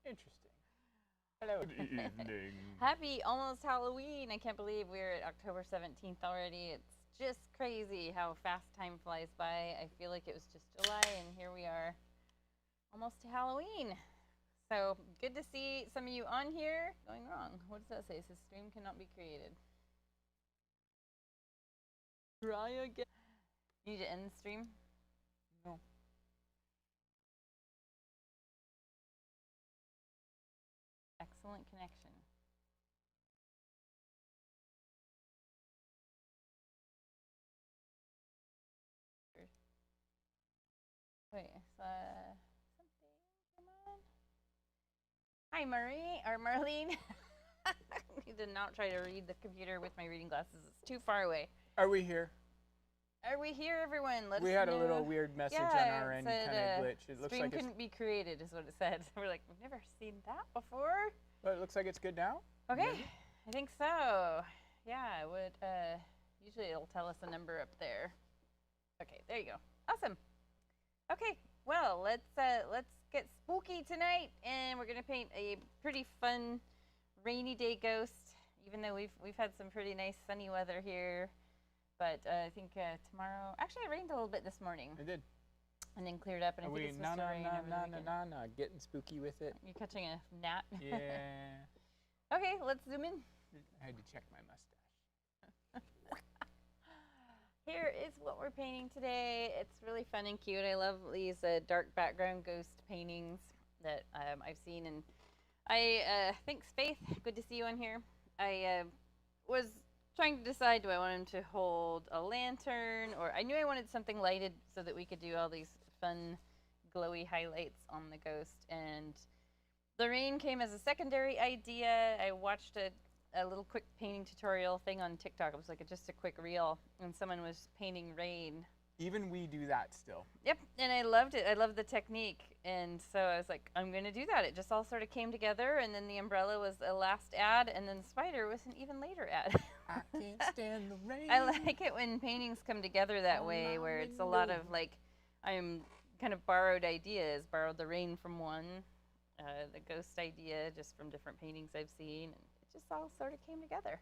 Interesting. Hello. Good evening. Happy almost Halloween. I can't believe we're at October 17th already. It's just crazy how fast time flies by. I feel like it was just July, and here we are almost to Halloween. So good to see some of you on here. Going wrong. What does that say? It says stream cannot be created. Try again. You need to end the stream? No. Excellent connection. Wait, I saw something. Come on. Hi, Marie, or Marlene. I did not try to read the computer with my reading glasses. It's too far away. Are we here? Are we here, everyone? We had a little weird message on our end, kind of glitch. It looks stream like couldn't be created, is what it said. We're like, we've never seen that before. But it looks like it's good now. Okay, I think so. Yeah, it would. Usually it'll tell us a number up there. Okay, there you go. Awesome. Okay, well, let's get spooky tonight, and we're gonna paint a pretty fun rainy day ghost. Even though we've had some pretty nice sunny weather here, but I think tomorrow. Actually, it rained a little bit this morning. It did. And then cleared up, and I think it's supposed to rain over the weekend. Getting spooky with it. You're catching a gnat. Yeah. Okay, let's zoom in. I had to check my mustache. Here is what we're painting today. It's really fun and cute. I love these dark background ghost paintings that I've seen. And thanks, Faith. Good to see you on here. I was trying to decide, do I want him to hold a lantern, or I knew I wanted something lighted so that we could do all these fun glowy highlights on the ghost. And the rain came as a secondary idea. I watched a little quick painting tutorial thing on TikTok. It was like just a quick reel, and someone was painting rain. Even we do that still. Yep, and I loved it. I loved the technique, and so I was like, I'm going to do that. It just all sort of came together, and then the umbrella was a last ad, and then the spider was an even later ad. I can't stand the rain. I like it when paintings come together that way, where it's a lot of like, I'm kind of borrowed ideas, borrowed the rain from one, the ghost idea just from different paintings I've seen, and it just all sort of came together.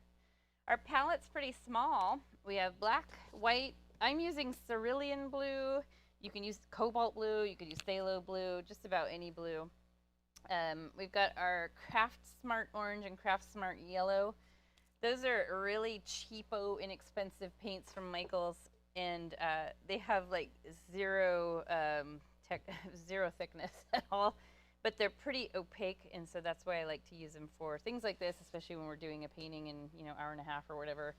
Our palette's pretty small. We have black, white. I'm using Cerulean blue. You can use Cobalt blue. You could use phthalo blue, just about any blue. We've got our Craft Smart orange and Craft Smart yellow. Those are really cheapo, inexpensive paints from Michaels, and they have like zero thickness at all. But they're pretty opaque, and so that's why I like to use them for things like this, especially when we're doing a painting in, hour and a half or whatever.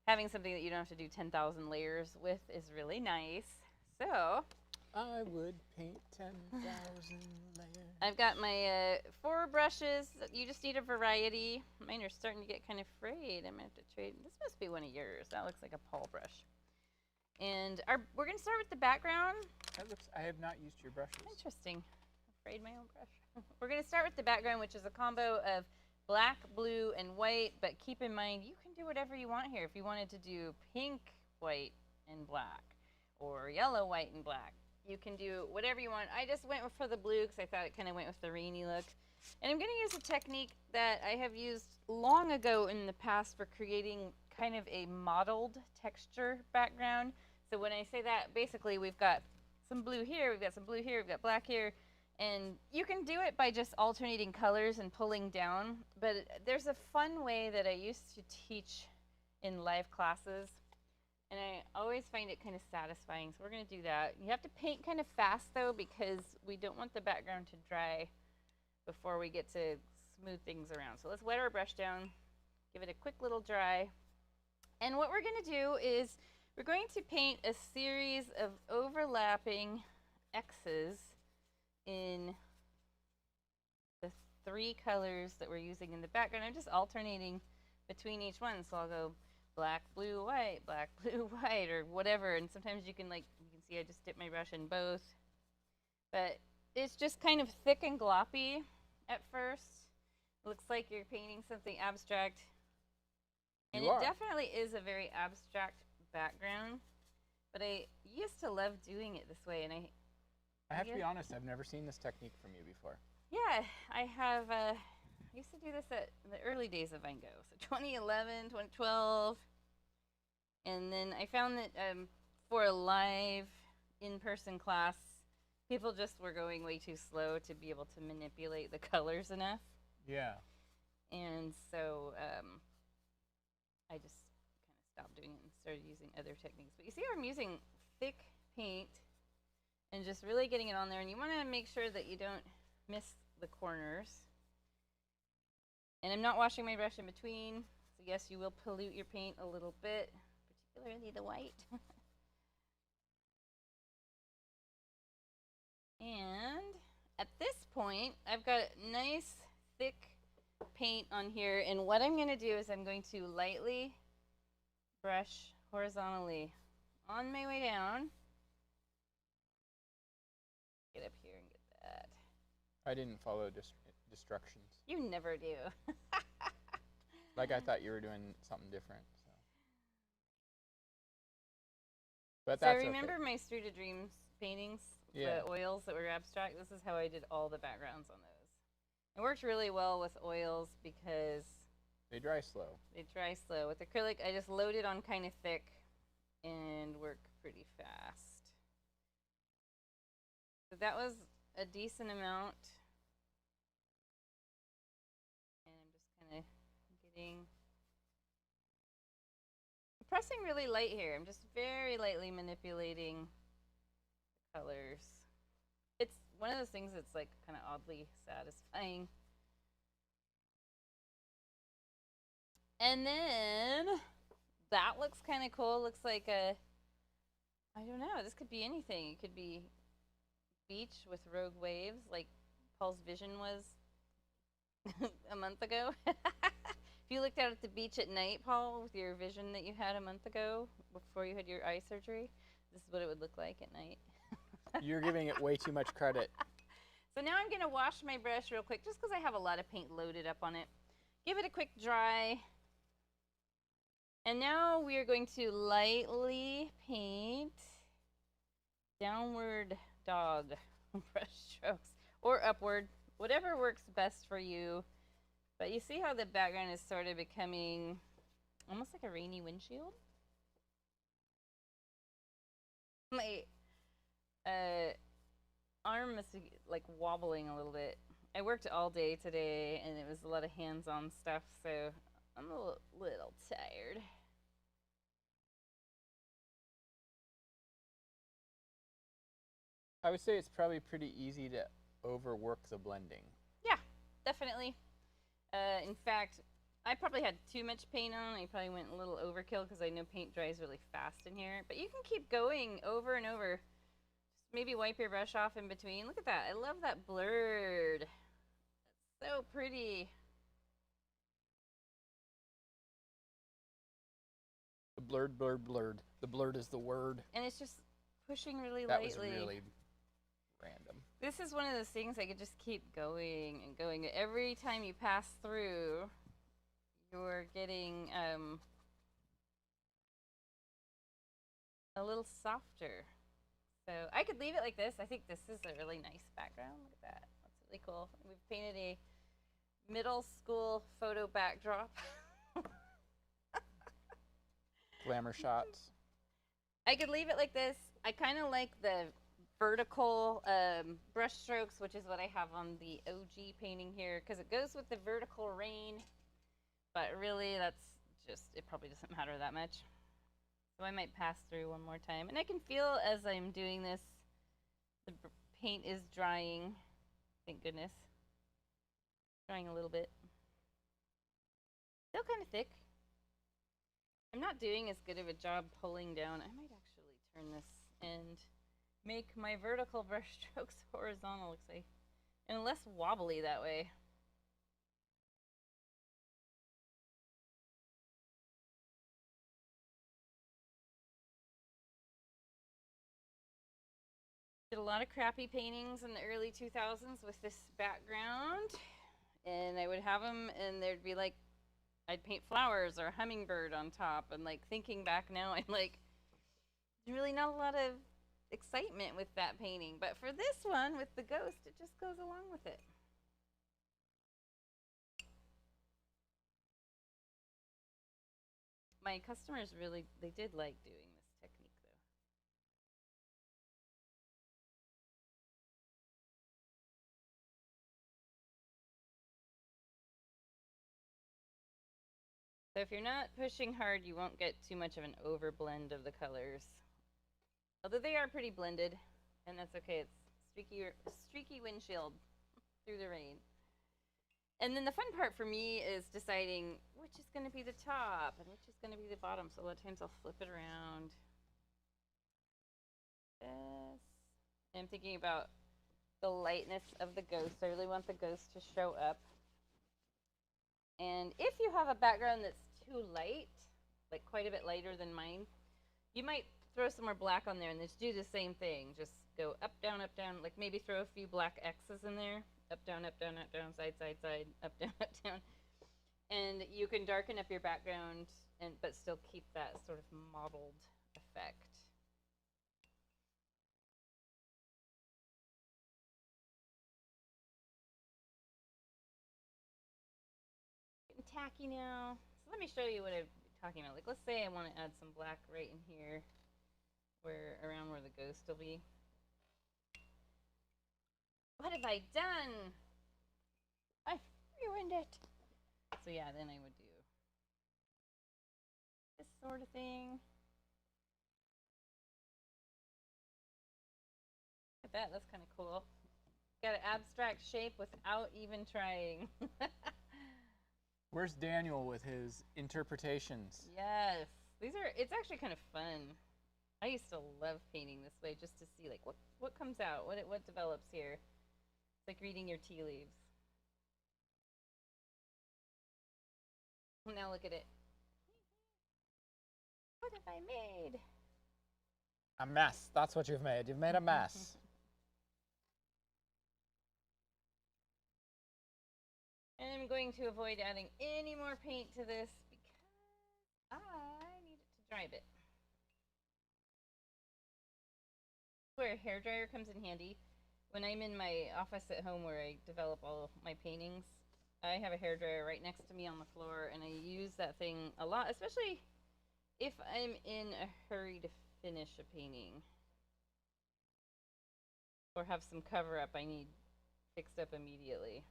Having something that you don't have to do 10,000 layers with is really nice. So I would paint 10,000 layers. I've got my 4 brushes. You just need a variety. Mine are starting to get kind of frayed. I'm going to have to trade. This must be one of yours. That looks like a Paul brush. And we're going to start with the background. I have not used your brushes. Interesting. Afraid my own brush. We're going to start with the background, which is a combo of black, blue, and white, but keep in mind you can do whatever you want here. If you wanted to do pink, white, and black, or yellow, white, and black, you can do whatever you want. I just went for the blue because I thought it kind of went with the rainy look. And I'm going to use a technique that I have used long ago in the past for creating kind of a mottled texture background. So when I say that, basically we've got some blue here, we've got some blue here, we've got black here. And you can do it by just alternating colors and pulling down, but there's a fun way that I used to teach in live classes, and I always find it kind of satisfying, so we're going to do that. You have to paint kind of fast, though, because we don't want the background to dry before we get to smooth things around. So let's wet our brush down, give it a quick little dry, and what we're going to do is we're going to paint a series of overlapping X's in the 3 colors that we're using in the background. I'm just alternating between each one, so I'll go black, blue, white, or whatever, and sometimes you can see I just dip my brush in both, but it's just kind of thick and gloppy at first. It looks like you're painting something abstract, and it definitely is a very abstract background, but I used to love doing it this way, and I have to be honest, I've never seen this technique from you before. Yeah, I have, I used to do this at the early days of Van Gogh, so 2011, 2012. And then I found that for a live in-person class, people just were going way too slow to be able to manipulate the colors enough. Yeah. And so I just kind of stopped doing it and started using other techniques. But you see how I'm using thick paint and just really getting it on there. And you want to make sure that you don't miss the corners. And I'm not washing my brush in between. So yes, you will pollute your paint a little bit, particularly the white. And at this point, I've got nice thick paint on here, and what I'm going to do is I'm going to lightly brush horizontally on my way down. Get up here and get that. I didn't follow instructions. You never do. Like I thought you were doing something different. So, but so that's remember okay. my Street of Dreams paintings? Yeah. The oils that were abstract? This is how I did all the backgrounds on those. It worked really well with oils because they dry slow. They dry slow. With acrylic, I just load it on kind of thick and work pretty fast. So that was a decent amount. And I'm just kind of getting... I'm pressing really light here. I'm just very lightly manipulating the colors. It's one of those things that's like kind of oddly satisfying. And then that looks kind of cool. Looks like a, I don't know, this could be anything. It could be beach with rogue waves like Paul's vision was a month ago. If you looked out at the beach at night, Paul, with your vision that you had a month ago before you had your eye surgery, this is what it would look like at night. You're giving it way too much credit. So now I'm going to wash my brush real quick just because I have a lot of paint loaded up on it. Give it a quick dry. And now we are going to lightly paint downward dog brush strokes or upward, whatever works best for you. But you see how the background is sort of becoming almost like a rainy windshield? My arm must be like wobbling a little bit. I worked all day today and it was a lot of hands-on stuff, so I'm a little tired. I would say it's probably pretty easy to overwork the blending. Yeah, definitely. In fact, I probably had too much paint on. I probably went a little overkill because I know paint dries really fast in here. But you can keep going over and over. Just maybe wipe your brush off in between. Look at that. I love that blurred. That's so pretty. The blurred, blurred, blurred. The blurred is the word. And it's just pushing really that lightly. That was really random. This is one of those things I could just keep going and going. Every time you pass through, you're getting a little softer. So I could leave it like this. I think this is a really nice background. Look at that. That's really cool. We've painted a middle school photo backdrop. Glamour shots. I could leave it like this. I kind of like the vertical brush strokes, which is what I have on the OG painting here, because it goes with the vertical rain. But really, that's just, it probably doesn't matter that much. So I might pass through one more time. And I can feel as I'm doing this, the paint is drying. Thank goodness. Drying a little bit. Still kind of thick. I'm not doing as good of a job pulling down. I might actually turn this and make my vertical brush strokes horizontal, looks like, and less wobbly that way. Did a lot of crappy paintings in the early 2000s with this background, and I would have them and there'd be like, I'd paint flowers or a hummingbird on top, and like thinking back now, I'm like, there's really not a lot of excitement with that painting. But for this one, with the ghost, it just goes along with it. My customers really, they did like doing this technique though. So if you're not pushing hard, you won't get too much of an overblend of the colors. Although they are pretty blended, and that's okay. It's streaky windshield through the rain. And then the fun part for me is deciding which is going to be the top and which is going to be the bottom. So a lot of times I'll flip it around. This. And I'm thinking about the lightness of the ghost. I really want the ghost to show up. And if you have a background that's too light, like quite a bit lighter than mine, you might throw some more black on there and just do the same thing. Just go up, down, like maybe throw a few black X's in there. Up, down, side, side, side, up, down. And you can darken up your background but still keep that sort of mottled effect. Getting tacky now. So let me show you what I'm talking about. Like, let's say I want to add some black right in here, around where the ghost will be. What have I done? I ruined it. So yeah, then I would do this sort of thing. Look at that, that's kind of cool. Got an abstract shape without even trying. Where's Daniel with his interpretations? Yes, it's actually kind of fun. I used to love painting this way just to see like what comes out, what develops here. It's like reading your tea leaves. Now look at it. What have I made? A mess. That's what you've made. You've made a mess. And I'm going to avoid adding any more paint to this because I need it to dry a bit. Where a hairdryer comes in handy. When I'm in my office at home where I develop all of my paintings, I have a hairdryer right next to me on the floor, and I use that thing a lot, especially if I'm in a hurry to finish a painting or have some cover up I need fixed up immediately.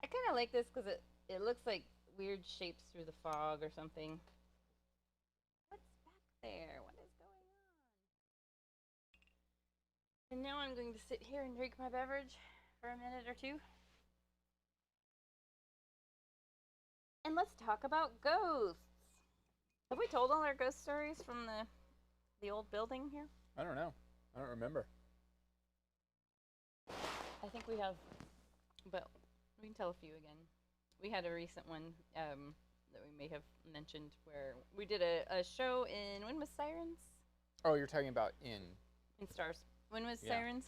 I kind of like this because it looks like weird shapes through the fog or something. What's back there? What is going on? And now I'm going to sit here and drink my beverage for a minute or two. And let's talk about ghosts. Have we told all our ghost stories from the old building here? I don't know. I don't remember. I think we have, but we can tell a few again. We had a recent one that we may have mentioned where we did a show in, when was Sirens? Oh, you're talking about in Stars. When was Sirens?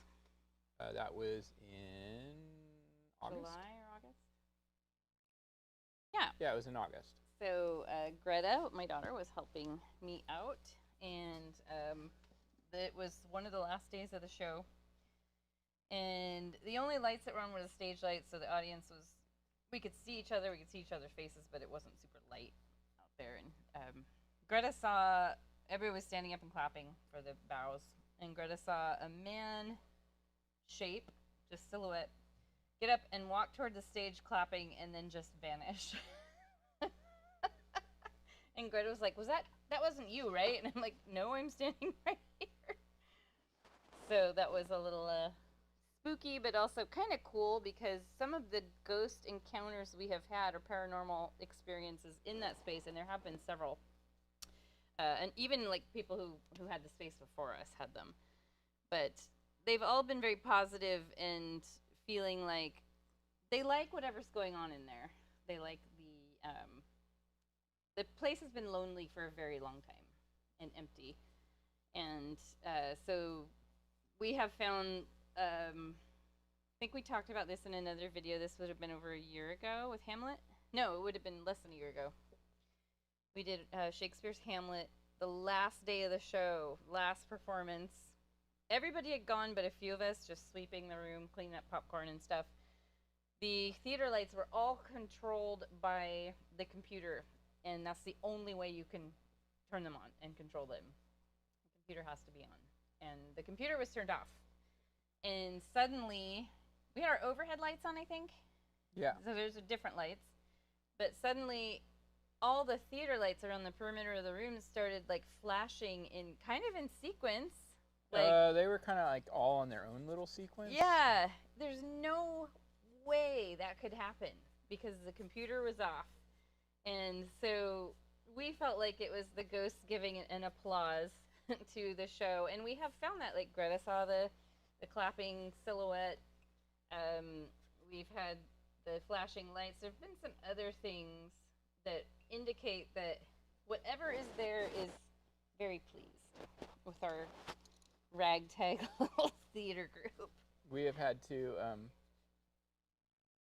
That was in August? July or August? Yeah. Yeah, it was in August. So Greta, my daughter, was helping me out, and it was one of the last days of the show. And the only lights that were on were the stage lights, so the audience was, we could see each other, we could see each other's faces, but it wasn't super light out there. And Greta saw, everybody was standing up and clapping for the bows, and Greta saw a man shape, just silhouette, get up and walk toward the stage clapping and then just vanish. And Greta was like, that wasn't you, right? And I'm like, no, I'm standing right here. So that was a little spooky, but also kind of cool because some of the ghost encounters we have had are paranormal experiences in that space, and there have been several. And even like people who had the space before us had them. But they've all been very positive and feeling like they like whatever's going on in there. They like the place has been lonely for a very long time and empty. And so we have found, I think we talked about this in another video. This would have been over a year ago with Hamlet. No, it would have been less than a year ago. We did Shakespeare's Hamlet, the last day of the show, last performance. Everybody had gone but a few of us, just sweeping the room, cleaning up popcorn and stuff. The theater lights were all controlled by the computer. and that's the only way you can turn them on and control them. The computer has to be on. And the computer was turned off. And suddenly, we had our overhead lights on, I think. Yeah. So there's different lights. But suddenly, all the theater lights around the perimeter of the room started like flashing in kind of in sequence. Like, they were kind of like all on their own little sequence. Yeah, there's no way that could happen because the computer was off. And so we felt like it was the ghosts giving an applause to the show. And we have found that, like Greta saw the clapping silhouette. We've had the flashing lights. There have been some other things that indicate that whatever is there is very pleased with our ragtag little theater group. We have had to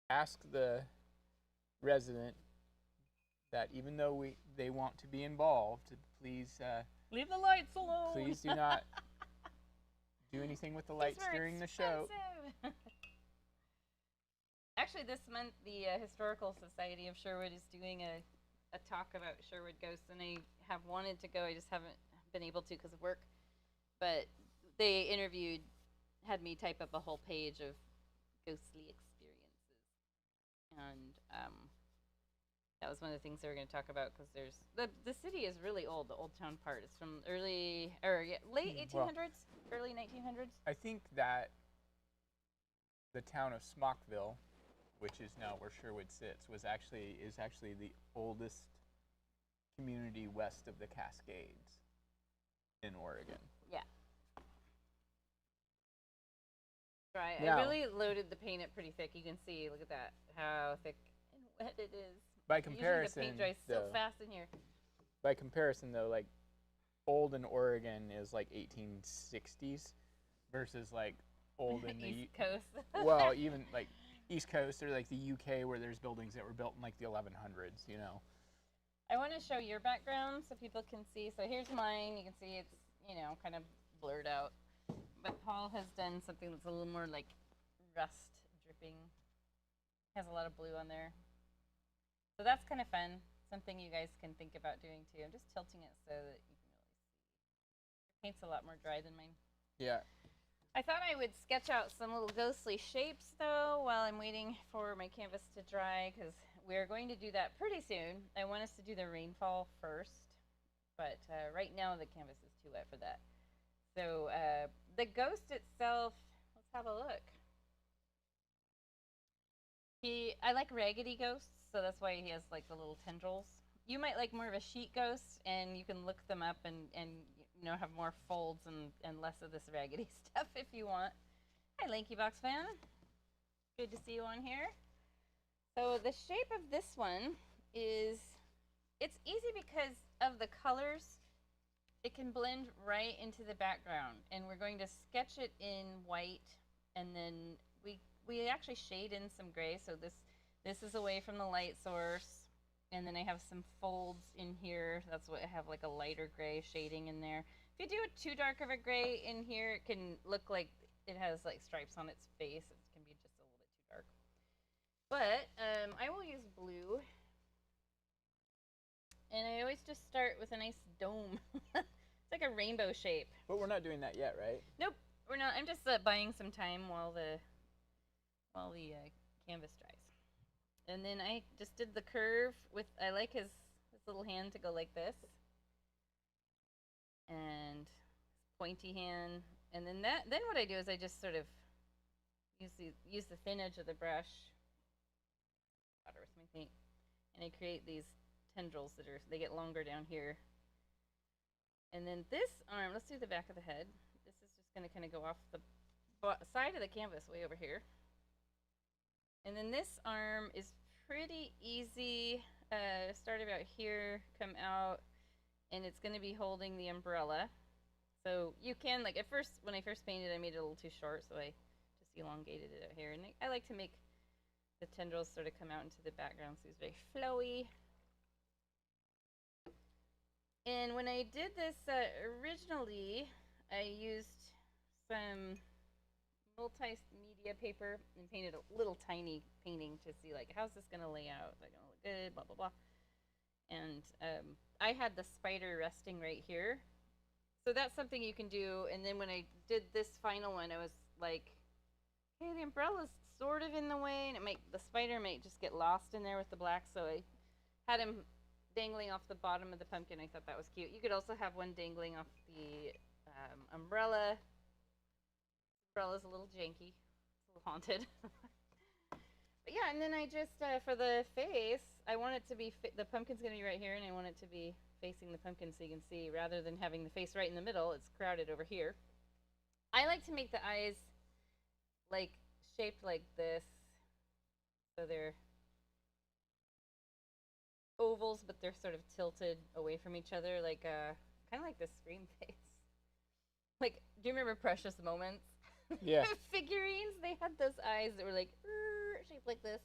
ask the resident that even though they want to be involved, please leave the lights alone. Please do not do anything with the lights during the show. Actually, this month the Historical Society of Sherwood is doing a talk about Sherwood ghosts, and I have wanted to go. I just haven't been able to because of work. But they had me type up a whole page of ghostly experiences, and that was one of the things they were going to talk about because there's the city is really old. The Old Town part is from late 1800s, early 1900s. I think that the town of Smockville, which is now where Sherwood sits, is actually the oldest community west of the Cascades in Oregon. Yeah. Right. Now, I really loaded the paint up pretty thick. You can see, look at that, how thick and wet it is. By comparison, usually the paint dries so fast in here. By comparison, though, like old in Oregon is like 1860s versus like old in the East Coast. Well, even like East Coast or like the UK where there's buildings that were built in like the 1100s, you know. I want to show your background so people can see. So here's mine. You can see it's, kind of blurred out. But Paul has done something that's a little more like rust dripping. Has a lot of blue on there. So that's kind of fun. Something you guys can think about doing too. I'm just tilting it so that you can really see. Your paint's a lot more dry than mine. Yeah. I thought I would sketch out some little ghostly shapes though while I'm waiting for my canvas to dry because we're going to do that pretty soon. I want us to do the rainfall first, but right now the canvas is too wet for that. So the ghost itself, let's have a look. I like raggedy ghosts, so that's why he has like the little tendrils. You might like more of a sheet ghost, and you can look them up and have more folds and less of this raggedy stuff if you want. Hi, Lanky Box fan. Good to see you on here. So the shape of this one it's easy because of the colors. It can blend right into the background, and we're going to sketch it in white, and then we actually shade in some gray, so this is away from the light source, and then I have some folds in here. That's what I have, like a lighter gray shading in there. If you do it too dark of a gray in here, it can look like it has like stripes on its face. It can be just a little bit too dark. But I will use blue. And I always just start with a nice dome. It's like a rainbow shape. But we're not doing that yet, right? Nope, we're not. I'm just buying some time while the canvas dries. And then I just did the curve with, I like his little hand to go like this. And pointy hand. And then what I do is I just sort of use the thin edge of the brush. Water with my paint. And I create these tendrils they get longer down here. And then this arm, let's do the back of the head. This is just going to kind of go off the side of the canvas way over here. And then this arm is pretty easy. Start about here, come out, and it's going to be holding the umbrella. So you can, like at first, when I first painted, I made it a little too short, so I just elongated it out here. And I like to make the tendrils sort of come out into the background, so it's very flowy. And when I did this originally, I used some multimedia paper and painted a little tiny painting to see like, how's this going to lay out? Is that going to look good? Blah, blah, blah. And I had the spider resting right here. So that's something you can do. And then when I did this final one, I was like, okay, the umbrella's sort of in the way, and the spider might just get lost in there with the black. So I had him dangling off the bottom of the pumpkin. I thought that was cute. You could also have one dangling off the umbrella. Umbrella's a little janky, it's a little haunted. But yeah, and then I just for the face, I want it to be the pumpkin's gonna be right here, and I want it to be facing the pumpkin so you can see, rather than having the face right in the middle. It's crowded over here. I like to make the eyes like shaped like this, so they're ovals, but they're sort of tilted away from each other, like kind of like the Scream face. Like, do you remember Precious Moments? Yeah. Figurines, they had those eyes that were like shaped like this.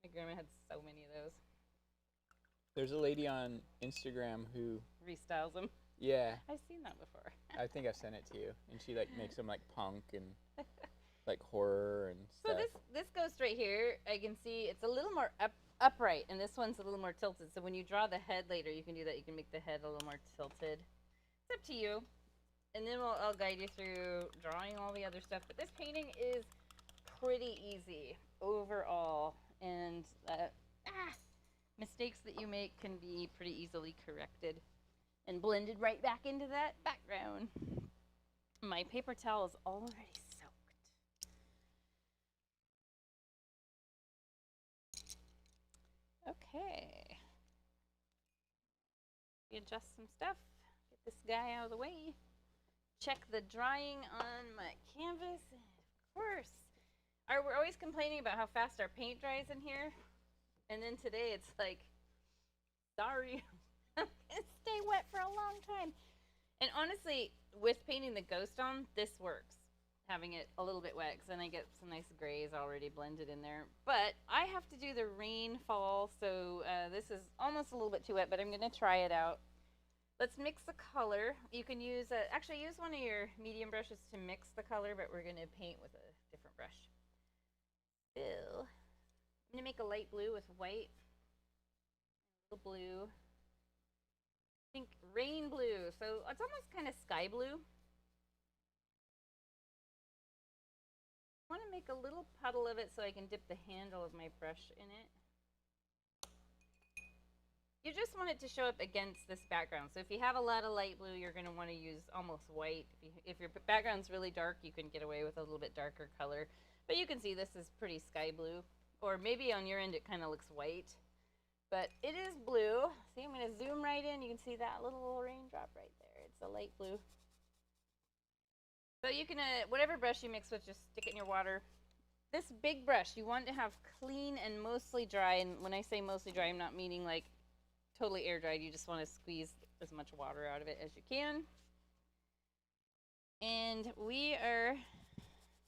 My grandma had so many of those. There's a lady on Instagram who Restyles them. Yeah. I've seen that before. I think I've sent it to you, and she like makes them like punk and like horror and stuff. So this ghost right here, I can see it's a little more upright, and this one's a little more tilted. So when you draw the head later, you can do that. You can make the head a little more tilted. It's up to you. And then I'll guide you through drawing all the other stuff. But this painting is pretty easy overall, and mistakes that you make can be pretty easily corrected and blended right back into that background. My paper towel is already soaked. Okay. Readjust some stuff. Get this guy out of the way. Check the drying on my canvas. And of course, we're always complaining about how fast our paint dries in here. And then today it's like, sorry, I'm gonna stay wet for a long time. And honestly, with painting the ghost on, this works. Having it a little bit wet, because then I get some nice grays already blended in there. But I have to do the rainfall, so this is almost a little bit too wet, but I'm gonna try it out. Let's mix the color. You can use, actually use one of your medium brushes to mix the color, but we're gonna paint with a different brush. Ew. I'm gonna make a light blue with white, a little blue. I think rain blue, so it's almost kind of sky blue. I want to make a little puddle of it so I can dip the handle of my brush in it. You just want it to show up against this background. So if you have a lot of light blue, you're going to want to use almost white. If your background's really dark, you can get away with a little bit darker color. But you can see this is pretty sky blue. Or maybe on your end it kind of looks white. But it is blue. See, I'm going to zoom right in. You can see that little raindrop right there. It's a light blue. So you can, whatever brush you mix with, just stick it in your water. This big brush, you want to have clean and mostly dry. And when I say mostly dry, I'm not meaning like totally air dried. You just want to squeeze as much water out of it as you can. And we are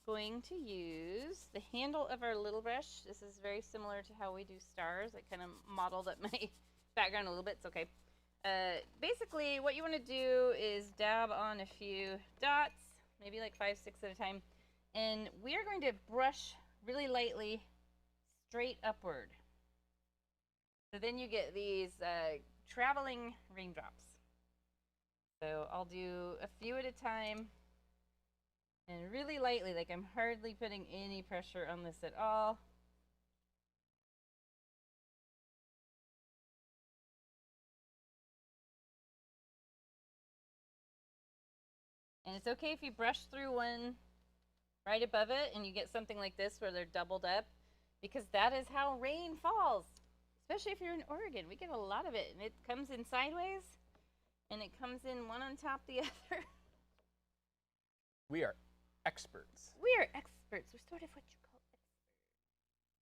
going to use the handle of our little brush. This is very similar to how we do stars. I kind of modeled up my background a little bit. It's okay. Basically, what you want to do is dab on a few dots, maybe like 5, 6 at a time. And we are going to brush really lightly straight upward. So then you get these traveling raindrops. So I'll do a few at a time and really lightly, like I'm hardly putting any pressure on this at all. And it's okay if you brush through one right above it and you get something like this where they're doubled up, because that is how rain falls. Especially if you're in Oregon, we get a lot of it, and it comes in sideways, and it comes in one on top of the other. We are experts. We are experts. We're sort of what you call experts.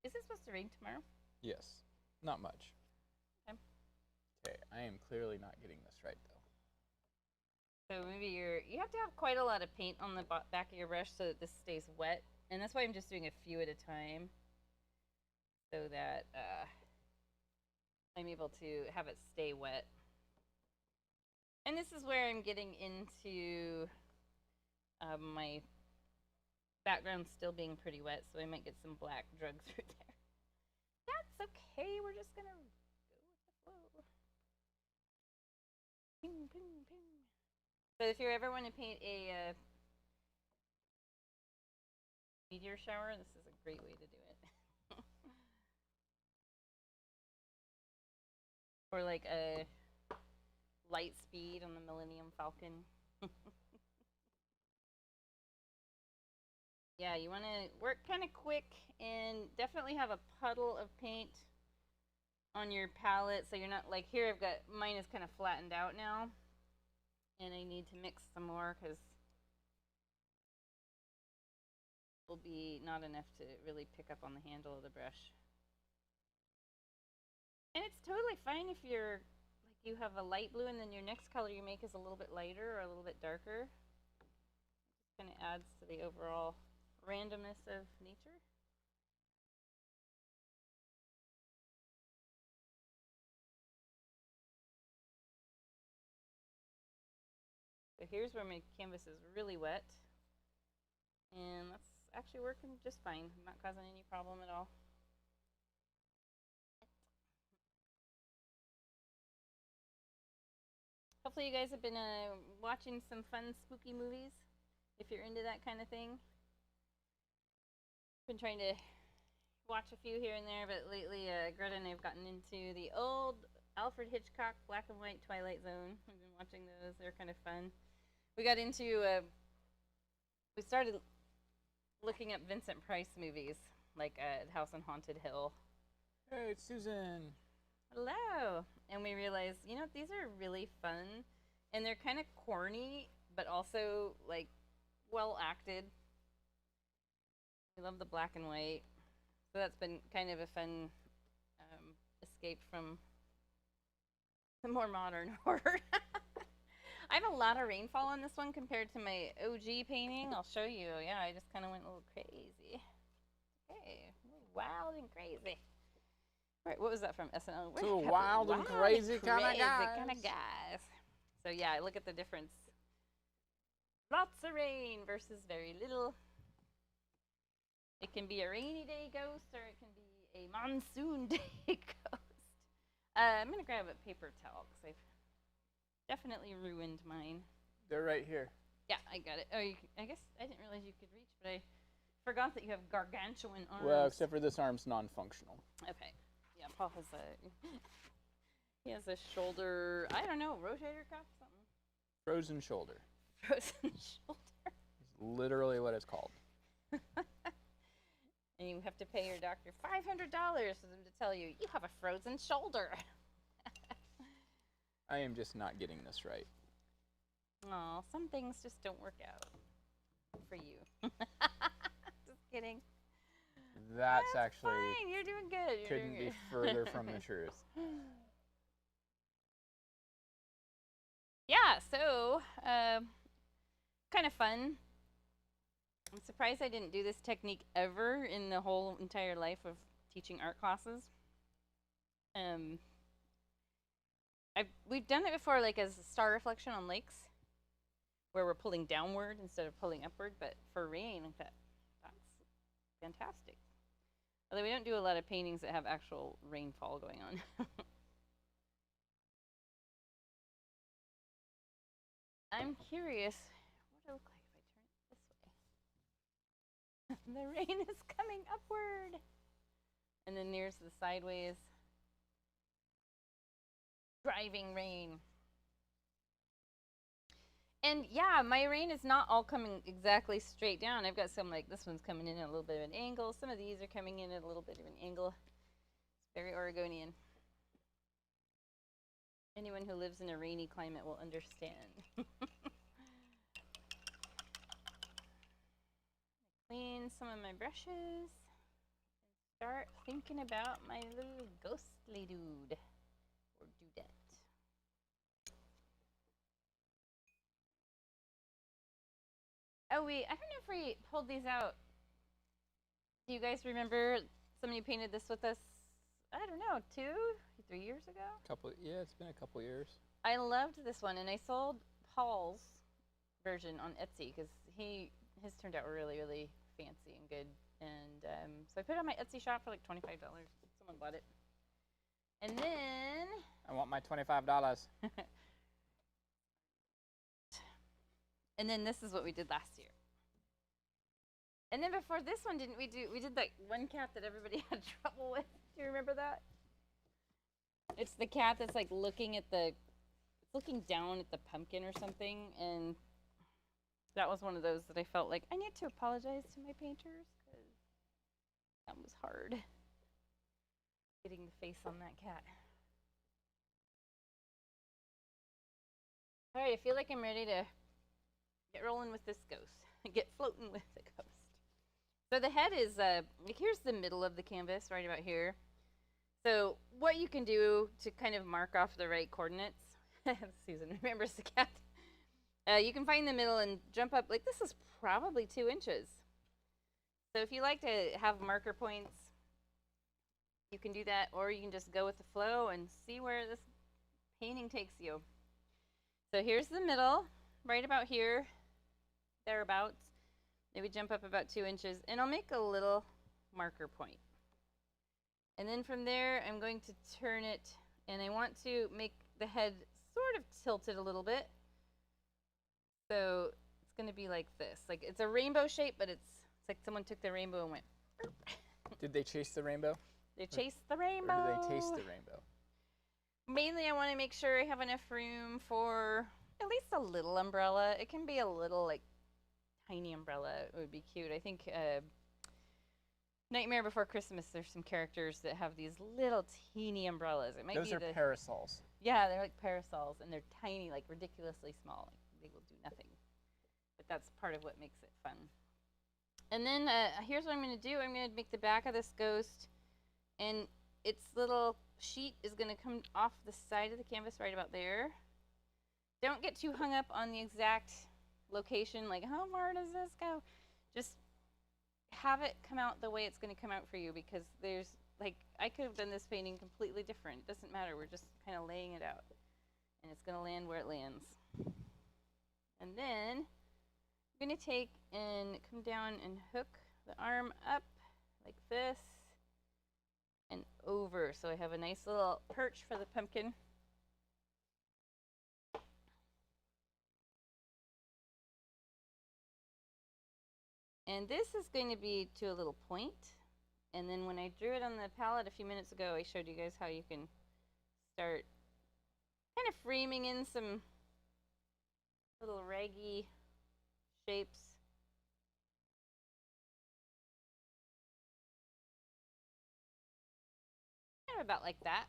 Is it supposed to rain tomorrow? Yes. Not much. Okay. Okay, I am clearly not getting this right, though. So maybe you have to have quite a lot of paint on the back of your brush so that this stays wet. And that's why I'm just doing a few at a time, so that I'm able to have it stay wet. And this is where I'm getting into my background still being pretty wet, so I might get some black drug through there. That's okay, we're just gonna go with the flow. Ping, ping, ping. So if you ever want to paint a meteor shower, this is a great way to do it. Or like a light speed on the Millennium Falcon. Yeah, you want to work kind of quick and definitely have a puddle of paint on your palette, so you're not like here. I've got mine is kind of flattened out now, and I need to mix some more because will be not enough to really pick up on the handle of the brush. And it's totally fine if you're like you have a light blue and then your next color you make is a little bit lighter or a little bit darker. It kind of adds to the overall randomness of nature. So here's where my canvas is really wet, and that's actually working just fine. I'm not causing any problem at all. Hopefully you guys have been watching some fun spooky movies, if you're into that kind of thing. Been trying to watch a few here and there, but lately Greta and I have gotten into the old Alfred Hitchcock black and white Twilight Zone. We've been watching those. They're kind of fun. We got into, we started looking up Vincent Price movies, like House on Haunted Hill. Hey, it's Susan. Hello. And we realized, you know, these are really fun, and they're kind of corny, but also, like, well acted. We love the black and white. So that's been kind of a fun escape from the more modern horror. I have a lot of rainfall on this one compared to my OG painting. I'll show you. Yeah, I just kind of went a little crazy. Okay, wild and crazy. Right, what was that from SNL? So wild and crazy kind of guys. So yeah, look at the difference. Lots of rain versus very little. It can be a rainy day ghost, or it can be a monsoon day ghost. I'm gonna grab a paper towel because I've definitely ruined mine. They're right here. Yeah, I got it. Oh, I guess I didn't realize you could reach, but I forgot that you have gargantuan arms. Well, except for this arm's non-functional. Okay. Yeah, Paul has he has a shoulder, I don't know, rotator cuff, something. Frozen shoulder. Frozen shoulder. It's literally what it's called. And you have to pay your doctor $500 for them to tell you you have a frozen shoulder. I am just not getting this right. Oh, some things just don't work out for you. Just kidding. That's actually fine. You're doing good. You're couldn't doing be further from the truth. Yeah, so kind of fun. I'm surprised I didn't do this technique ever in the whole entire life of teaching art classes. We've done it before, like as a star reflection on lakes, where we're pulling downward instead of pulling upward. But for rain, that's fantastic. Although we don't do a lot of paintings that have actual rainfall going on. I'm curious what it'll look like if I turn it this way. The rain is coming upward. And then there's the sideways driving rain. And yeah, my rain is not all coming exactly straight down. I've got some, like this one's coming in at a little bit of an angle. Some of these are coming in at a little bit of an angle. It's very Oregonian. Anyone who lives in a rainy climate will understand. Clean some of my brushes and start thinking about my little ghostly dude or dudette. Oh wait, I don't know if we pulled these out. Do you guys remember somebody painted this with us? I don't know, 2, 3 years ago? Yeah, it's been a couple years. I loved this one, and I sold Paul's version on Etsy because his turned out really, really fancy and good. And so I put it on my Etsy shop for like $25. Someone bought it. And then I want my $25. And then this is what we did last year. And then before this one, didn't we do? We did that one cat that everybody had trouble with. Do you remember that? It's the cat that's like looking at the, it's looking down at the pumpkin or something, and that was one of those that I felt like I need to apologize to my painters because that was hard. Getting the face on that cat. All right, I feel like I'm ready to get rolling with this ghost. Get floating with the ghost. So the head is, here's the middle of the canvas, right about here. So what you can do to kind of mark off the right coordinates, Susan remembers the cat. You can find the middle and jump up, like this is probably 2 inches. So if you like to have marker points, you can do that, or you can just go with the flow and see where this painting takes you. So here's the middle, right about here, thereabouts. Maybe jump up about 2 inches, and I'll make a little marker point. And then from there, I'm going to turn it, and I want to make the head sort of tilted a little bit. So it's going to be like this. Like it's a rainbow shape, but it's like someone took the rainbow and went. Did they chase the rainbow? They chased the rainbow. Or did they taste the rainbow? Mainly, I want to make sure I have enough room for at least a little umbrella. It can be a little like tiny umbrella. It would be cute. I think Nightmare Before Christmas, there's some characters that have these little teeny umbrellas. It might Those be are parasols. Yeah, they're like parasols, and they're tiny, like ridiculously small. Like, they will do nothing. But that's part of what makes it fun. And then here's what I'm going to do. I'm going to make the back of this ghost, and its little sheet is going to come off the side of the canvas right about there. Don't get too hung up on the exact location, like how far does this go? Just have it come out the way it's going to come out for you, because there's like I could have done this painting completely different. It doesn't matter. We're just kind of laying it out, and it's going to land where it lands. And then I'm going to take and come down and hook the arm up like this and over, so I have a nice little perch for the pumpkin. And this is going to be to a little point. And then when I drew it on the palette a few minutes ago, I showed you guys how you can start kind of framing in some little raggy shapes. Kind of about like that.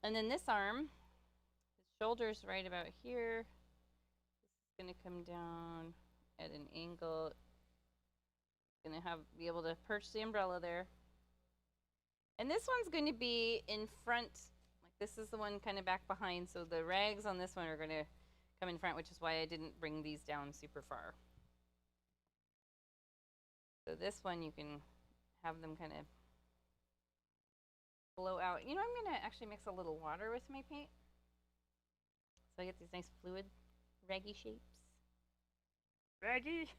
And then this arm, the shoulder's right about here. This is going to come down at an angle. Going to be able to perch the umbrella there. And this one's going to be in front. Like this is the one kind of back behind. So the rags on this one are going to come in front, which is why I didn't bring these down super far. So this one you can have them kind of blow out. You know, I'm going to actually mix a little water with my paint, so I get these nice fluid, raggy shapes. Raggy.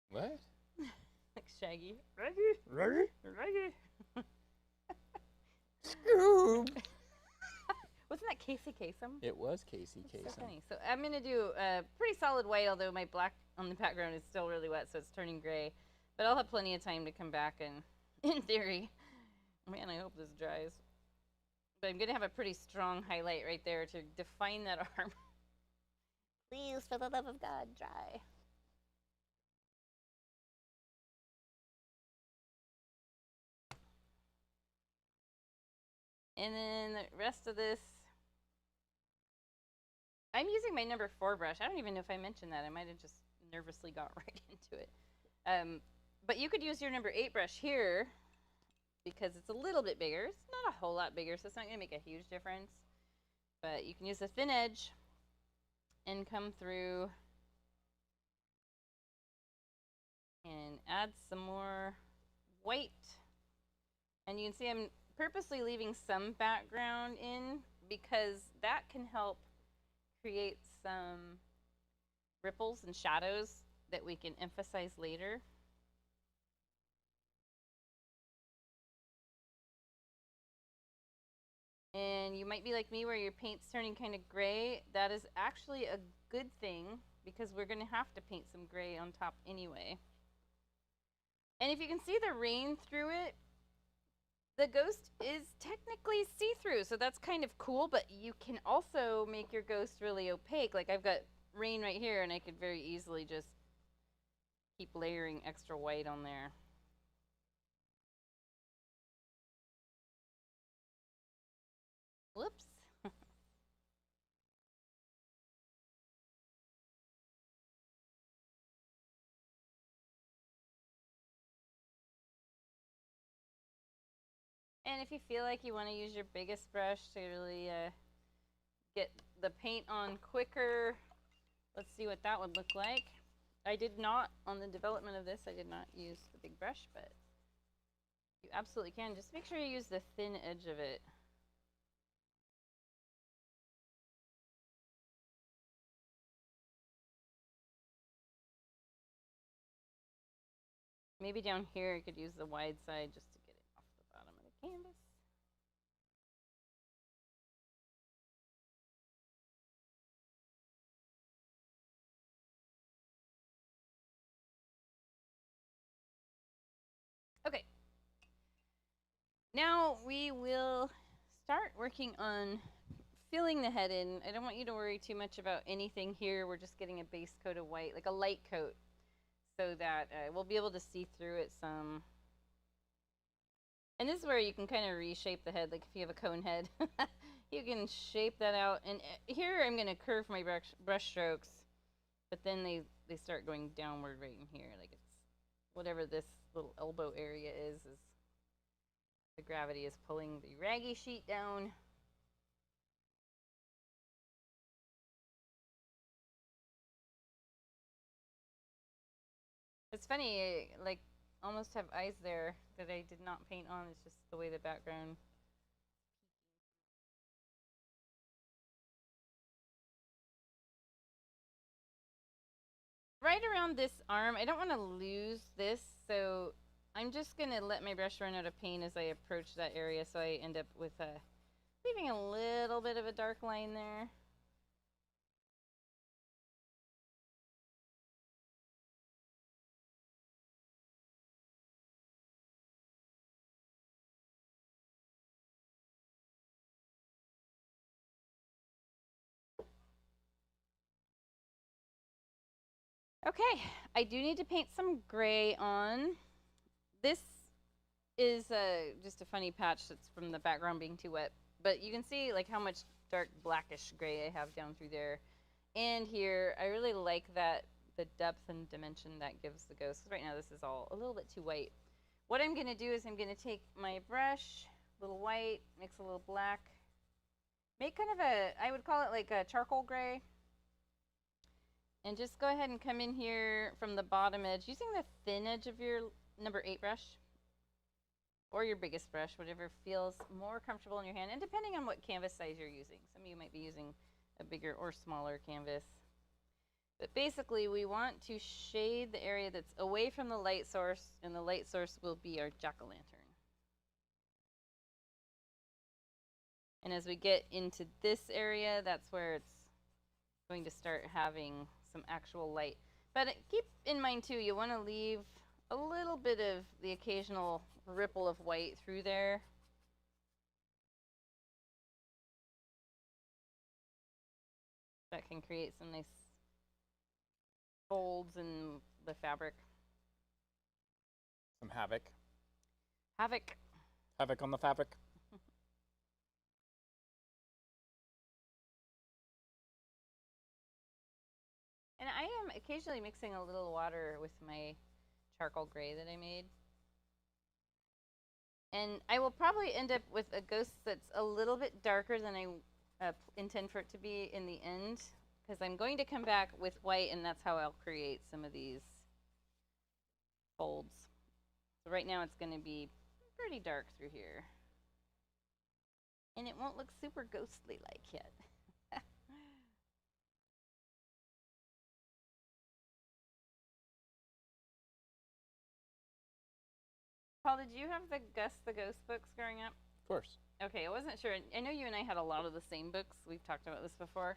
What? Like Shaggy. Raggy? Raggy? Raggy. Scoob! Wasn't that Casey Kasem? It was Casey Kasem. So funny. So I'm going to do a pretty solid white, although my black on the background is still really wet, so it's turning gray. But I'll have plenty of time to come back and, in theory, man, I hope this dries. But I'm going to have a pretty strong highlight right there to define that arm. Please, for the love of God, dry. And then the rest of this, I'm using my number 4 brush. I don't even know if I mentioned that. I might have just nervously got right into it. But you could use your number 8 brush here because it's a little bit bigger. It's not a whole lot bigger, so it's not going to make a huge difference. But you can use the thin edge and come through and add some more white. And you can see I'm purposely leaving some background in because that can help create some ripples and shadows that we can emphasize later. and you might be like me where your paint's turning kind of gray. That is actually a good thing because we're going to have to paint some gray on top anyway. And if you can see the rain through it, the ghost is technically see-through, so that's kind of cool, but you can also make your ghost really opaque. Like I've got rain right here, and I could very easily just keep layering extra white on there. Whoops. And if you feel like you want to use your biggest brush to really get the paint on quicker, let's see what that would look like. I did not, on the development of this, I did not use the big brush, but you absolutely can. Just make sure you use the thin edge of it. Maybe down here I could use the wide side just to get it off the bottom of the canvas. Okay. Now we will start working on filling the head in. I don't want you to worry too much about anything here. We're just getting a base coat of white, like a light coat, so that we'll be able to see through it some. And this is where you can kind of reshape the head, like if you have a cone head. You can shape that out. And here I'm going to curve my brush strokes, but then they start going downward right in here. Like it's whatever this little elbow area is the gravity is pulling the raggy sheet down. It's funny, like almost have eyes there that I did not paint on. It's just the way the background. Right around this arm, I don't want to lose this, so I'm just going to let my brush run out of paint as I approach that area, so I end up with leaving a little bit of a dark line there. Okay, I do need to paint some gray on. This is just a funny patch that's from the background being too wet, but you can see like how much dark blackish gray I have down through there. And here, I really like that the depth and dimension that gives the ghost. Right now this is all a little bit too white. What I'm going to do is I'm going to take my brush, a little white, mix a little black, make kind of a, I would call it like a charcoal gray. And just go ahead and come in here from the bottom edge using the thin edge of your number 8 brush or your biggest brush, whatever feels more comfortable in your hand, and depending on what canvas size you're using. Some of you might be using a bigger or smaller canvas. But basically, we want to shade the area that's away from the light source, and the light source will be our jack-o'-lantern. And as we get into this area, that's where it's going to start having some actual light. But keep in mind too, you want to leave a little bit of the occasional ripple of white through there. That can create some nice folds in the fabric. Some havoc. Havoc. Havoc on the fabric. And I am occasionally mixing a little water with my charcoal gray that I made. And I will probably end up with a ghost that's a little bit darker than I intend for it to be in the end, because I'm going to come back with white, and that's how I'll create some of these folds. So right now it's going to be pretty dark through here. And it won't look super ghostly like yet. Paul, did you have the Gus the Ghost books growing up? Of course. Okay, I wasn't sure. I know you and I had a lot of the same books. We've talked about this before.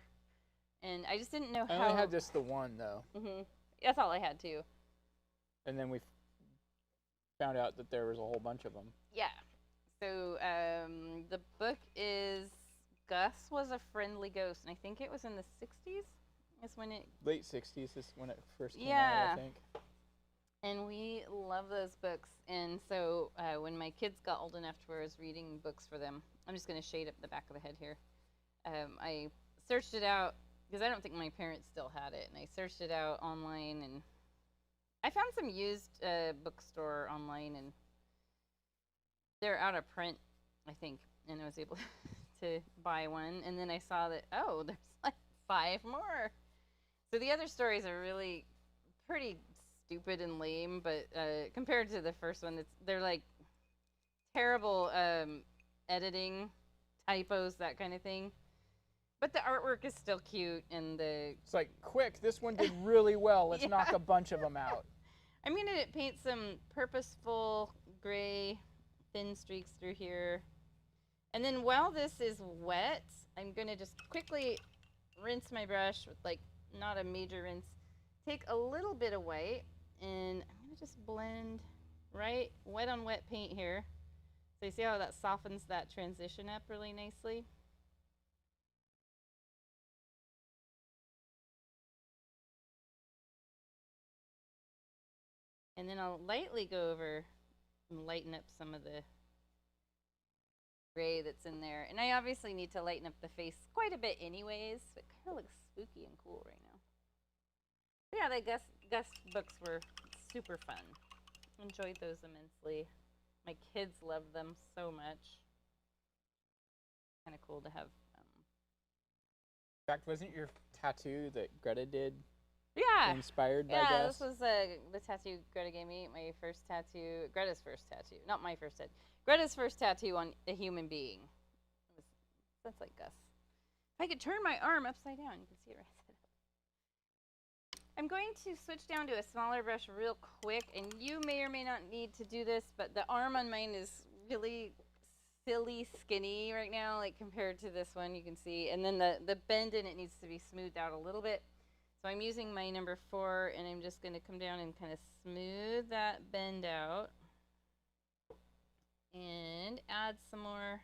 And I just didn't know I how. only had just the one, though. That's all I had, too. And then we found out that there was a whole bunch of them. Yeah. So the book is Gus Was a Friendly Ghost. And I think it was in the 60s. Is when it. Late 60s is when it first came out, I think. And we love those books. And so when my kids got old enough to where I was reading books for them, I'm just going to shade up the back of the head here. I searched it out because I don't think my parents still had it. And I searched it out online, and I found some used bookstore online, and they're out of print, I think. And I was able to buy one. And then I saw that, oh, there's like 5 more. So the other stories are really pretty stupid and lame, but compared to the first one, they're like terrible editing, typos, that kind of thing. But the artwork is still cute, and it's like, quick, this one did really well. Let's knock a bunch of them out. I mean, it paints some purposeful gray thin streaks through here. And then while this is wet, I'm going to just quickly rinse my brush with like not a major rinse. Take a little bit of white, and I'm going to just blend right wet on wet paint here. So you see how that softens that transition up really nicely? And then I'll lightly go over and lighten up some of the gray that's in there. And I obviously need to lighten up the face quite a bit anyways. It kind of looks spooky and cool right now. But yeah, the Gus books were super fun. Enjoyed those immensely. My kids loved them so much. Kind of cool to have. In fact, wasn't your tattoo that Greta did inspired by Gus? Yeah, this was the tattoo Greta gave me. My first tattoo. Greta's first tattoo. Not my first tattoo. Greta's first tattoo on a human being. That's like Gus. If I could turn my arm upside down, you can see it right side up. I'm going to switch down to a smaller brush real quick, and you may or may not need to do this, but the arm on mine is really silly skinny right now, like compared to this one, you can see. And then the bend in it needs to be smoothed out a little bit. So I'm using my number 4, and I'm just going to come down and kind of smooth that bend out. And add some more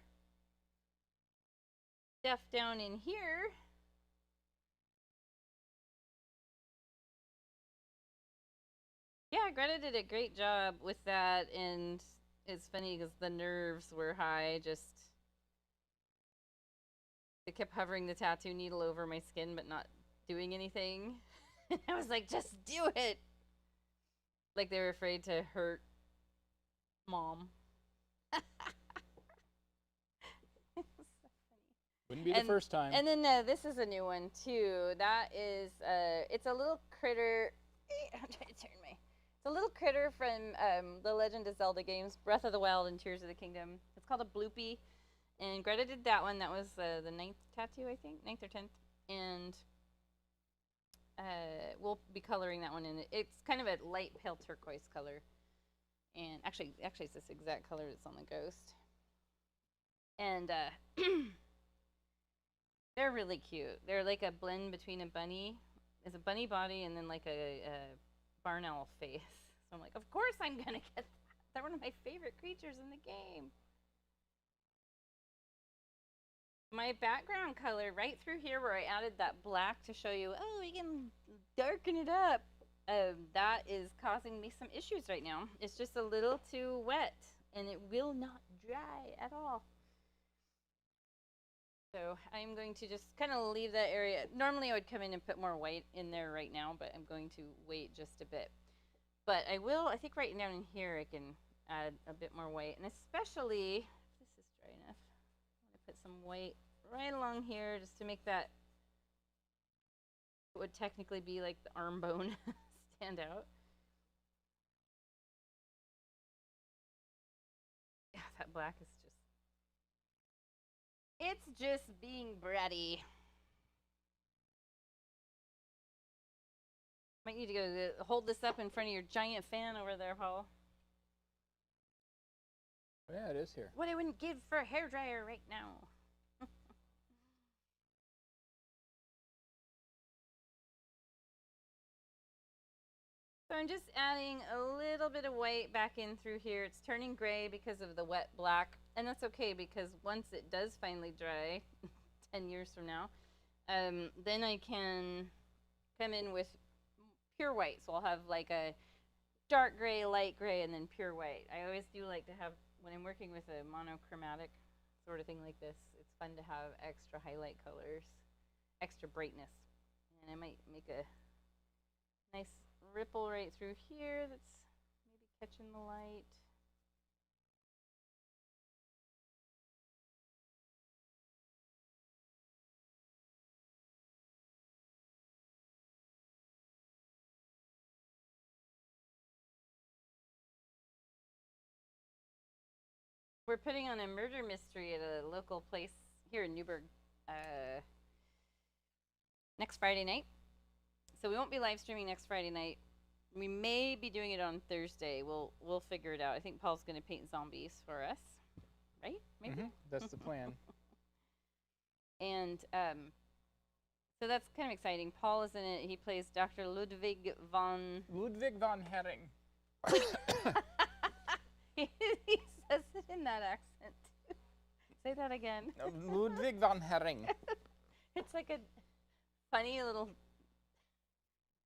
stuff down in here. Yeah, Greta did a great job with that, and it's funny because the nerves were high. It kept hovering the tattoo needle over my skin, but not doing anything. I was like, just do it. Like they were afraid to hurt Mom. Wouldn't be the first time. And then this is a new one too. That is, it's a little critter. I'm trying to turn my. It's a little critter from the Legend of Zelda games, Breath of the Wild and Tears of the Kingdom. It's called a bloopy, and Greta did that one. That was the 9th tattoo, I think, 9th or 10th, and we'll be coloring that one in. It's kind of a light pale turquoise color, and actually it's this exact color that's on the ghost. And they're really cute. They're like a blend between a bunny. It's a bunny body and then like a barn owl face. So I'm like, of course I'm going to get that. They're one of my favorite creatures in the game. My background color right through here where I added that black to show you, oh, we can darken it up. That is causing me some issues right now. It's just a little too wet and it will not dry at all. So I'm going to just kind of leave that area. Normally I would come in and put more white in there right now, but I'm going to wait just a bit. But I will, I think right down in here I can add a bit more white. And especially, if this is dry enough, I'm going to put some white right along here just to make that, what would technically be like the arm bone stand out. Yeah, that black is it's just being bratty. Might need to go hold this up in front of your giant fan over there, Paul. Yeah, it is here. What I wouldn't give for a hairdryer right now. So I'm just adding a little bit of white back in through here. It's turning gray because of the wet black, and that's okay because once it does finally dry, 10 years from now, then I can come in with pure white. So I'll have like a dark gray, light gray, and then pure white. I always do like to have, when I'm working with a monochromatic sort of thing like this, it's fun to have extra highlight colors, extra brightness. And I might make a nice ripple right through here that's maybe catching the light. We're putting on a murder mystery at a local place here in Newburgh next Friday night. So we won't be live streaming next Friday night. We may be doing it on Thursday. We'll figure it out. I think Paul's going to paint zombies for us, right? Maybe. That's the plan. And so that's kind of exciting. Paul is in it. He plays Dr. Ludwig von Herring. He says it in that accent. Say that again. Ludwig von Herring. It's like a funny little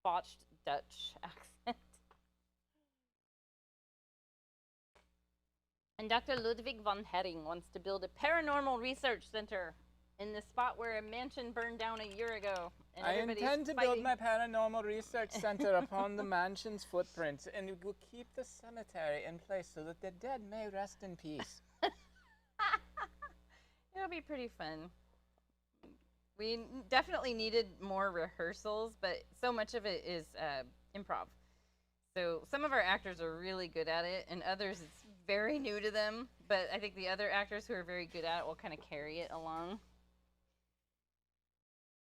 botched Dutch accent. And Dr. Ludwig von Herring wants to build a paranormal research center in the spot where a mansion burned down a year ago. And I intend to build my paranormal research center upon the mansion's footprints, and it will keep the cemetery in place so that the dead may rest in peace. It'll be pretty fun. We definitely needed more rehearsals, but so much of it is improv. So some of our actors are really good at it, and others it's very new to them. But I think the other actors who are very good at it will kind of carry it along.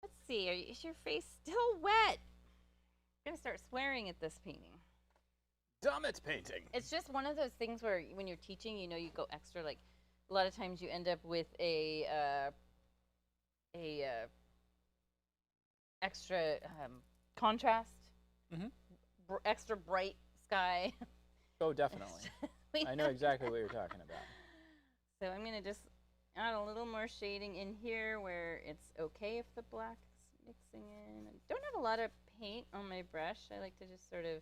Let's see, is your face still wet? I'm gonna start swearing at this painting. Damn it, painting. It's just one of those things where when you're teaching, you go extra. Like a lot of times you end up with a extra contrast, extra bright sky. Oh, definitely. I know exactly what you're talking about. So I'm gonna just add a little more shading in here where it's okay if the black's mixing in. I don't have a lot of paint on my brush. I like to just sort of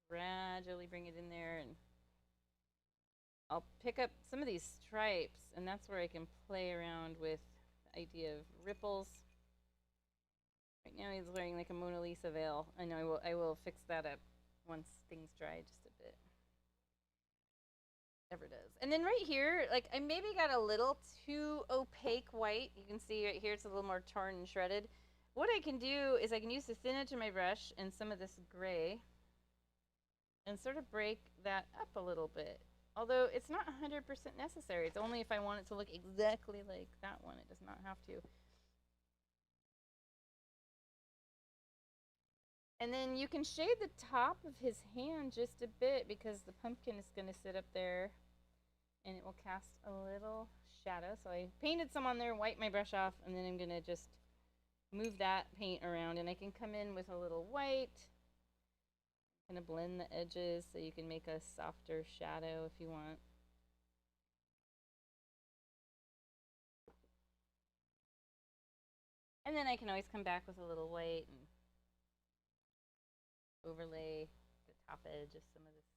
gradually bring it in there, and I'll pick up some of these stripes, and that's where I can play around with the idea of ripples. Right now he's wearing like a Mona Lisa veil. I know I will fix that up once things dry just a bit. Never does. And then right here, like I maybe got a little too opaque white. You can see right here it's a little more torn and shredded. What I can do is I can use the thin edge of my brush and some of this gray and sort of break that up a little bit. Although it's not 100% necessary. It's only if I want it to look exactly like that one. It does not have to. And then you can shade the top of his hand just a bit because the pumpkin is going to sit up there and it will cast a little shadow. So I painted some on there, wiped my brush off, and then I'm going to just move that paint around. And I can come in with a little white, kind of blend the edges so you can make a softer shadow if you want. And then I can always come back with a little white and overlay the top edge of some of this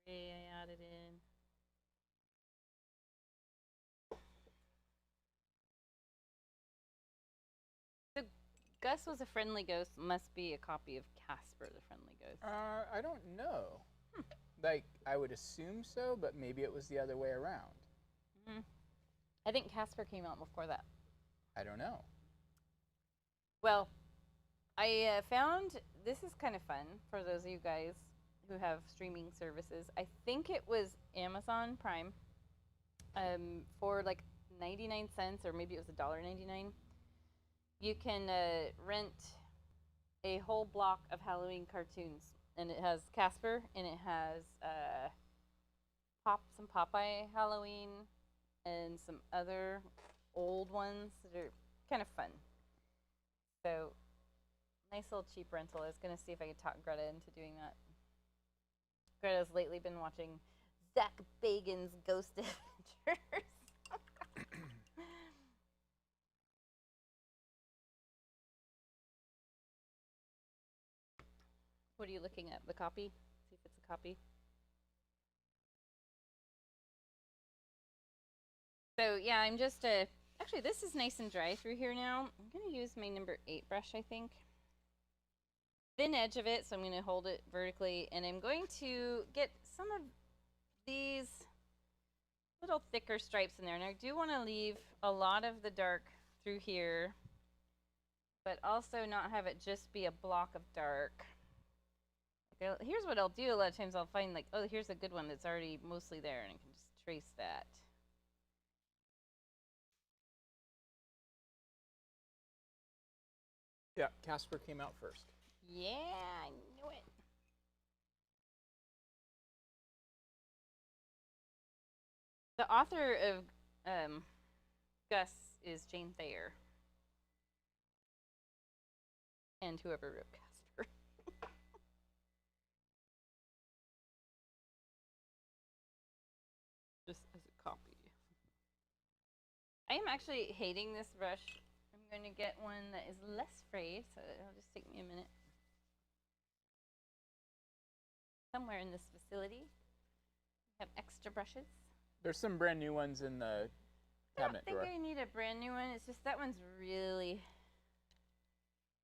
gray I added in. So Gus was a friendly ghost. Must be a copy of Casper the Friendly Ghost. I don't know. Like, I would assume so, but maybe it was the other way around. I think Casper came out before that. I don't know. Well, I found, this is kind of fun for those of you guys who have streaming services. I think it was Amazon Prime for like 99 cents, or maybe it was $1.99. You can rent a whole block of Halloween cartoons, and it has Casper, and it has some Popeye Halloween and some other old ones that are kind of fun. So, nice little cheap rental. I was going to see if I could talk Greta into doing that. Greta's lately been watching Zach Bagans' Ghost Adventures. What are you looking at? The copy? See if it's a copy. So yeah, I'm just actually this is nice and dry through here now. I'm gonna use my number 8 brush, I think. Thin edge of it, so I'm gonna hold it vertically, and I'm going to get some of these little thicker stripes in there. And I do want to leave a lot of the dark through here, but also not have it just be a block of dark. Here's what I'll do. A lot of times I'll find like, oh, here's a good one that's already mostly there, and I can just trace that. Yeah, Casper came out first. Yeah, I knew it. The author of Gus is Jane Thayer. And whoever wrote Casper. Just as a copy. I am actually hating this brush. I'm going to get one that is less frayed, so it'll just take me a minute. Somewhere in this facility, we have extra brushes. There's some brand new ones in the cabinet drawer. I don't think I need a brand new one. It's just that one's really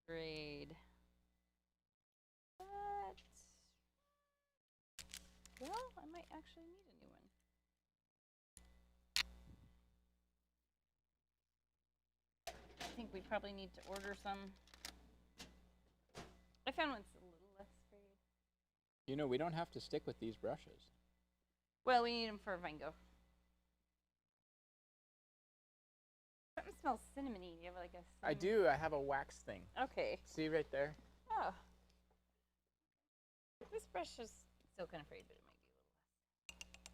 frayed. But, well, I might actually need a new one. I think we probably need to order some. I found one's a little less frayed. You know, we don't have to stick with these brushes. Well, we need them for Vango. Something smells cinnamony. Do you have like a cinnamon? I do. I have a wax thing. Okay. See right there? Oh. This brush is still kind of frayed, but it might be a little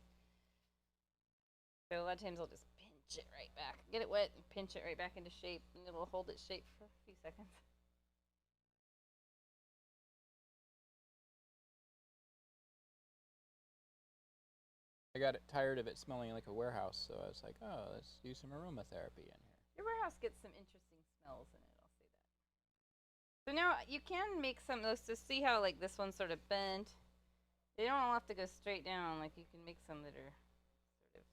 less. So a lot of times I'll just pinch it right back. Get it wet and pinch it right back into shape, and it'll hold its shape for a few seconds. I got tired of it smelling like a warehouse, so I was like, oh, let's do some aromatherapy in here. Your warehouse gets some interesting smells in it, I'll say that. So now you can make some of those to see how like this one's sort of bent. They don't all have to go straight down. Like you can make some that are sort of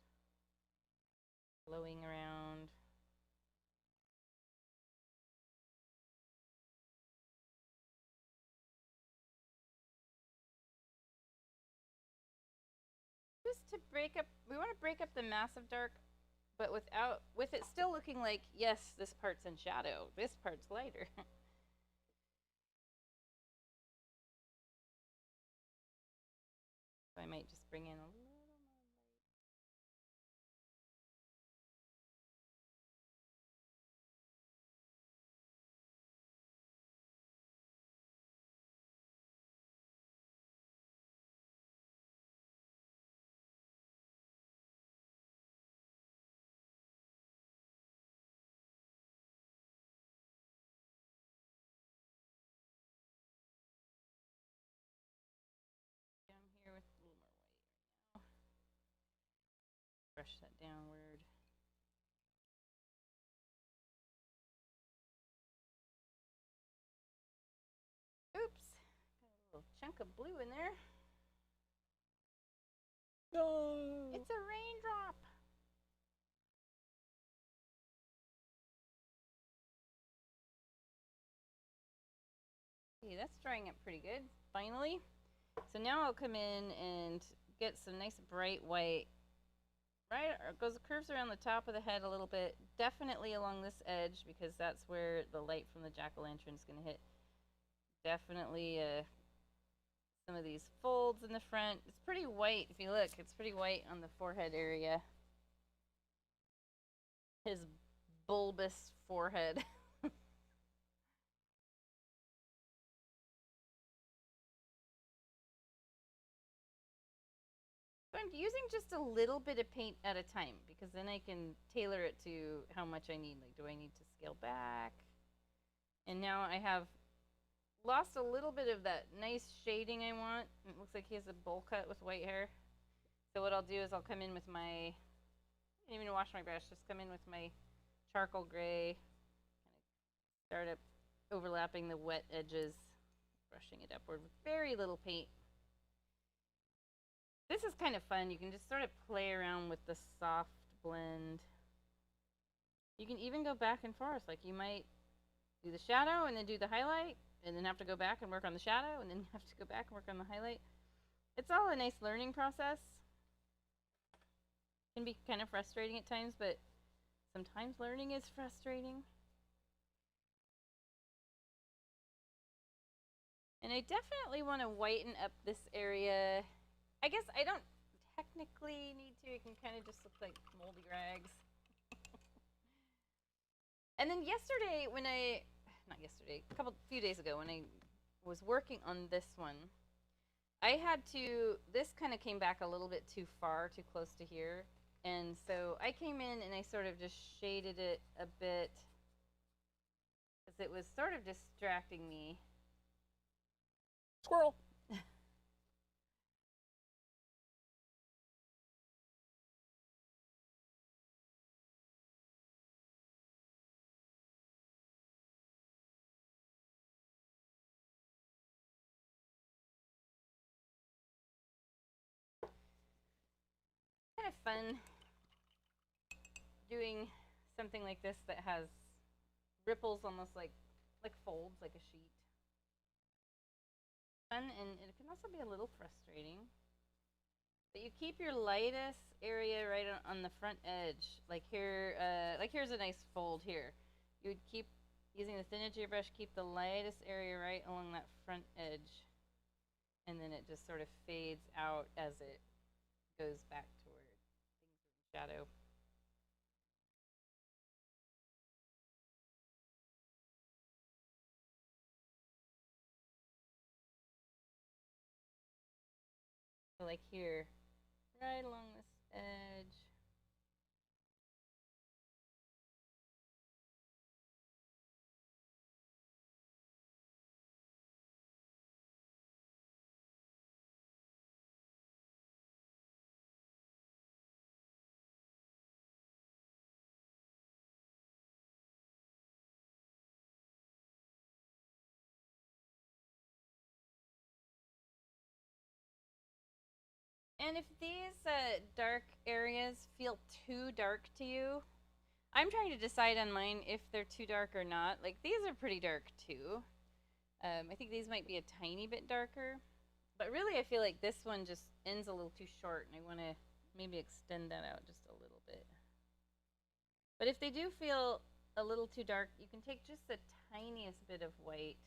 flowing around. Just to break up, we want to break up the massive dark, but with it still looking like, yes, this part's in shadow, this part's lighter. So I might just bring in a little more light. Down here with a little more white right now. Brush that downward. Oops, got a little chunk of blue in there. No! It's a raindrop. Okay, that's drying up pretty good, finally. So now I'll come in and get some nice bright white. Right, curves around the top of the head a little bit, definitely along this edge because that's where the light from the jack-o'-lantern is going to hit. Definitely some of these folds in the front. It's pretty white. If you look, it's pretty white on the forehead area. His bulbous forehead. So I'm using just a little bit of paint at a time because then I can tailor it to how much I need. Like, do I need to scale back? And now I have lost a little bit of that nice shading I want. It looks like he has a bowl cut with white hair. So what I'll do is I'll come in with my, I didn't even wash my brush, just come in with my charcoal gray, kind of start up overlapping the wet edges, brushing it upward with very little paint. This is kind of fun. You can just sort of play around with the soft blend. You can even go back and forth. Like, you might do the shadow and then do the highlight, and then have to go back and work on the shadow, and then have to go back and work on the highlight. It's all a nice learning process. It can be kind of frustrating at times, but sometimes learning is frustrating. And I definitely want to whiten up this area. I guess I don't technically need to. It can kind of just look like moldy rags. And then yesterday when a few days ago when I was working on this one, I had to, this kind of came back a little bit too far, too close to here. And so I came in and I sort of just shaded it a bit because it was sort of distracting me. Squirrel. Kind of fun doing something like this that has ripples, almost like folds, like a sheet. Fun, and it can also be a little frustrating. But you keep your lightest area right on the front edge. Like here, here's a nice fold here. You would keep using the thin edge of your brush, keep the lightest area right along that front edge, and then it just sort of fades out as it goes back toward things in shadow. So like here, right along this edge. And if these dark areas feel too dark to you, I'm trying to decide on mine if they're too dark or not. Like, these are pretty dark too. I think these might be a tiny bit darker. But really, I feel like this one just ends a little too short, and I want to maybe extend that out just a little bit. But if they do feel a little too dark, you can take just the tiniest bit of white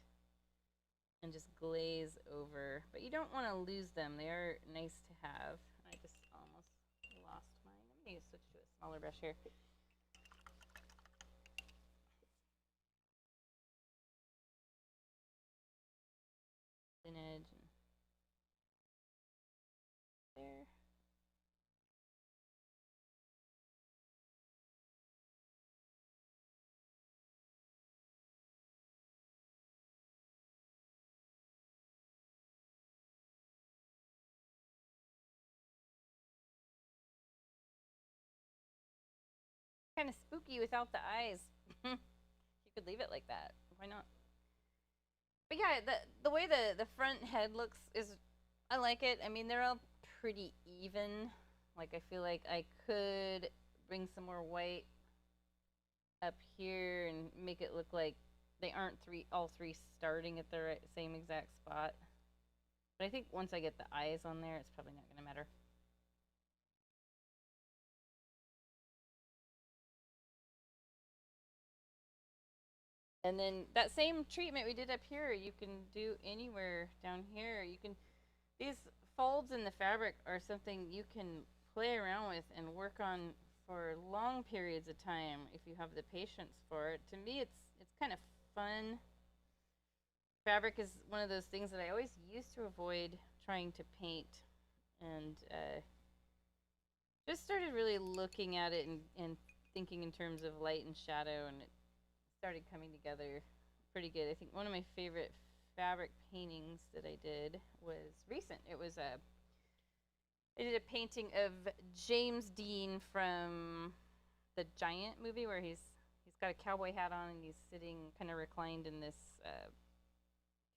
and just glaze over. But you don't want to lose them. They are nice to have. I just almost lost mine. I'm going to switch to a smaller brush here. Thin edge and there. Kind of spooky without the eyes. You could leave it like that. Why not? But yeah, the way the front head looks is, I like it. I mean, they're all pretty even. Like, I feel like I could bring some more white up here and make it look like they aren't all three starting at the same exact spot. But I think once I get the eyes on there, it's probably not going to matter. And then that same treatment we did up here, you can do anywhere down here. You can, these folds in the fabric are something you can play around with and work on for long periods of time if you have the patience for it. To me, it's kind of fun. Fabric is one of those things that I always used to avoid trying to paint, and Just started really looking at it and thinking in terms of light and shadow, and it started coming together pretty good. I think one of my favorite fabric paintings that I did was recent. It was I did a painting of James Dean from the Giant movie, where he's got a cowboy hat on and he's sitting kind of reclined in this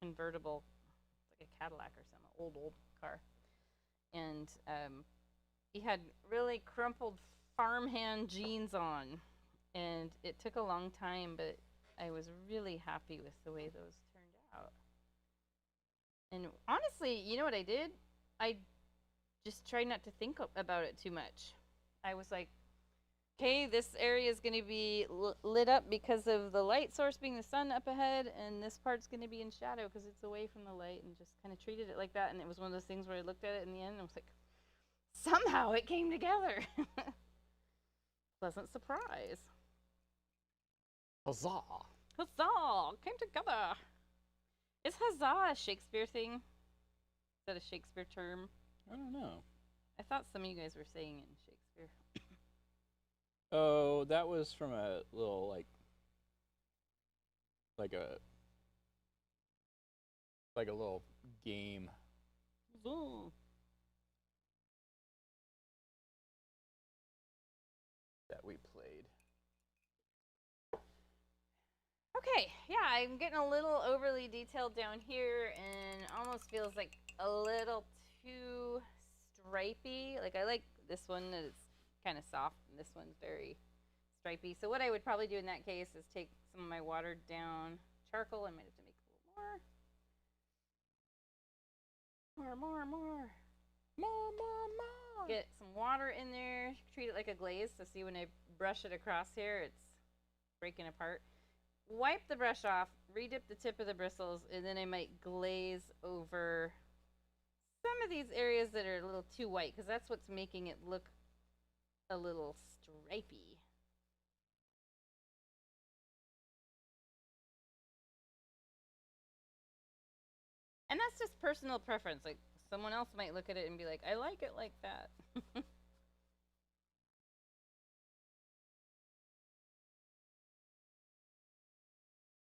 convertible, it's like a Cadillac or some old car, and he had really crumpled farmhand jeans on, and it took a long time, but I was really happy with the way those turned out. And honestly, you know what I did? I just tried not to think about it too much. I was like, okay, this area is going to be lit up because of the light source being the sun up ahead, and this part's going to be in shadow because it's away from the light, and just kind of treated it like that. And it was one of those things where I looked at it in the end and I was like, somehow it came together. Pleasant surprise. Huzzah! Huzzah! Came together. Is huzzah a Shakespeare thing? Is that a Shakespeare term? I don't know. I thought some of you guys were saying it in Shakespeare. Oh, that was from a little like a little game. Ooh. That we played. Okay, yeah, I'm getting a little overly detailed down here, and almost feels like a little too stripey. Like, I like this one that it's kind of soft, and this one's very stripey. So what I would probably do in that case is take some of my watered down charcoal. I might have to make a little more. More. Get some water in there. Treat it like a glaze. So see, when I brush it across here, it's breaking apart. Wipe the brush off, redip the tip of the bristles, and then I might glaze over some of these areas that are a little too white, because that's what's making it look a little stripey. And that's just personal preference. Like, someone else might look at it and be like, I like it like that.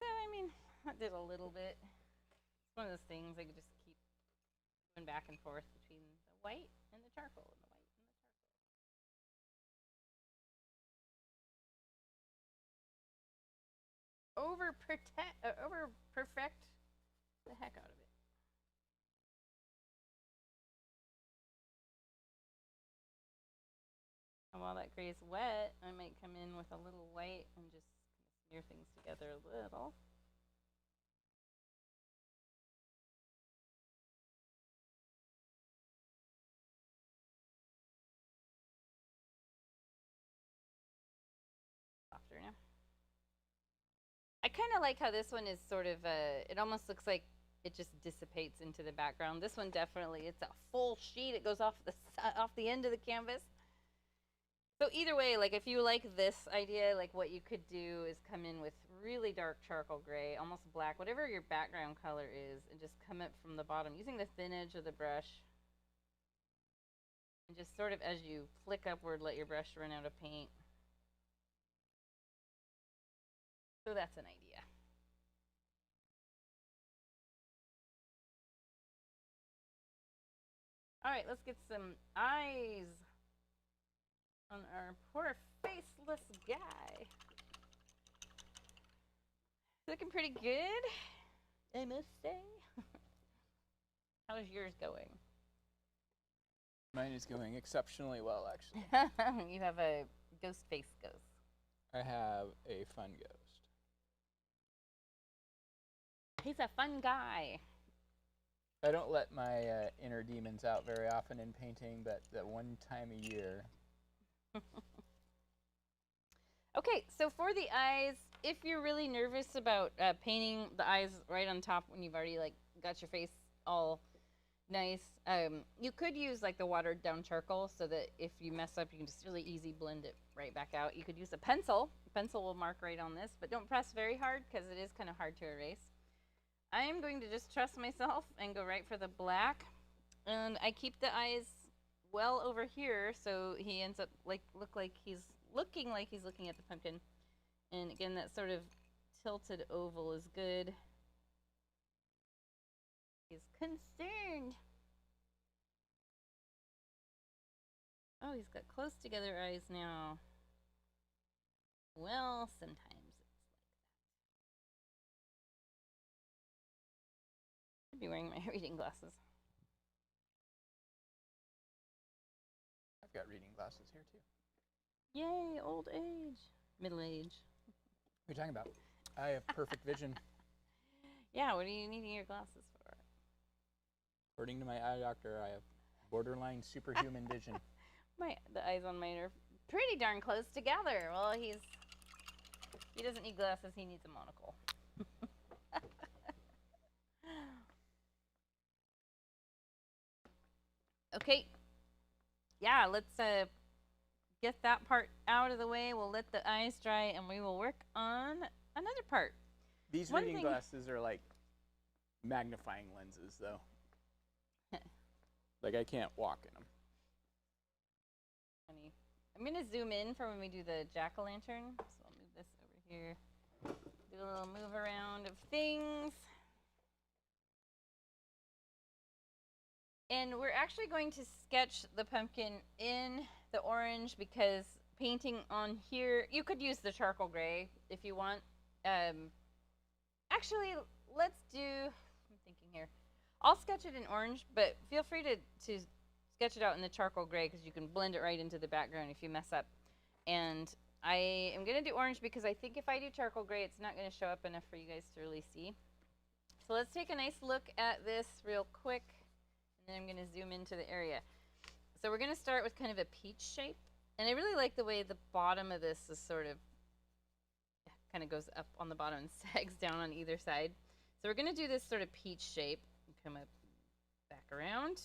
I mean, I did a little bit. It's one of those things I could just keep going back and forth between the white and the charcoal and the white and the charcoal. Over perfect the heck out of it. And while that gray's wet, I might come in with a little white and just smear things together a little. Softer now. I kind of like how this one is sort of it almost looks like it just dissipates into the background. This one definitely, it's a full sheet. It goes off the end of the canvas. So either way, like if you like this idea, like what you could do is come in with really dark charcoal gray, almost black, whatever your background color is, and just come up from the bottom using the thin edge of the brush. And just sort of as you flick upward, let your brush run out of paint. So that's an idea. All right, let's get some eyes on our poor faceless guy. Looking pretty good, I must say. How's yours going? Mine is going exceptionally well, actually. You have a ghost face ghost. I have a fun ghost. He's a fun guy. I don't let my inner demons out very often in painting, but that one time a year. Okay, so for the eyes, if you're really nervous about painting the eyes right on top when you've already like got your face all nice, you could use like the watered down charcoal so that if you mess up, you can just really easy blend it right back out. You could use a pencil. A pencil will mark right on this, but don't press very hard because it is kind of hard to erase. I'm going to just trust myself and go right for the black, and I keep the eyes well over here, so he ends up looking like he's looking at the pumpkin. And again, that sort of tilted oval is good. He's concerned. Oh, he's got close together eyes now. Well, sometimes it's like that. I'd be wearing my reading glasses. I've got reading glasses here too. Yay, old age. Middle age. What are you talking about? I have perfect vision. Yeah, what are you needing your glasses for? According to my eye doctor, I have borderline superhuman vision. The eyes on mine are pretty darn close together. Well, he doesn't need glasses, he needs a monocle. Okay. Yeah, let's get that part out of the way. We'll let the eyes dry and we will work on another part. These reading glasses are like magnifying lenses, though. Like, I can't walk in them. Funny. I'm going to zoom in for when we do the jack-o'-lantern. So I'll move this over here. Do a little move around of things. And we're actually going to sketch the pumpkin in the orange because painting on here, you could use the charcoal gray if you want. Actually, let's do, I'm thinking here. I'll sketch it in orange, but feel free to sketch it out in the charcoal gray because you can blend it right into the background if you mess up. And I am going to do orange because I think if I do charcoal gray, it's not going to show up enough for you guys to really see. So let's take a nice look at this real quick, and then I'm going to zoom into the area. So we're going to start with kind of a peach shape. And I really like the way the bottom of this is sort of, kind of goes up on the bottom and sags down on either side. So we're going to do this sort of peach shape. Come up, back around.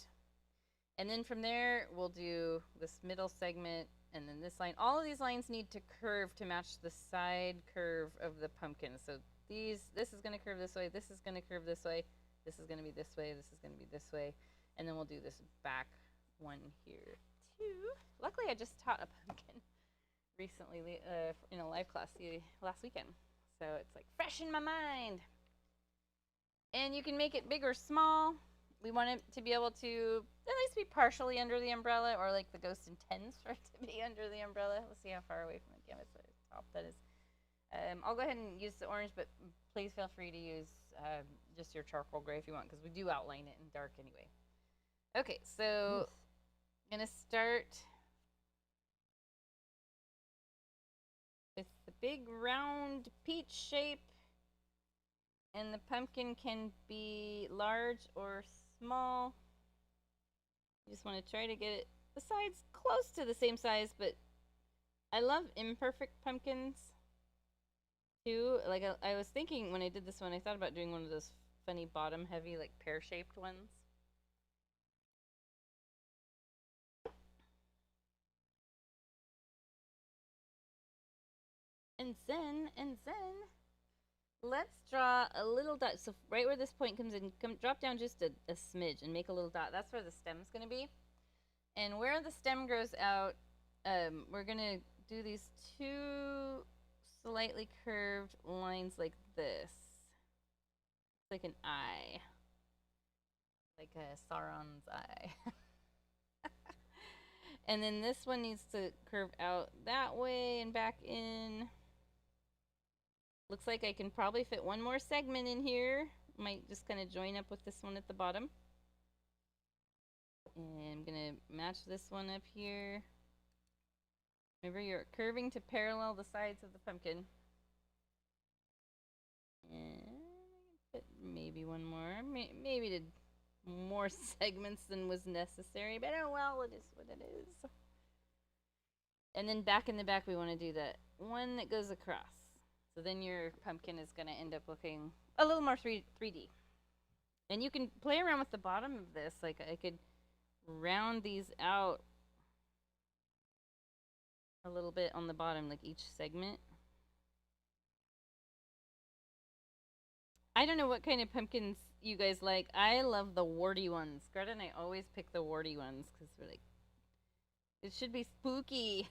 And then from there, we'll do this middle segment and then this line. All of these lines need to curve to match the side curve of the pumpkin. So this is going to curve this way, this is going to curve this way, this is going to be this way, this is going to be this way. And then we'll do this back one here too. Luckily, I just taught a pumpkin recently in a live class last weekend. So it's like fresh in my mind. And you can make it big or small. We want it to be able to at least be partially under the umbrella, or like the ghost intends for it to be under the umbrella. We'll see how far away from the canvas top that is. I'll go ahead and use the orange, but please feel free to use just your charcoal gray if you want, because we do outline it in dark anyway. Okay, so I'm going to start with the big round peach shape. And the pumpkin can be large or small. You just want to try to get it the sides close to the same size, but I love imperfect pumpkins too. Like I was thinking when I did this one, I thought about doing one of those funny bottom heavy, like pear-shaped ones. And then let's draw a little dot. So right where this point comes in, drop down just a smidge and make a little dot. That's where the stem's going to be. And where the stem grows out, we're going to do these two slightly curved lines like this. It's like an eye. Like a Sauron's eye. And then this one needs to curve out that way and back in. Looks like I can probably fit one more segment in here. Might just kind of join up with this one at the bottom. And I'm going to match this one up here. Remember, you're curving to parallel the sides of the pumpkin. And put maybe one more. Maybe did more segments than was necessary, but oh well, it is what it is. And then back in the back, we want to do that one that goes across. So then your pumpkin is going to end up looking a little more 3D. And you can play around with the bottom of this. Like I could round these out a little bit on the bottom, like each segment. I don't know what kind of pumpkins you guys like. I love the warty ones. Greta and I always pick the warty ones because they're like It should be spooky.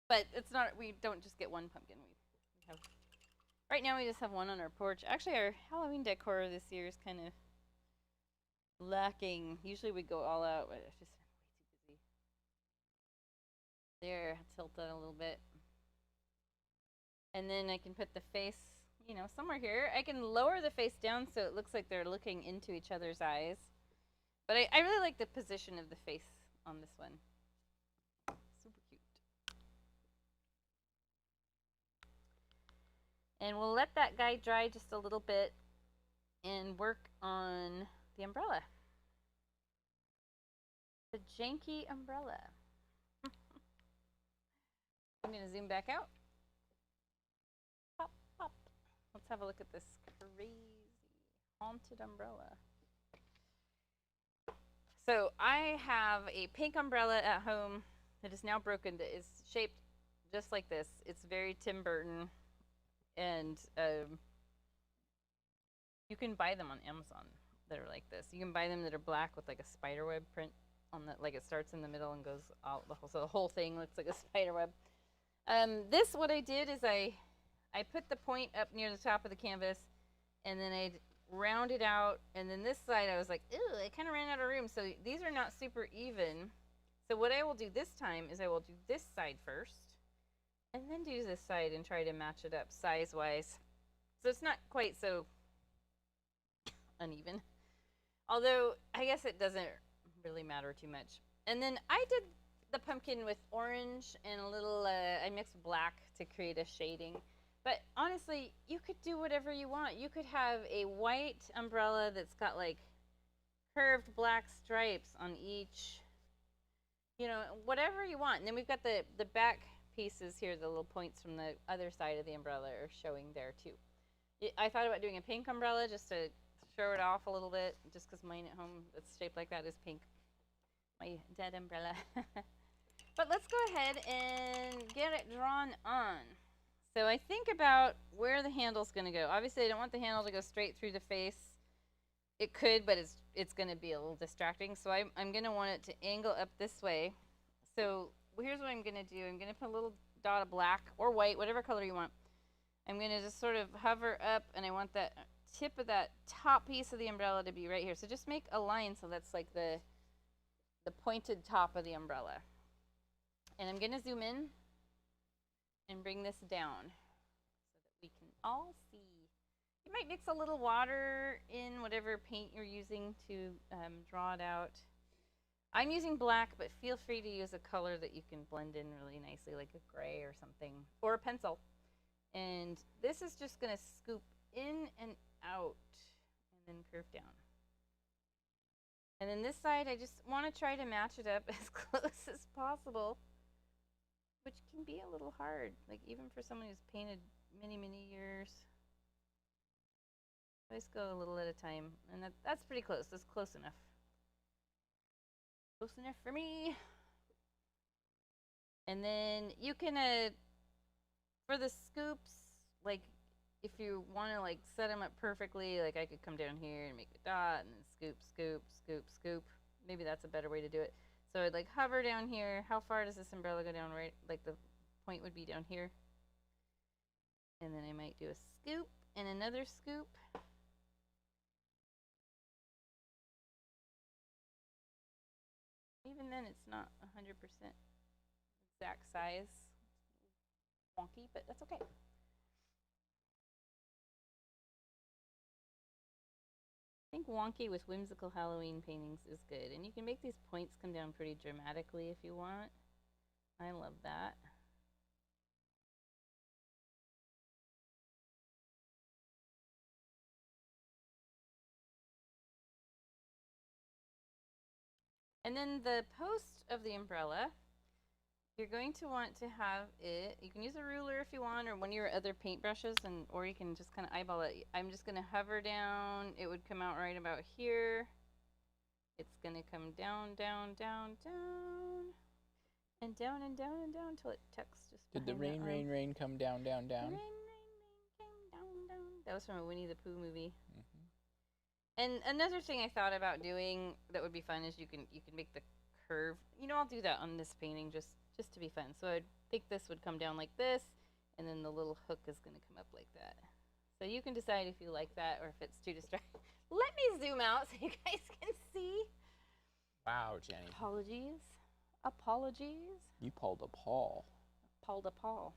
But it's not, we don't just get one pumpkin. We have, right now we just have one on our porch. Actually, our Halloween decor this year is kind of lacking. Usually we go all out, but it's just way too busy. There, tilt that a little bit. And then I can put the face, you know, somewhere here. I can lower the face down so it looks like they're looking into each other's eyes. But I really like the position of the face on this one. Super cute. And we'll let that guy dry just a little bit and work on the umbrella. The janky umbrella. I'm going to zoom back out. Pop, pop. Let's have a look at this crazy haunted umbrella. So I have a pink umbrella at home that is now broken, that is shaped just like this. It's very Tim Burton. And you can buy them on Amazon that are like this. You can buy them that are black with like a spider web print on the, like it starts in the middle and goes out, so the whole thing looks like a spider web. This, what I did is I put the point up near the top of the canvas, and then I rounded out, and then this side I was like, ew, I kind of ran out of room. So these are not super even. So what I will do this time is I will do this side first, and then do this side and try to match it up size-wise. So it's not quite so uneven. Although, I guess it doesn't really matter too much. And then I did the pumpkin with orange and a little, I mixed black to create a shading. But honestly, you could do whatever you want. You could have a white umbrella that's got like curved black stripes on each, you know, whatever you want. And then we've got the back pieces here, the little points from the other side of the umbrella are showing there too. I thought about doing a pink umbrella just to show it off a little bit, just because mine at home that's shaped like that is pink. My dead umbrella. But let's go ahead and get it drawn on. So I think about where the handle's going to go. Obviously, I don't want the handle to go straight through the face. It could, but it's going to be a little distracting. So I'm going to want it to angle up this way. So here's what I'm going to do. I'm going to put a little dot of black or white, whatever color you want. I'm going to just sort of hover up, and I want that tip of that top piece of the umbrella to be right here. So just make a line so that's like the pointed top of the umbrella. And I'm going to zoom in and bring this down so that we can all see. You might mix a little water in whatever paint you're using to draw it out. I'm using black, but feel free to use a color that you can blend in really nicely, like a gray or something, or a pencil. And this is just going to scoop in and out and then curve down. And then this side, I just want to try to match it up as close as possible, which can be a little hard, like even for someone who's painted many, many years. I just go a little at a time, and that's pretty close. That's close enough. Close enough for me. And then you can, for the scoops, like if you want to like set them up perfectly, like I could come down here and make a dot and then scoop, scoop, scoop, scoop. Maybe that's a better way to do it. So I'd like hover down here. How far does this umbrella go down? Right, like the point would be down here. And then I might do a scoop and another scoop. Even then it's not 100% exact size. Wonky, but that's okay. I think wonky with whimsical Halloween paintings is good. And you can make these points come down pretty dramatically if you want. I love that. And then the post of the umbrella, you're going to want to have it, you can use a ruler if you want, or one of your other paintbrushes, or you can just kind of eyeball it. I'm just going to hover down. It would come out right about here. It's going to come down, down, down, down, and down and down and down until it tucks just Did the rain, rain, rain come down, down, down? Rain, rain, rain came down, down. That was from a Winnie the Pooh movie. Mm-hmm. And another thing I thought about doing that would be fun is you can make the curve. You know, I'll do that on this painting just to be fun. So I think this would come down like this, and then the little hook is going to come up like that. So you can decide if you like that or if it's too distracting. Let me zoom out so you guys can see. Wow, Jenny. Apologies. Apologies. You pulled a Paul. Pulled a Paul.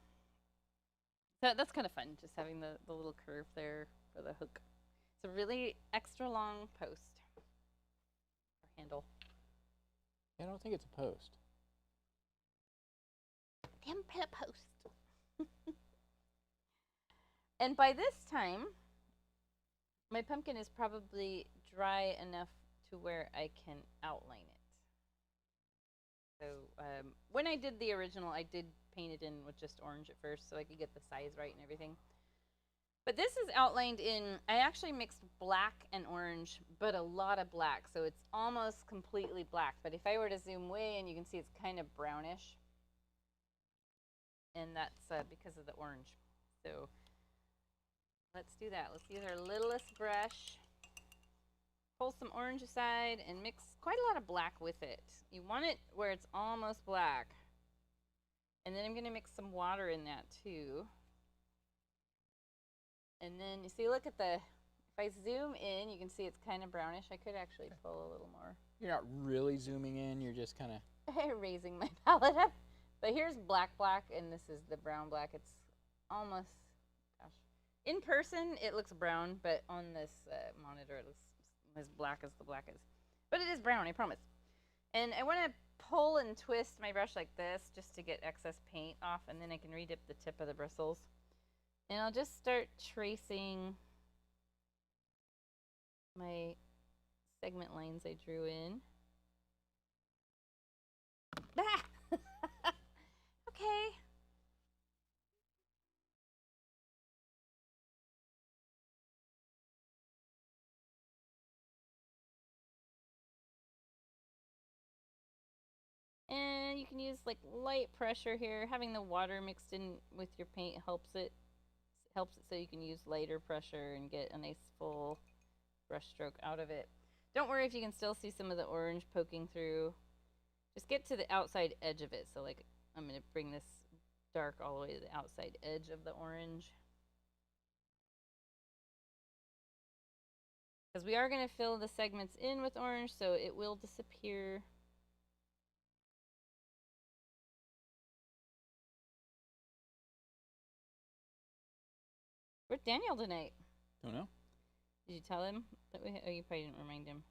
So that's kind of fun, just having the little curve there for the hook. It's a really extra long post or handle. I don't think it's a post. Damn pet post. And by this time, my pumpkin is probably dry enough to where I can outline it. So when I did the original, I did paint it in with just orange at first so I could get the size right and everything. But this is outlined in, I actually mixed black and orange, but a lot of black, so it's almost completely black. But if I were to zoom way in, you can see it's kind of brownish. And that's because of the orange. So let's do that. Let's use our littlest brush. Pull some orange aside and mix quite a lot of black with it. You want it where it's almost black. And then I'm going to mix some water in that too. And then you see, look at the, if I zoom in, you can see it's kind of brownish. I could actually pull a little more. You're not really zooming in, you're just kind of raising my palette up. But here's black, and this is the brown black. It's almost, gosh. In person, it looks brown, but on this monitor, it looks as black as the black is. But it is brown, I promise. And I want to pull and twist my brush like this just to get excess paint off, and then I can redip the tip of the bristles. And I'll just start tracing my segment lines I drew in. Ah! Okay. And you can use like light pressure here. Having the water mixed in with your paint helps it so you can use lighter pressure and get a nice full brush stroke out of it. Don't worry if you can still see some of the orange poking through. Just get to the outside edge of it. So like I'm going to bring this dark all the way to the outside edge of the orange. Because we are going to fill the segments in with orange, so it will disappear. Where's Daniel tonight? Don't know. Did you tell him that we? Oh, you probably didn't remind him.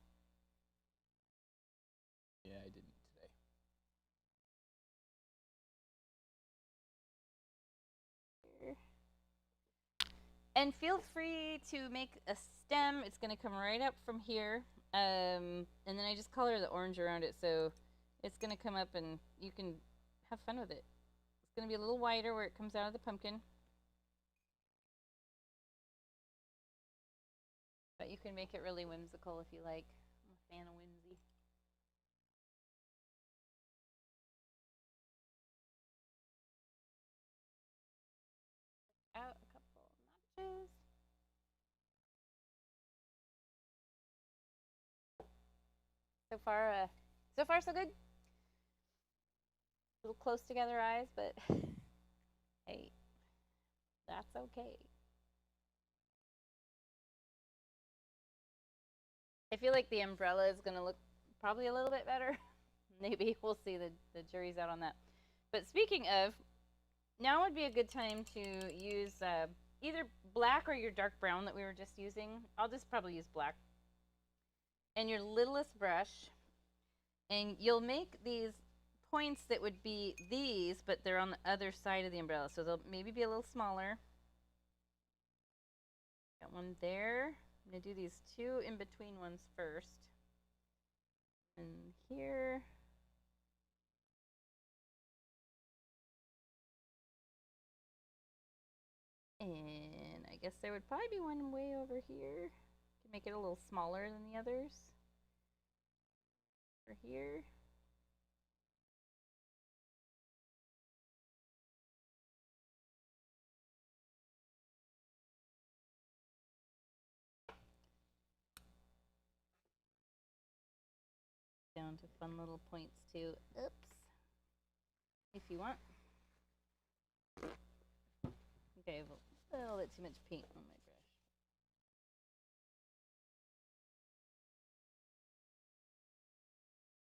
Yeah, I didn't today. And feel free to make a stem. It's going to come right up from here. And then I just color the orange around it, so it's going to come up and you can have fun with it. It's going to be a little wider where it comes out of the pumpkin. But you can make it really whimsical if you like. I'm a fan of whimsy. Out a couple notches. So far so good. A little close together eyes, but hey, that's okay. I feel like the umbrella is going to look probably a little bit better. Maybe we'll see. The jury's out on that. But speaking of, now would be a good time to use either black or your dark brown that we were just using. I'll just probably use black. And your littlest brush. And you'll make these points that would be these, but they're on the other side of the umbrella. So they'll maybe be a little smaller. Got one there. I'm going to do these two in between ones first. And here. And I guess there would probably be one way over here. To make it a little smaller than the others. Over here. down to fun little points too. Oops. If you want. Okay, I have a little bit too much paint on my brush.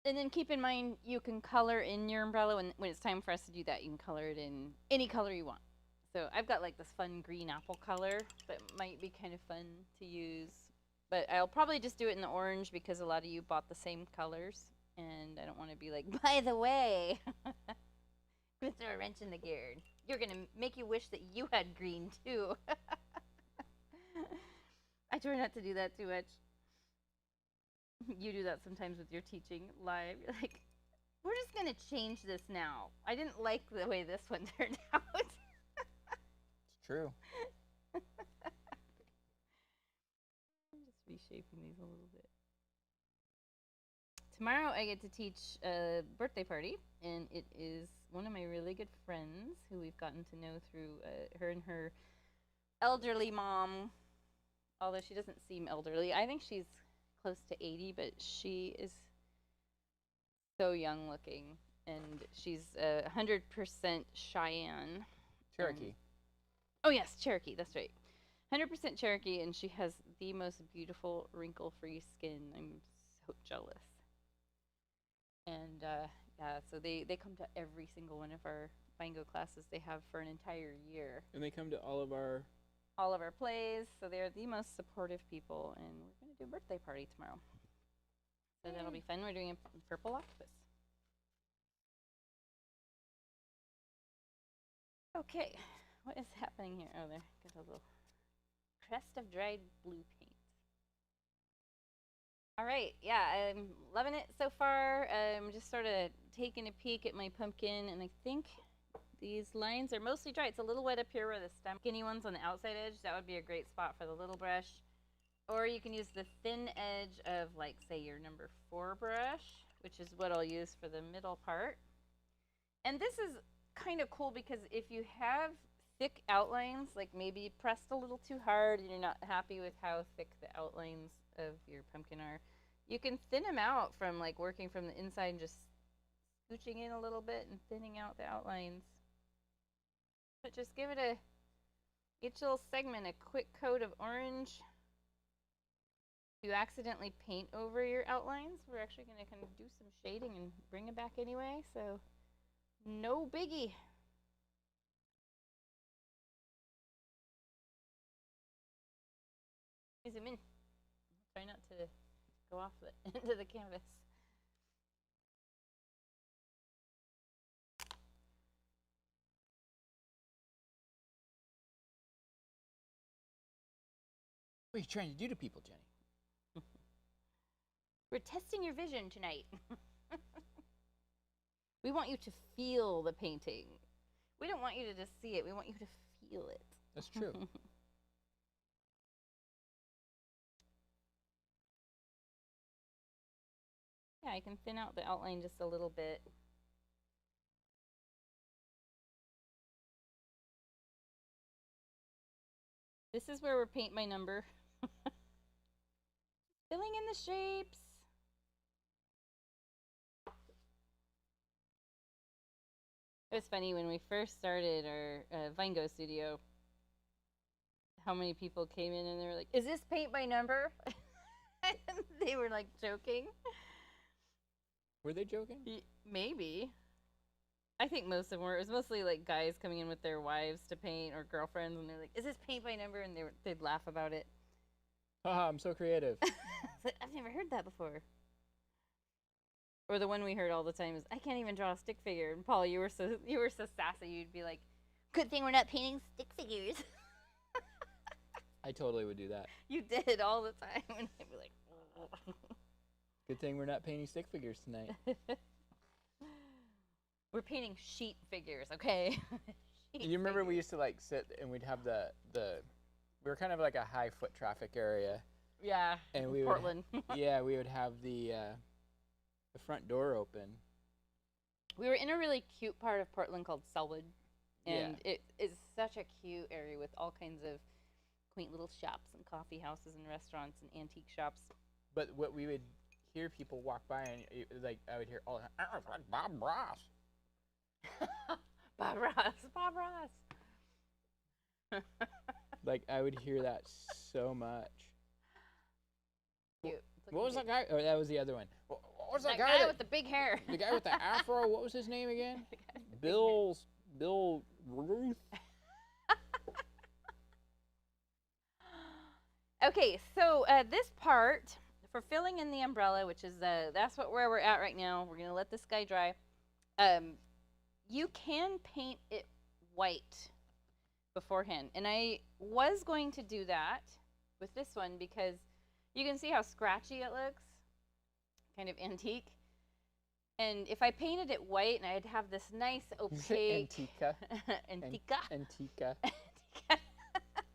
And then keep in mind, you can color in your umbrella when it's time for us to do that. You can color it in any color you want. So I've got like this fun green apple color that might be kind of fun to use. But I'll probably just do it in the orange because a lot of you bought the same colors. And I don't want to be like, by the way, I'm going to throw a wrench in the gear. You're going to make you wish that you had green too. I try not to do that too much. You do that sometimes with your teaching live. You're like, we're just going to change this now. I didn't like the way this one turned out. It's true. I'm just reshaping these a little bit. Tomorrow I get to teach a birthday party, and it is one of my really good friends who we've gotten to know through her and her elderly mom, although she doesn't seem elderly. I think she's close to 80, but she is so young looking, and she's 100% Cheyenne. Cherokee. Oh yes, Cherokee, that's right. 100% Cherokee, and she has the most beautiful wrinkle-free skin. I'm so jealous. And yeah, so they come to every single one of our Bingo classes they have for an entire year. And they come to all of our plays, so they're the most supportive people, and we're going to do a birthday party tomorrow. So that'll be fun. We're doing a purple octopus. Okay, what is happening here? Oh, there, got a little crest of dried blue paint. All right, yeah, I'm loving it so far. I'm just sort of taking a peek at my pumpkin, and I think these lines are mostly dry. It's a little wet up here where the skinny ones on the outside edge. That would be a great spot for the little brush. Or you can use the thin edge of, like, say, your number 4 brush, which is what I'll use for the middle part. And this is kind of cool because if you have thick outlines, like maybe you pressed a little too hard and you're not happy with how thick the outlines of your pumpkin are, you can thin them out from like working from the inside and just scooching in a little bit and thinning out the outlines. But just give it each little segment a quick coat of orange. If you accidentally paint over your outlines, we're actually going to kind of do some shading and bring it back anyway, so no biggie. Zoom in. Try not to go off into the canvas. What are you trying to do to people, Jenny? We're testing your vision tonight. We want you to feel the painting. We don't want you to just see it. We want you to feel it. That's true. Yeah, I can thin out the outline just a little bit. This is where we're paint by number. Filling in the shapes. It was funny when we first started our Vingo studio, how many people came in and they were like, is this paint by number? And they were like joking. Were they joking? Maybe. I think most of them were. It was mostly like guys coming in with their wives to paint or girlfriends, and they're like, is this paint by number? And they'd laugh about it. Haha, I'm so creative. I've never heard that before. Or the one we heard all the time is, I can't even draw a stick figure. And Paul, you were so sassy. You'd be like, good thing we're not painting stick figures. I totally would do that. You did all the time. And I'd be like, oh. Good thing we're not painting stick figures tonight. We're painting sheet figures, okay? You remember we used to like sit and we'd have the we were kind of like a high foot traffic area. Yeah, and we Portland. Yeah, we would have the front door open. We were in a really cute part of Portland called Selwood, and Yeah. it is such a cute area with all kinds of quaint little shops and coffee houses and restaurants and antique shops. But what we would hear people walk by, and like I would hear all the time, "Oh, Bob Ross." Bob Ross. Bob Ross. Like I would hear that so much. Cute. What was that guy? Oh, that was the other one. What was That that guy that, with the big hair. the guy with the afro? What was his name again? Bill Ruth. Okay, so this part for filling in the umbrella, which is that's where we're at right now. We're gonna let this guy dry. You can paint it white beforehand, and I was going to do that with this one because you can see how scratchy it looks, kind of antique. And if I painted it white, and I'd have this nice opaque Antica. Antica. Antica.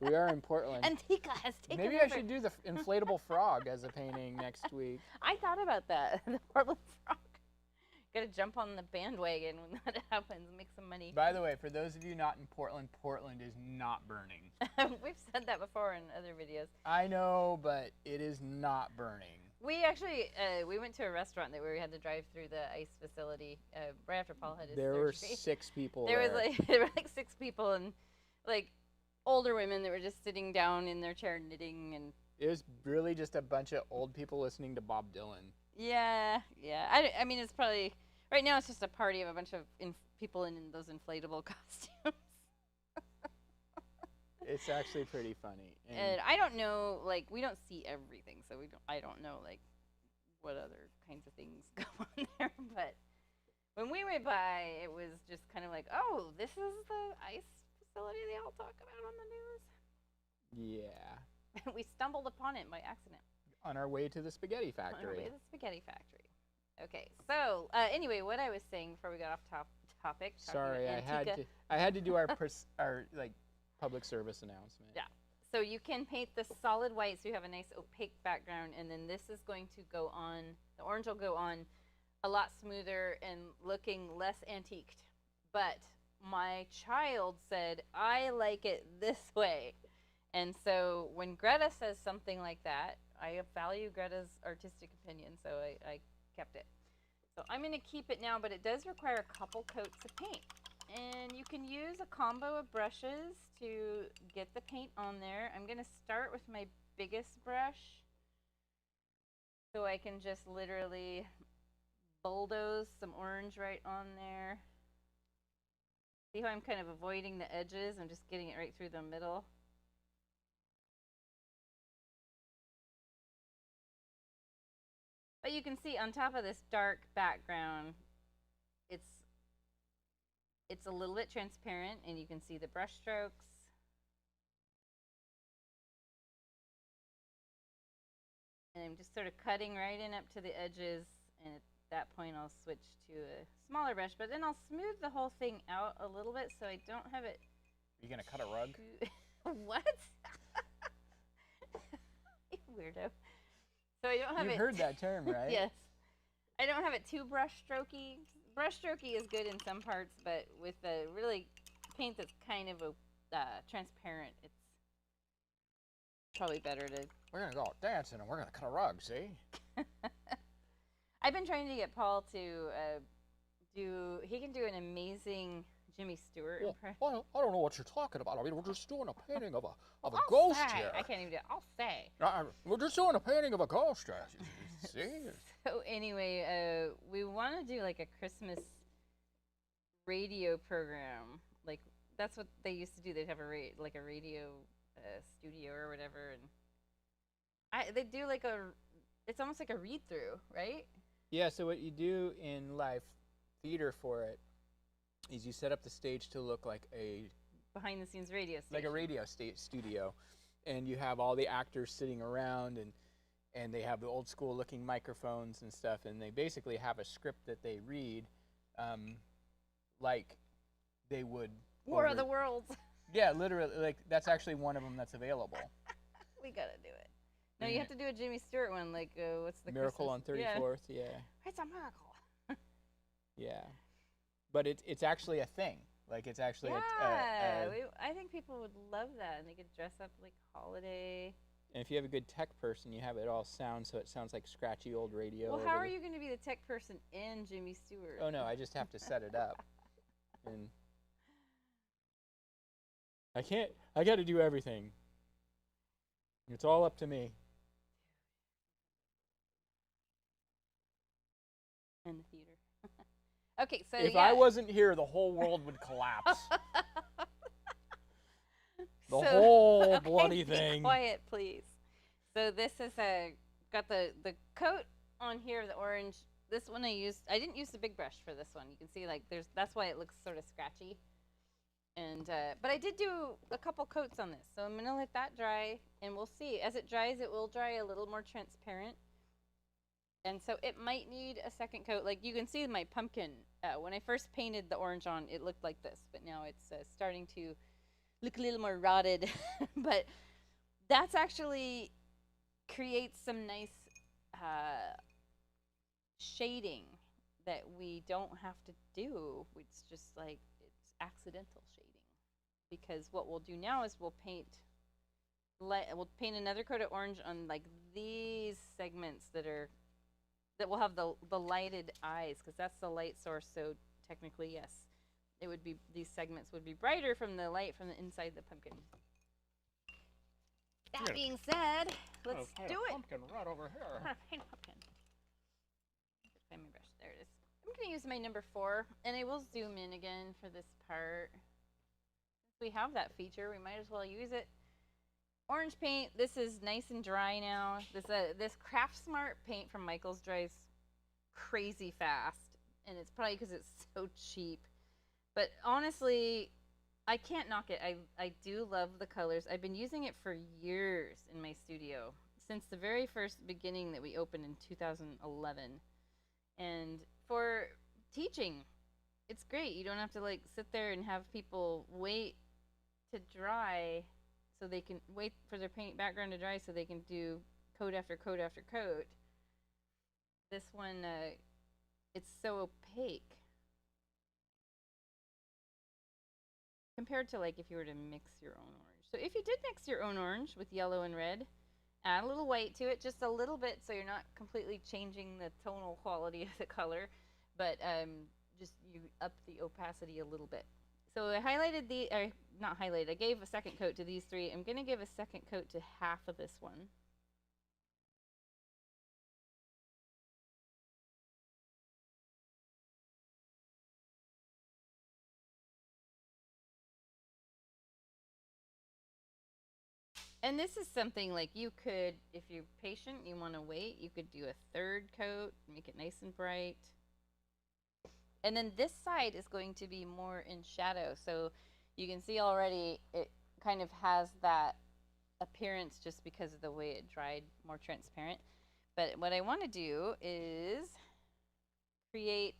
We are in Portland. Antica has taken Maybe over. I should do the inflatable frog as a painting next week. I thought about that. The Portland frog. Gotta jump on the bandwagon when that happens. Make some money. By the way, for those of you not in Portland, Portland is not burning. We've said that before in other videos. I know, but it is not burning. We actually we went to a restaurant that where we had to drive through the ice facility right after Paul had his There were surgery. 6 people there were like 6 people and like older women that were just sitting down in their chair knitting, and It was really just a bunch of old people listening to Bob Dylan. yeah. I mean, it's probably right now it's just a party of a bunch of people in those inflatable costumes. It's actually pretty funny. And I don't know, like, we don't see everything, so I don't know, like, what other kinds of things go on there. But when we went by, it was just kind of like, oh, this is the ice facility they all talk about on the news. Yeah. We stumbled upon it by accident. On our way to the spaghetti On our factory. way to the spaghetti factory. Okay, so anyway, what I was saying before we got off topic. Sorry, I had to do our like public service announcement. Yeah. So you can paint the solid white so you have a nice opaque background, and then this is going to go on, the orange will go on a lot smoother and looking less antiqued. But my child said, I like it this way. And so when Greta says something like that, I value Greta's artistic opinion, so I kept it. So I'm going to keep it now, but it does require a couple coats of paint. And you can use a combo of brushes to get the paint on there. I'm going to start with my biggest brush so I can just literally bulldoze some orange right on there. See how I'm kind of avoiding the edges? I'm just getting it right through the middle. But you can see on top of this dark background, it's a little bit transparent, and you can see the brush strokes. And I'm just sort of cutting right in up to the edges, and at that point I'll switch to a smaller brush, but then I'll smooth the whole thing out a little bit so I don't have it. Are you going to cut a rug? What? You weirdo. So I don't have it. You've heard that term, right? Yes. I don't have it too brush strokey. Brush strokey is good in some parts, but with a really paint that's kind of a transparent, it's probably better to. We're going to go out dancing and we're going to cut a rug, see? I've been trying to get Paul to he can do an amazing Jimmy Stewart impression. Well, I don't know what you're talking about. I mean, we're just doing a painting of a I'll ghost say. here. I can't even do it. I'll say. We're just doing a painting of a ghost here. See? So anyway, we want to do like a Christmas radio program. Like that's what they used to do. They'd have a radio studio or whatever, and they do like it's almost like a read through, right? Yeah. So what you do in live theater for it is you set up the stage to look like a behind the scenes radio station. Like a radio studio, and you have all the actors sitting around, and they have the old school looking microphones and stuff, and they basically have a script that they read like they would War of the Worlds. Yeah, literally, like that's actually one of them that's available. We gotta do it. No, you have to do a Jimmy Stewart one, like what's the Miracle Christmas? on 34th? Yeah. It's a miracle. Yeah, but it's actually a thing. Like it's actually I think people would love that, and they could dress up like holiday. And if you have a good tech person, you have it all sound so it sounds like scratchy old radio. Well, how are you going to be the tech person and Jimmy Stewart? Oh no, I just have to set it up. And I got to do everything. It's all up to me. In the theater. Okay, so if yeah. I wasn't here, the whole world would collapse. The whole bloody thing. Be quiet, please. So this is got the coat on here of the orange. This one I didn't use the big brush for this one. You can see like that's why it looks sort of scratchy. And but I did do a couple coats on this, so I'm gonna let that dry, and we'll see. As it dries, it will dry a little more transparent. And so it might need a second coat. Like you can see my pumpkin, when I first painted the orange on, it looked like this, but now it's starting to look a little more rotted. But that's actually creates some nice shading that we don't have to do. It's just like, it's accidental shading. Because what we'll do now is we'll paint another coat of orange on like these segments that will have the lighted eyes, because that's the light source. So technically, yes, it would be, these segments would be brighter from the light from the inside the pumpkin. That being said, let's do it. Pumpkin right over here. I'm gonna paint a pumpkin. Find my brush. There it is. I'm gonna use my number 4, and I will zoom in again for this part. Since we have that feature, we might as well use it. Orange paint. This is nice and dry now. This Craft Smart paint from Michaels dries crazy fast, and it's probably because it's so cheap. But honestly, I can't knock it. I do love the colors. I've been using it for years in my studio, since the very first beginning that we opened in 2011. And for teaching, it's great. You don't have to like sit there and have people wait to dry, so they can wait for their paint background to dry so they can do coat after coat after coat. This one, it's so opaque compared to like if you were to mix your own orange. So if you did mix your own orange with yellow and red, add a little white to it, just a little bit, so you're not completely changing the tonal quality of the color, but just you up the opacity a little bit. So I highlighted not highlighted, I gave a second coat to these 3. I'm gonna give a second coat to half of this one. And this is something like you could, if you're patient, you want to wait, you could do a 3rd coat, make it nice and bright. And then this side is going to be more in shadow. So you can see already it kind of has that appearance just because of the way it dried, more transparent. But what I want to do is create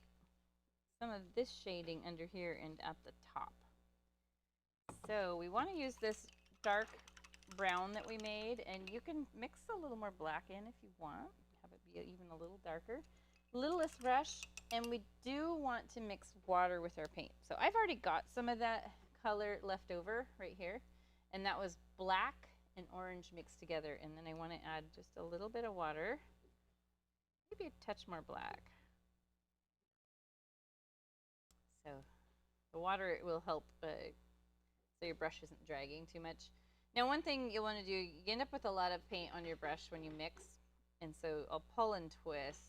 some of this shading under here and at the top. So we want to use this dark brown that we made, and you can mix a little more black in if you want, have it be even a little darker. Littlest brush, and we do want to mix water with our paint. So I've already got some of that color left over right here, and that was black and orange mixed together, and then I want to add just a little bit of water, maybe a touch more black. So the water will help so your brush isn't dragging too much. Now, one thing you'll want to do, you end up with a lot of paint on your brush when you mix, and so I'll pull and twist,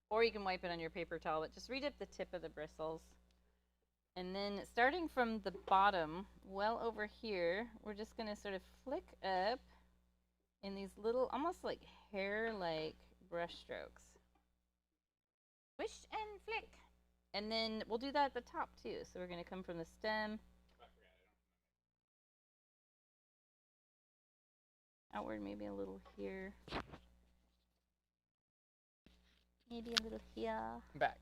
or you can wipe it on your paper towel, but just read up the tip of the bristles. And then starting from the bottom, well over here, we're just going to sort of flick up in these little, almost like hair-like brush strokes. Swish and flick. And then we'll do that at the top, too. So we're going to come from the stem outward, maybe a little here. Maybe a little here. Back.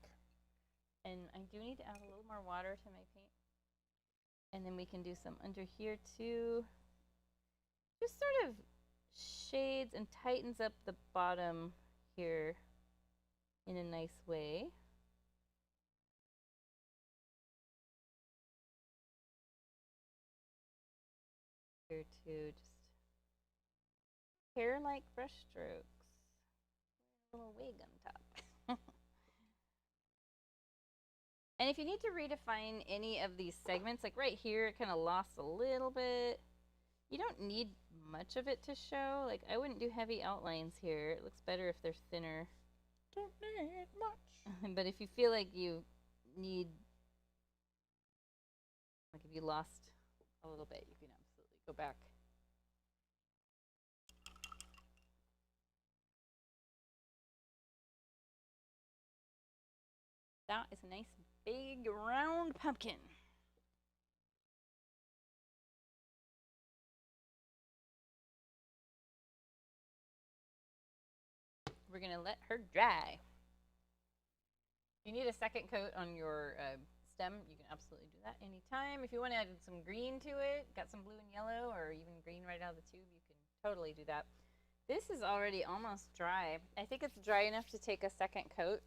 And I do need to add a little more water to my paint. And then we can do some under here too. Just sort of shades and tightens up the bottom here in a nice way. Here too, just hair-like brush strokes. A little wig on top. And if you need to redefine any of these segments, like right here, it kind of lost a little bit. You don't need much of it to show. Like, I wouldn't do heavy outlines here. It looks better if they're thinner. Don't need much. But if you feel like you need, like if you lost a little bit, you can absolutely go back. That is a nice big round pumpkin. We're gonna let her dry. If you need a second coat on your stem, you can absolutely do that anytime. If you want to add some green to it, got some blue and yellow, or even green right out of the tube, you can totally do that. This is already almost dry. I think it's dry enough to take a second coat.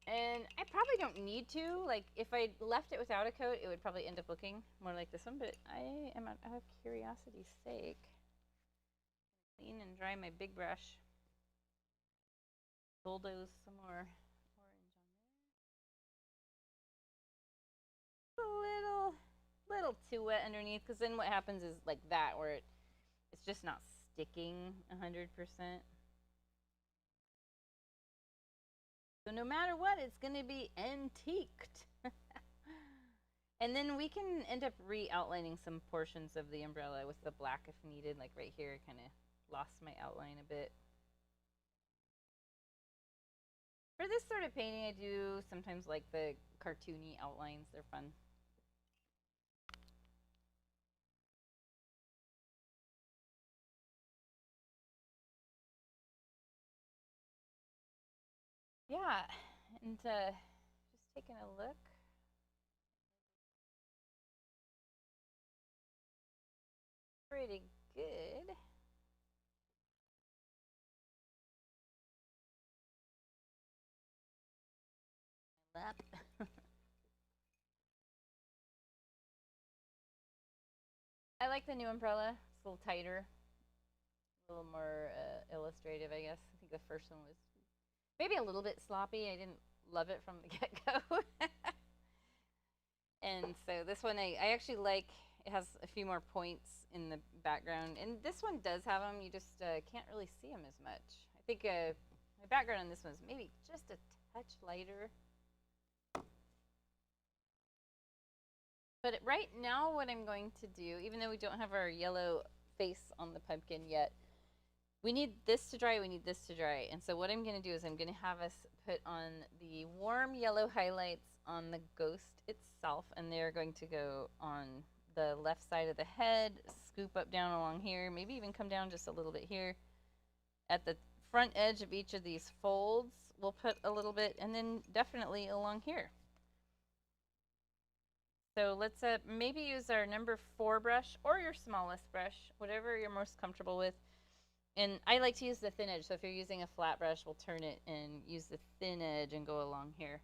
And I probably don't need to. Like, if I left it without a coat, it would probably end up looking more like this one. But I am out of curiosity's sake. Clean and dry my big brush. Bulldoze some more orange on there. A little too wet underneath, because then what happens is like that, where it's just not sticking 100%. So no matter what, it's going to be antiqued. And then we can end up re-outlining some portions of the umbrella with the black if needed. Like right here, kind of lost my outline a bit. For this sort of painting, I do sometimes like the cartoony outlines. They're fun. Yeah, and just taking a look. Pretty good. Lap. I like the new umbrella. It's a little tighter, a little more illustrative, I guess. I think the first one was maybe a little bit sloppy. I didn't love it from the get-go. And so this one I actually like. It has a few more points in the background. And this one does have them. You just can't really see them as much. I think my background on this one is maybe just a touch lighter. But right now what I'm going to do, even though we don't have our yellow face on the pumpkin yet, we need this to dry, we need this to dry. And so what I'm going to do is I'm going to have us put on the warm yellow highlights on the ghost itself, and they're going to go on the left side of the head, scoop up down along here, maybe even come down just a little bit here. At the front edge of each of these folds, we'll put a little bit, and then definitely along here. So let's maybe use our number 4 brush or your smallest brush, whatever you're most comfortable with. And I like to use the thin edge, so if you're using a flat brush, we'll turn it and use the thin edge and go along here.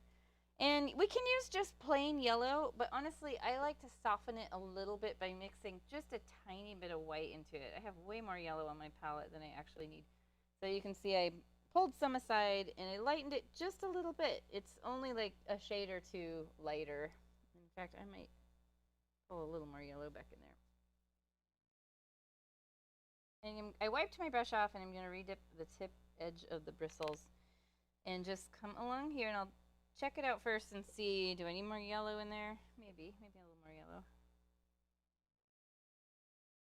And we can use just plain yellow, but honestly, I like to soften it a little bit by mixing just a tiny bit of white into it. I have way more yellow on my palette than I actually need. So you can see I pulled some aside and I lightened it just a little bit. It's only like a shade or two lighter. In fact, I might pull a little more yellow back in there. And I wiped my brush off, and I'm going to redip the tip edge of the bristles and just come along here, and I'll check it out first and see, do I need more yellow in there? Maybe a little more yellow.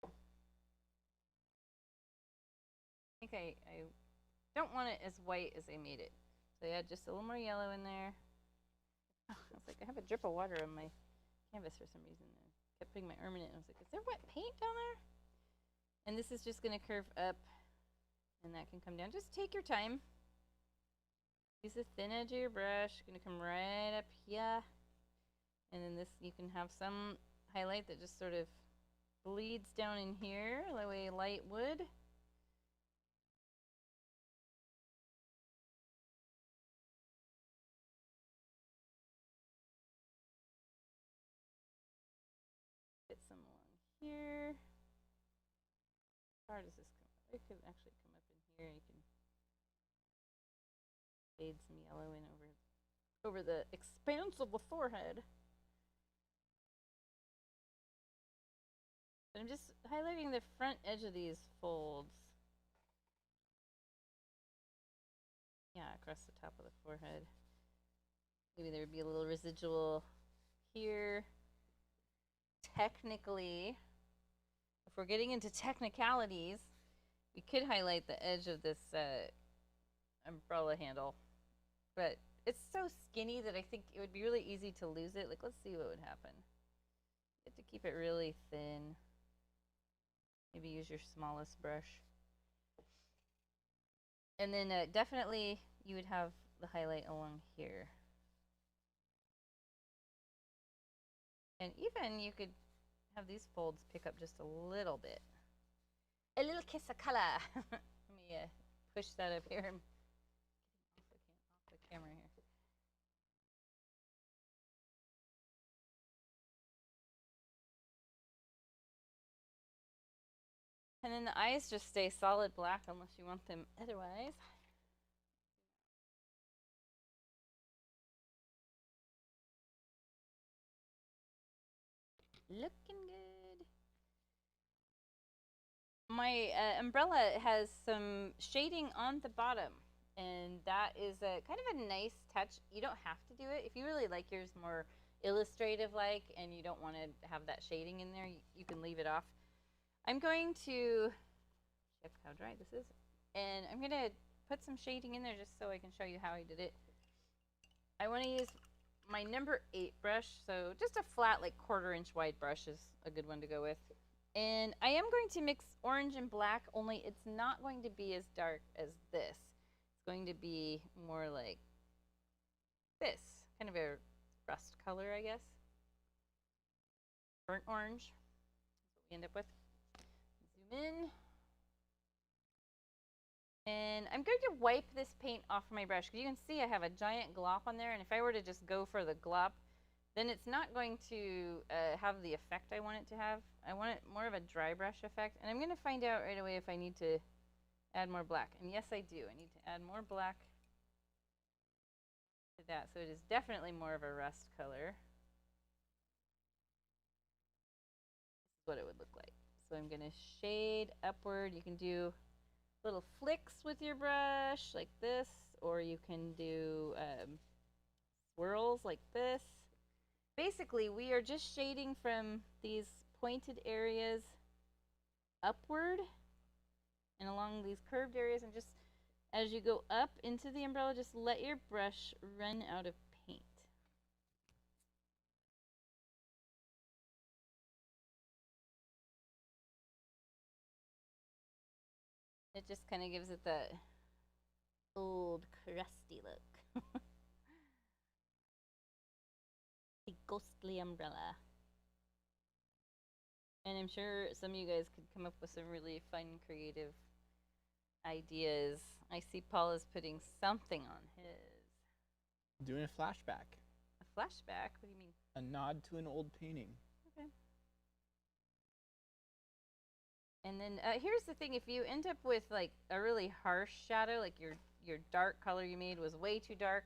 I think I don't want it as white as I made it. So I add just a little more yellow in there. Oh, I was like, I have a drip of water on my canvas for some reason. I kept putting my arm in it, and I was like, is there wet paint down there? And this is just going to curve up, and that can come down. Just take your time. Use the thin edge of your brush. Going to come right up here. And then this, you can have some highlight that just sort of bleeds down in here, the way light would. Get some along here. far does this come up? It could actually come up in here. You can fade some yellow in over the expanse of the forehead. But I'm just highlighting the front edge of these folds. Yeah, across the top of the forehead. Maybe there would be a little residual here. Technically, if we're getting into technicalities, we could highlight the edge of this umbrella handle. But it's so skinny that I think it would be really easy to lose it. Like, let's see what would happen. You have to keep it really thin. Maybe use your smallest brush. And then definitely you would have the highlight along here. And even you could have these folds pick up just a little bit. A little kiss of color. Let me push that up here. I'm getting off the camera here. And then the eyes just stay solid black unless you want them otherwise. Looking good. My umbrella has some shading on the bottom, and that is a kind of a nice touch. You don't have to do it. If you really like yours more illustrative-like and you don't want to have that shading in there, you can leave it off. I'm going to check how dry this is, and I'm going to put some shading in there just so I can show you how I did it. I want to use my number 8 brush, so just a flat, like 1/4 inch wide brush is a good one to go with. And I am going to mix orange and black, only it's not going to be as dark as this. It's going to be more like this, kind of a rust color, I guess. Burnt orange, that's what we end up with. Zoom in. And I'm going to wipe this paint off my brush, because you can see I have a giant glop on there, and if I were to just go for the glop, then it's not going to have the effect I want it to have. I want it more of a dry brush effect, and I'm going to find out right away if I need to add more black. And yes, I do. I need to add more black to that, so it is definitely more of a rust color. This is what it would look like. So I'm going to shade upward. You can do little flicks with your brush like this, or you can do swirls like this. Basically, we are just shading from these pointed areas upward and along these curved areas, and just as you go up into the umbrella, just let your brush run out of paint. It just kind of gives it that old crusty look. The ghostly umbrella. And I'm sure some of you guys could come up with some really fun, creative ideas. I see Paul is putting something on his. Doing a flashback. A flashback? What do you mean? A nod to an old painting. Okay. And then here's the thing, if you end up with like a really harsh shadow, like your dark color you made was way too dark,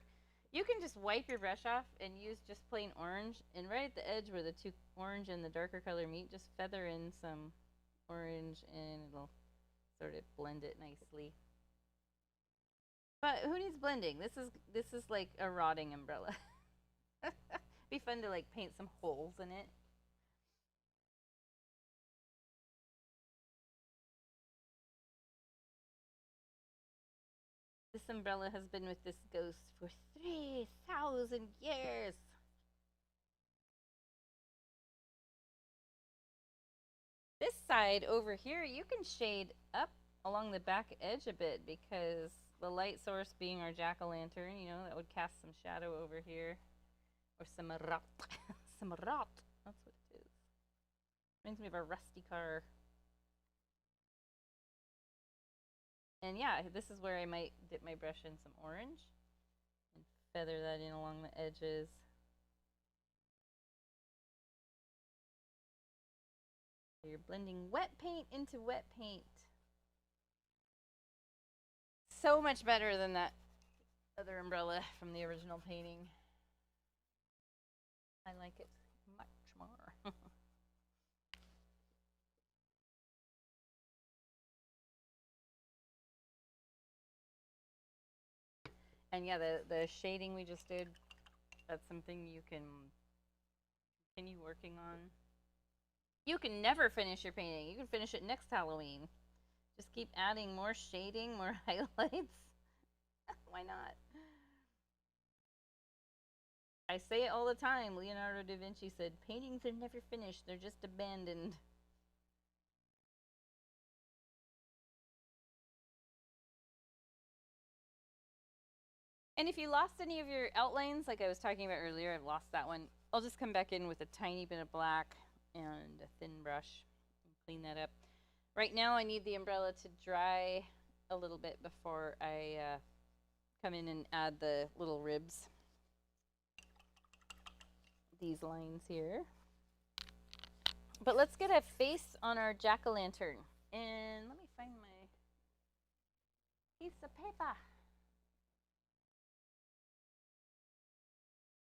you can just wipe your brush off and use just plain orange, and right at the edge where the two orange and the darker color meet, just feather in some orange and it'll sort of blend it nicely. But who needs blending? This is like a rotting umbrella. Be fun to like paint some holes in it. This umbrella has been with this ghost for 3,000 years. This side over here, you can shade up along the back edge a bit, because the light source being our jack-o'-lantern, you know, that would cast some shadow over here. Or some rot. Some rot. That's what it is. Reminds me of a rusty car. And yeah, this is where I might dip my brush in some orange and feather that in along the edges. So you're blending wet paint into wet paint. so much better than that other umbrella from the original painting. I like it much more. And yeah, the shading we just did, that's something you can continue working on. You can never finish your painting. You can finish it next Halloween. Just keep adding more shading, more highlights. Why not? I say it all the time. Leonardo da Vinci said, paintings are never finished. They're just abandoned. And if you lost any of your outlines, like I was talking about earlier, I've lost that one. I'll just come back in with a tiny bit of black and a thin brush and clean that up. Right now I need the umbrella to dry a little bit before I come in and add the little ribs. These lines here. But let's get a face on our jack-o'-lantern. And let me find my piece of paper.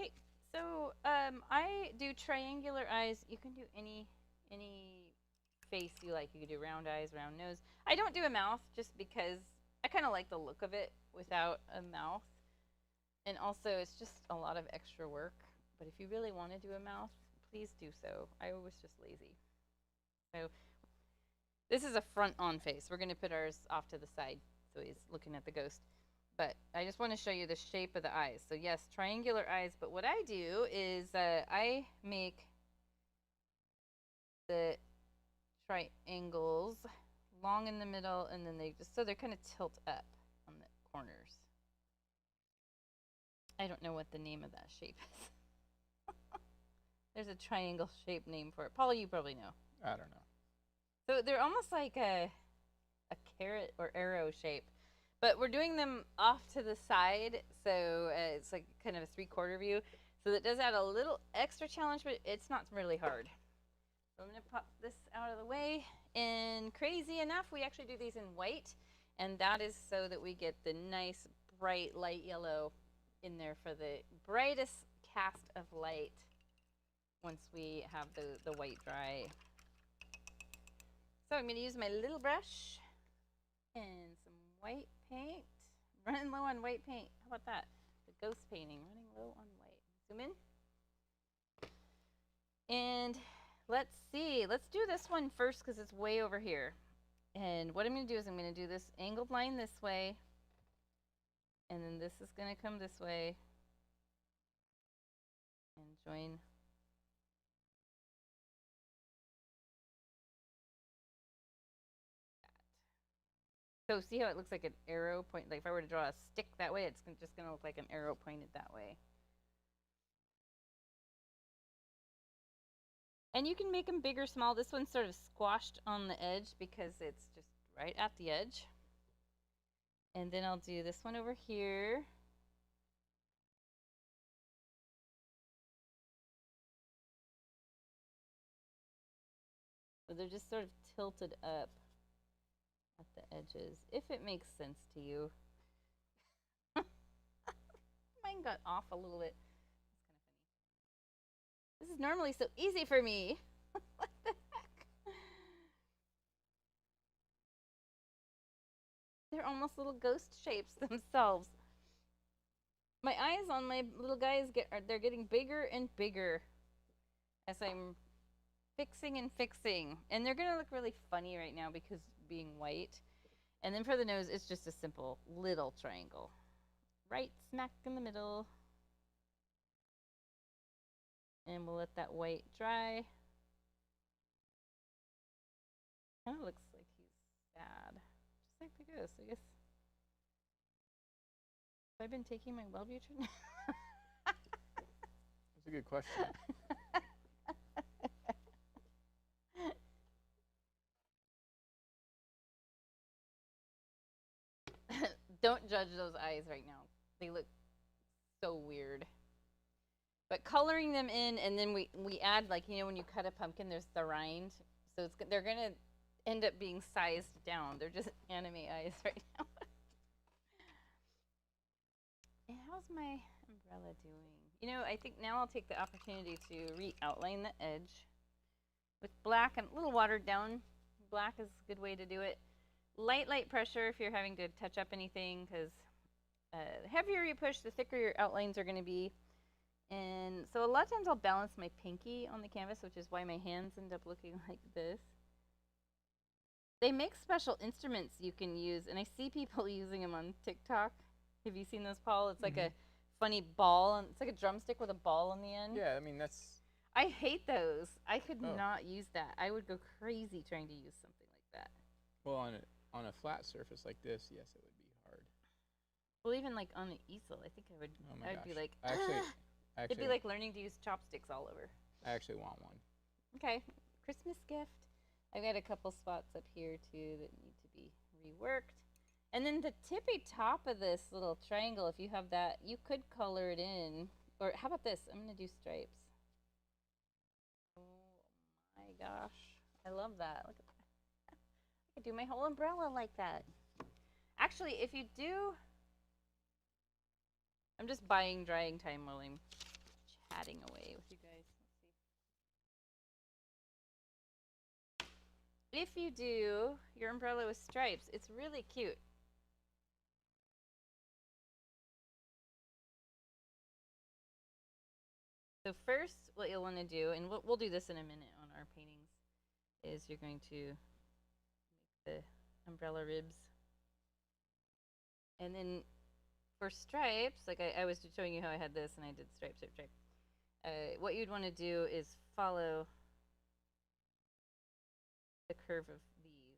Okay, so I do triangular eyes. You can do any face you like. You can do round eyes, round nose. I don't do a mouth just because I kind of like the look of it without a mouth. And also, it's just a lot of extra work. But if you really want to do a mouth, please do so. I was just lazy. So this is a front-on face. We're going to put ours off to the side so he's looking at the ghost. But I just want to show you the shape of the eyes. So yes, triangular eyes. But what I do is I make the triangles long in the middle, and then they just, so they're kind of tilt up on the corners. I don't know what the name of that shape is. There's a triangle shape name for it. Paula, you probably know. I don't know. So they're almost like a carrot or arrow shape. But we're doing them off to the side, so it's like kind of a 3/4 view. So that does add a little extra challenge, but it's not really hard. So I'm going to pop this out of the way. And crazy enough, we actually do these in white. And that is so that we get the nice, bright, light yellow in there for the brightest cast of light once we have the white dry. So I'm going to use my little brush and some white paint. Running low on white paint. How about that? The ghost painting, running low on white. Zoom in. And let's see. Let's do this one first because it's way over here. And what I'm going to do is I'm going to do this angled line this way. And then this is going to come this way. And join. So see how it looks like an arrow point? Like if I were to draw a stick that way, it's just going to look like an arrow pointed that way. And you can make them big or small. This one's sort of squashed on the edge because it's just right at the edge. And then I'll do this one over here. So they're just sort of tilted up at the edges, if it makes sense to you. Mine got off a little bit. That's kind of funny. This is normally so easy for me. What the heck? They're almost little ghost shapes themselves. My eyes on my little guys they're getting bigger and bigger as I'm fixing and fixing. And they're gonna look really funny right now because being white. And then for the nose, it's just a simple little triangle. Right smack in the middle. And we'll let that white dry. Kind of looks like he's sad. Just like the ghost, I guess. Have I been taking my Wellbutrin? That's a good question. Don't judge those eyes right now. They look so weird. But coloring them in, and then we add, like, you know, when you cut a pumpkin, there's the rind. So they're going to end up being sized down. They're just anime eyes right now. how's my umbrella doing? You know, I think now I'll take the opportunity to re-outline the edge with black and a little watered down. Black is a good way to do it. Light pressure if you're having to touch up anything, because the heavier you push, the thicker your outlines are going to be. And so a lot of times I'll balance my pinky on the canvas, which is why my hands end up looking like this. They make special instruments you can use, and I see people using them on TikTok. Have you seen those, Paul? It's like a funny ball, and it's like a drumstick with a ball on the end. Yeah, I mean, that's... I hate those. I could not use that. I would go crazy trying to use something like that. Well, on a flat surface like this, yes, it would be hard. Well, even like on an easel, I think I would. Oh my gosh. Be like, actually, it'd be like learning to use chopsticks all over. I actually want one. Okay, Christmas gift. I've got a couple spots up here too that need to be reworked. And then the tippy top of this little triangle, if you have that, you could color it in. Or how about this? I'm going to do stripes. Oh my gosh. I love that. Look at that. I could do my whole umbrella like that. Actually, if you do... I'm just buying drying time while I'm chatting away with you guys. Let's see. If you do your umbrella with stripes, it's really cute. So first, what you'll want to do, and we'll do this in a minute on our paintings, is you're going to make the umbrella ribs. And then for stripes, like I was showing you how I had this and I did stripe. What you'd want to do is follow the curve of these.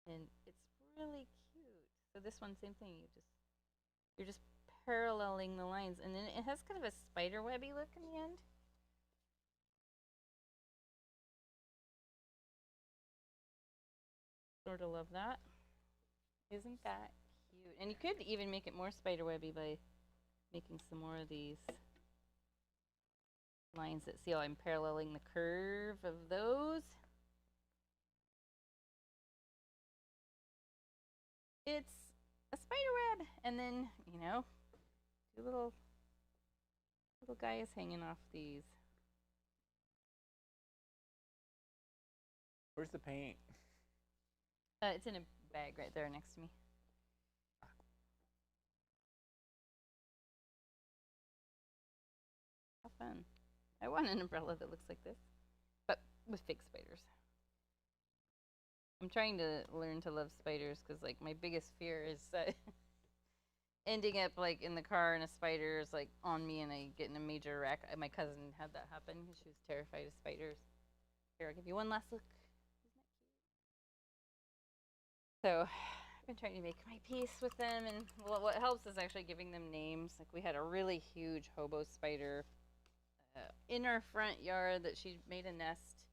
And it's really cute. So this one, same thing. You're just paralleling the lines, and then it has kind of a spider webby look in the end. Sort of love that. Isn't that cute? And you could even make it more spider webby by making some more of these lines that, see how I'm paralleling the curve of those. It's a spider web, and then, you know, two little guys hanging off these. Where's the paint? It's in a bag right there next to me. How fun. I want an umbrella that looks like this, but with fake spiders. I'm trying to learn to love spiders because, like, my biggest fear is ending up, like, in the car and a spider is, like, on me and I get in a major wreck. My cousin had that happen because she was terrified of spiders. Here, I'll give you one last look. So I've been trying to make my peace with them, and what helps is actually giving them names. Like, we had a really huge hobo spider in our front yard that she made a nest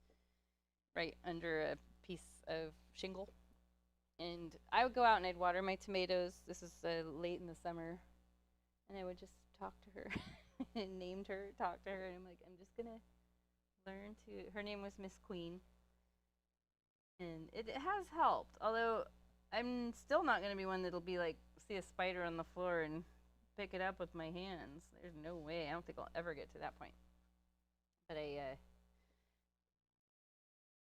right under a piece of shingle. And I would go out and I'd water my tomatoes. This is late in the summer. And I would just talk to her and named her, talk to her. And I'm like, I'm just going to learn to, her name was Miss Queen. And it has helped. Although I'm still not going to be one that'll be like, see a spider on the floor and pick it up with my hands. There's no way. I don't think I'll ever get to that point. But I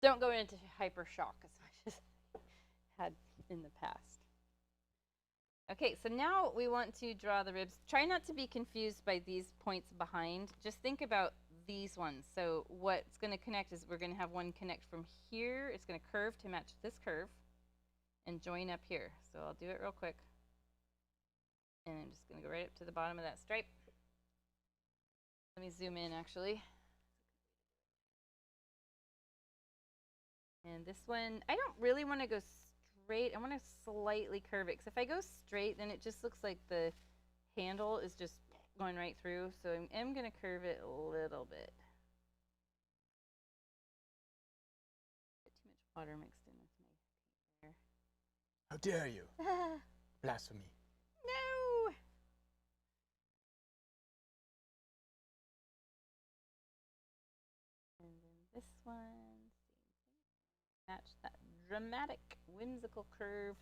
don't go into hyper shock as much as I had in the past. Okay, so now we want to draw the ribs. Try not to be confused by these points behind. Just think about these ones. So what's going to connect is we're going to have one connect from here. It's going to curve to match this curve and join up here. So I'll do it real quick. And I'm just going to go right up to the bottom of that stripe. Let me zoom in, actually. And this one, I don't really want to go straight. I want to slightly curve it, because if I go straight, then it just looks like the handle is just going right through. So I'm going to curve it a little bit. Get too much water mixed in with my paint there. How dare you? Blasphemy. No! And then this one. Match that dramatic, whimsical curve.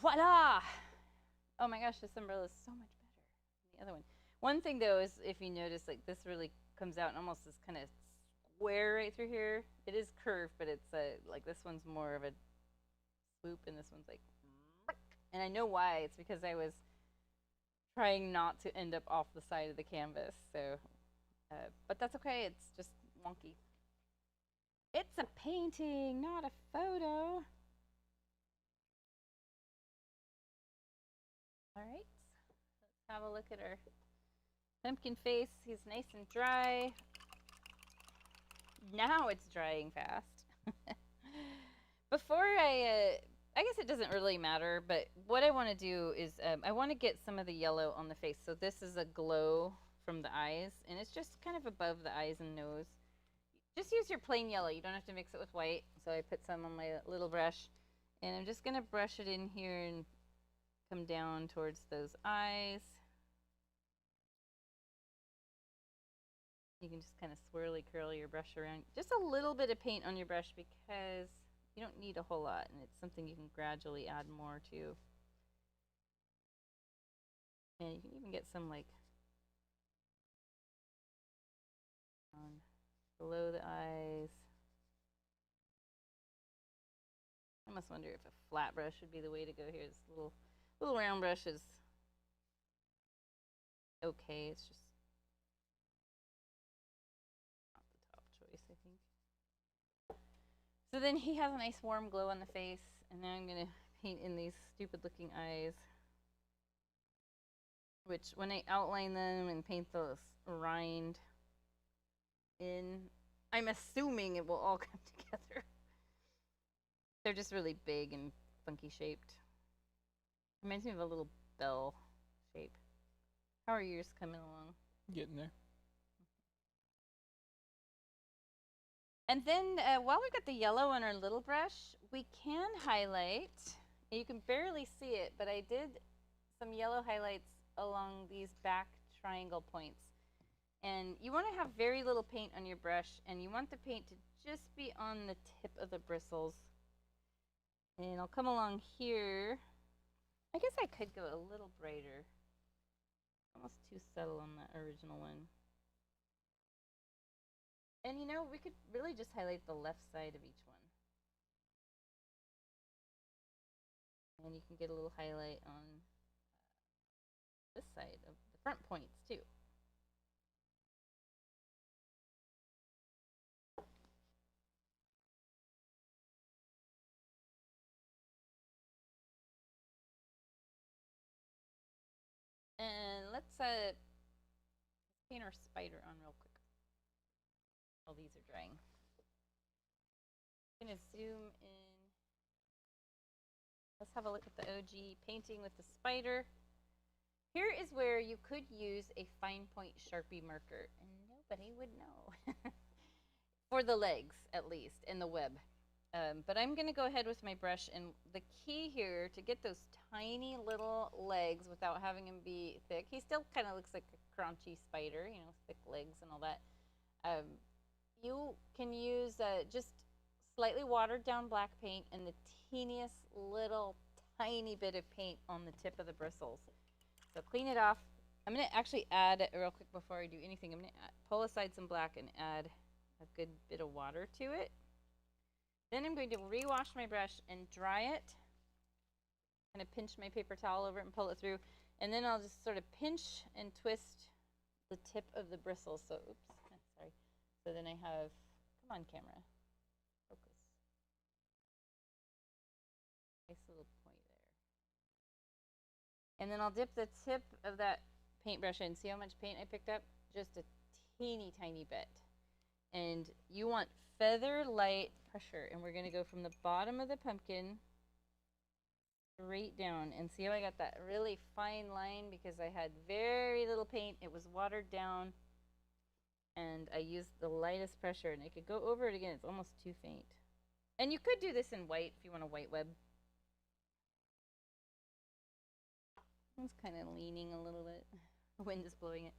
Voila! Oh my gosh, this umbrella is so much better than the other one. One thing though is if you notice, like this really comes out and almost is kind of square right through here. It is curved, but it's like this one's more of a swoop and this one's like, and I know why. It's because I was trying not to end up off the side of the canvas. So, but that's okay. It's just wonky. It's a painting, not a photo. All right, let's have a look at our pumpkin face. He's nice and dry. Now it's drying fast. Before I guess it doesn't really matter, but what I want to do is I want to get some of the yellow on the face. So this is a glow from the eyes, and it's just kind of above the eyes and nose. Just use your plain yellow. You don't have to mix it with white. So I put some on my little brush, and I'm just going to brush it in here and come down towards those eyes. You can just kind of swirly curly your brush around. Just a little bit of paint on your brush because you don't need a whole lot, and it's something you can gradually add more to. And you can even get some like below the eyes. I almost wonder if a flat brush would be the way to go here. This little round brush is okay. It's just not the top choice, I think. So then he has a nice warm glow on the face, and now I'm gonna paint in these stupid looking eyes, which when I outline them and paint the rind in, I'm assuming it will all come together. They're just really big and funky shaped. Reminds me of a little bell shape. How are yours coming along? Getting there. And then while we've got the yellow on our little brush, we can highlight. You can barely see it, but I did some yellow highlights along these back triangle points. And you want to have very little paint on your brush, and you want the paint to just be on the tip of the bristles. And I'll come along here. I guess I could go a little brighter. Almost too subtle on that original one. And you know, we could really just highlight the left side of each one. And you can get a little highlight on this side of the front points too. And let's paint our spider on real quick while these are drying. I'm going to zoom in. Let's have a look at the OG painting with the spider. Here is where you could use a fine point Sharpie marker, and nobody would know. For the legs, at least, and the web. But I'm going to go ahead with my brush, and the key here to get those tiny little legs without having him be thick, he still kind of looks like a crunchy spider, you know, thick legs and all that. You can use just slightly watered down black paint and the teeniest little tiny bit of paint on the tip of the bristles. So clean it off. I'm going to actually add, real quick before I do anything, I'm going to pull aside some black and add a good bit of water to it. Then I'm going to rewash my brush and dry it. Kind of pinch my paper towel over it and pull it through. And then I'll just sort of pinch and twist the tip of the bristles. So, oops, sorry. So then I have, come on camera, focus. Nice little point there. And then I'll dip the tip of that paintbrush in. See how much paint I picked up? Just a teeny tiny bit. And you want feather light pressure, and we're going to go from the bottom of the pumpkin straight down. And see how I got that really fine line because I had very little paint. It was watered down, and I used the lightest pressure, and I could go over it again. It's almost too faint. And you could do this in white if you want a white web. It's kind of leaning a little bit. The wind is blowing it.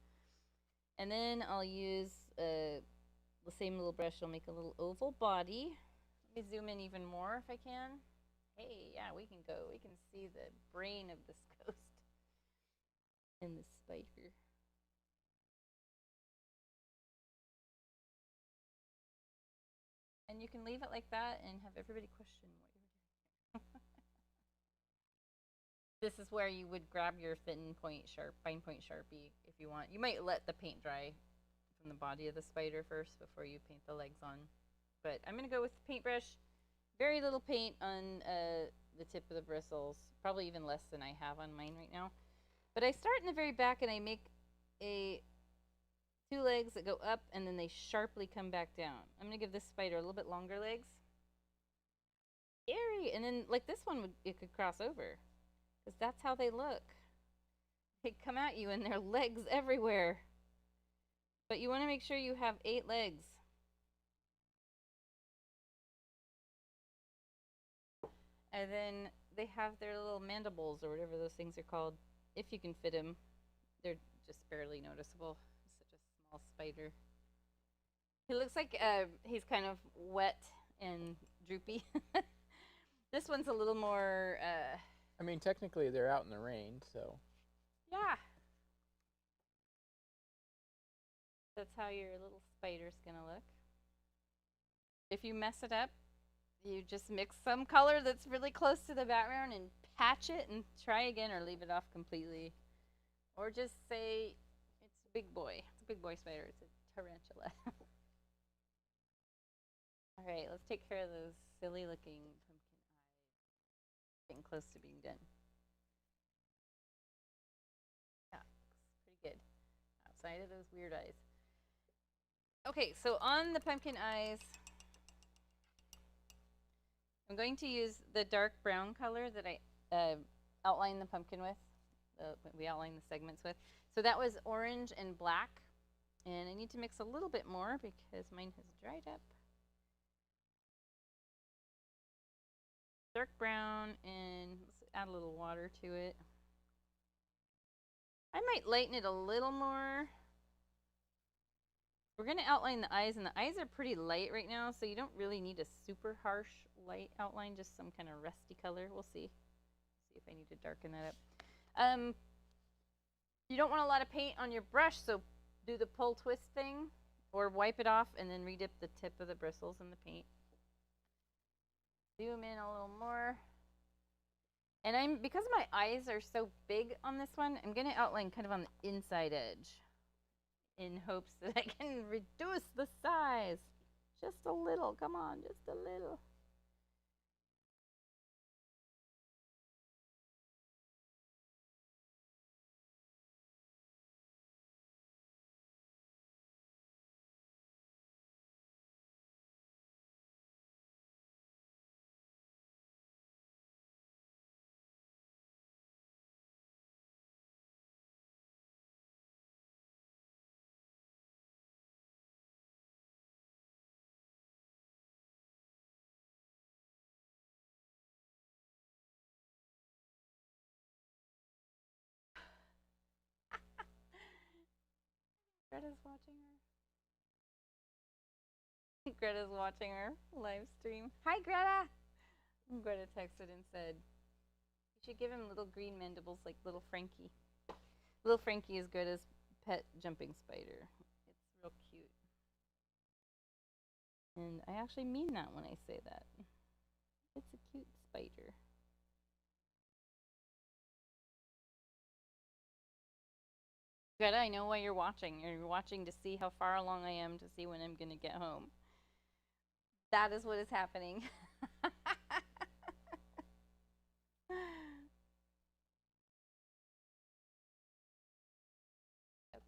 And then I'll use the same little brush. I'll make a little oval body. Let me zoom in even more if I can. hey, yeah, we can go. We can see the brain of this ghost and the spider. And you can leave it like that and have everybody question what you're doing. This is where you would grab your fine point Sharpie if you want. You might let the paint dry from the body of the spider first before you paint the legs on. But I'm going to go with the paintbrush. Very little paint on the tip of the bristles. Probably even less than I have on mine right now. But I start in the very back and I make two legs that go up and then they sharply come back down. I'm going to give this spider a little bit longer legs. Scary. And then like this one, it could cross over. Because that's how they look. They come at you and their legs everywhere. But you want to make sure you have 8 legs. And then they have their little mandibles or whatever those things are called. If you can fit them. They're just barely noticeable. Such a small spider. He looks like he's kind of wet and droopy. This one's a little more... I mean, technically they're out in the rain, so... Yeah. That's how your little spider's gonna look. If you mess it up, you just mix some color that's really close to the background and patch it and try again or leave it off completely. Or just say, it's a big boy. It's a big boy spider. It's a tarantula. All right, let's take care of those silly looking pumpkin eyes. Getting close to being done. Yeah, looks pretty good. Outside of those weird eyes. Okay, so on the pumpkin eyes, I'm going to use the dark brown color that I outlined the pumpkin with. We outlined the segments with. So that was orange and black. And I need to mix a little bit more because mine has dried up. Dark brown, and let's add a little water to it. I might lighten it a little more. We're going to outline the eyes, and the eyes are pretty light right now, so you don't really need a super harsh light outline, just some kind of rusty color. We'll see. See if I need to darken that up. You don't want a lot of paint on your brush, so do the pull twist thing, or wipe it off and then redip the tip of the bristles in the paint. Zoom in a little more. And because my eyes are so big on this one, I'm going to outline kind of on the inside edge in hopes that I can reduce the size. Just a little. Come on, just a little. Greta's watching her. Greta's watching our live stream. Hi, Greta! Greta texted and said, you should give him little green mandibles like little Frankie. Little Frankie is Greta's pet jumping spider. It's real cute. And I actually mean that when I say that. It's a cute spider. Greta, I know why you're watching. You're watching to see how far along I am to see when I'm going to get home. That is what is happening.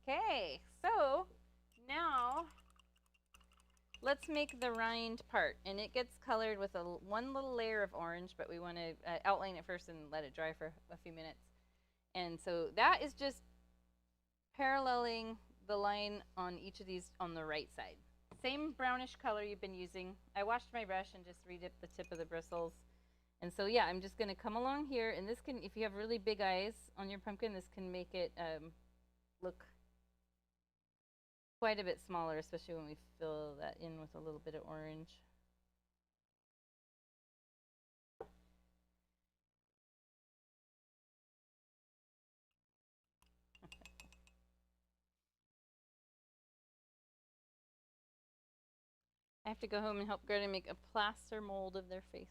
Okay, so now let's make the rind part. And it gets colored with one little layer of orange, but we want to outline it first and let it dry for a few minutes. And so that is just paralleling the line on each of these on the right side. Same brownish color you've been using. I washed my brush and just redipped the tip of the bristles. And so yeah, I'm just going to come along here, and this can, if you have really big eyes on your pumpkin, this can make it look quite a bit smaller, especially when we fill that in with a little bit of orange. I have to go home and help Greta make a plaster mold of their face.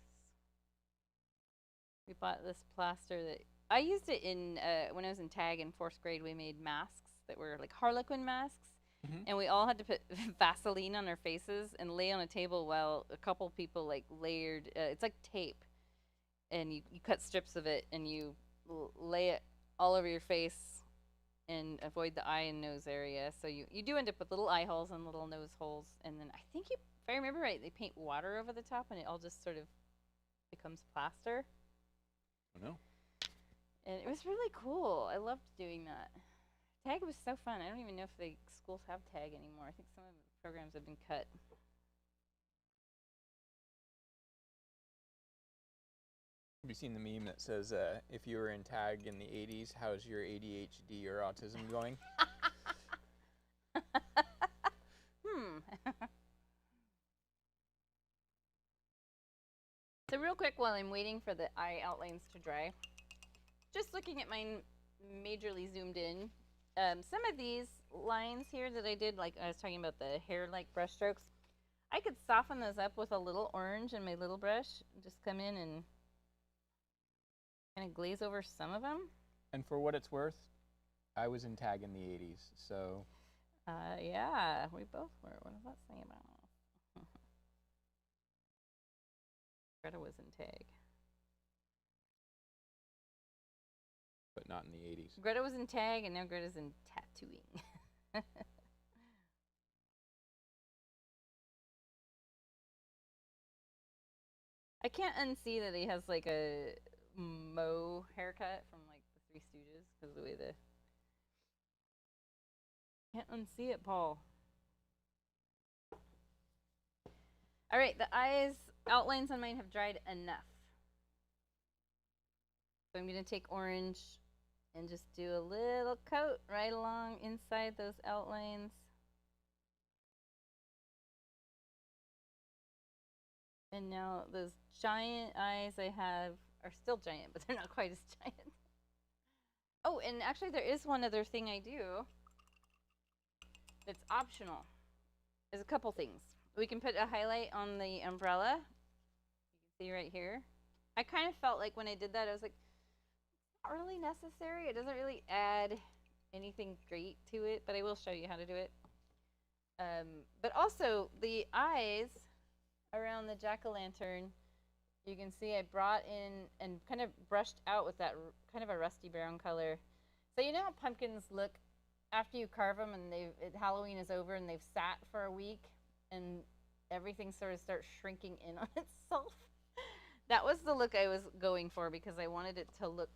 We bought this plaster that I used it in when I was in tag in 4th grade. We made masks that were like Harlequin masks, and we all had to put Vaseline on our faces and lay on a table while a couple people like layered. It's like tape, and you cut strips of it and you lay it all over your face and avoid the eye and nose area. So you do end up with little eye holes and little nose holes, and then I think if I remember right, they paint water over the top and it all just sort of becomes plaster. I know. And it was really cool. I loved doing that. Tag was so fun. I don't even know if the schools have tag anymore. I think some of the programs have been cut. Have you seen the meme that says, if you were in tag in the 80s, how's your ADHD or autism going? So real quick, while I'm waiting for the eye outlines to dry, just looking at mine majorly zoomed in, some of these lines here that I did, like I was talking about the hair-like brush strokes, I could soften those up with a little orange in my little brush. Just come in and kind of glaze over some of them. And for what it's worth, I was in tag in the 80s, so... yeah, we both were. What does that say about us? Greta was in tag. But not in the 80s. Greta was in tag, and now Greta's in tattooing. I can't unsee that he has like a Moe haircut from like the Three Stooges because of the way the... Can't unsee it, Paul. All right, the eyes outlines on mine have dried enough. So I'm going to take orange and just do a little coat right along inside those outlines. And now those giant eyes I have are still giant, but they're not quite as giant. Oh, and actually there is one other thing I do that's optional. There's a couple things. We can put a highlight on the umbrella. You can see right here. I kind of felt like when I did that, I was like, it's not really necessary. It doesn't really add anything great to it, but I will show you how to do it. But also, the eyes around the jack-o'-lantern, you can see I brought in and kind of brushed out with that kind of a rusty brown color. So you know how pumpkins look after you carve them and Halloween is over and they've sat for a week and everything sort of starts shrinking in on itself? That was the look I was going for because I wanted it to look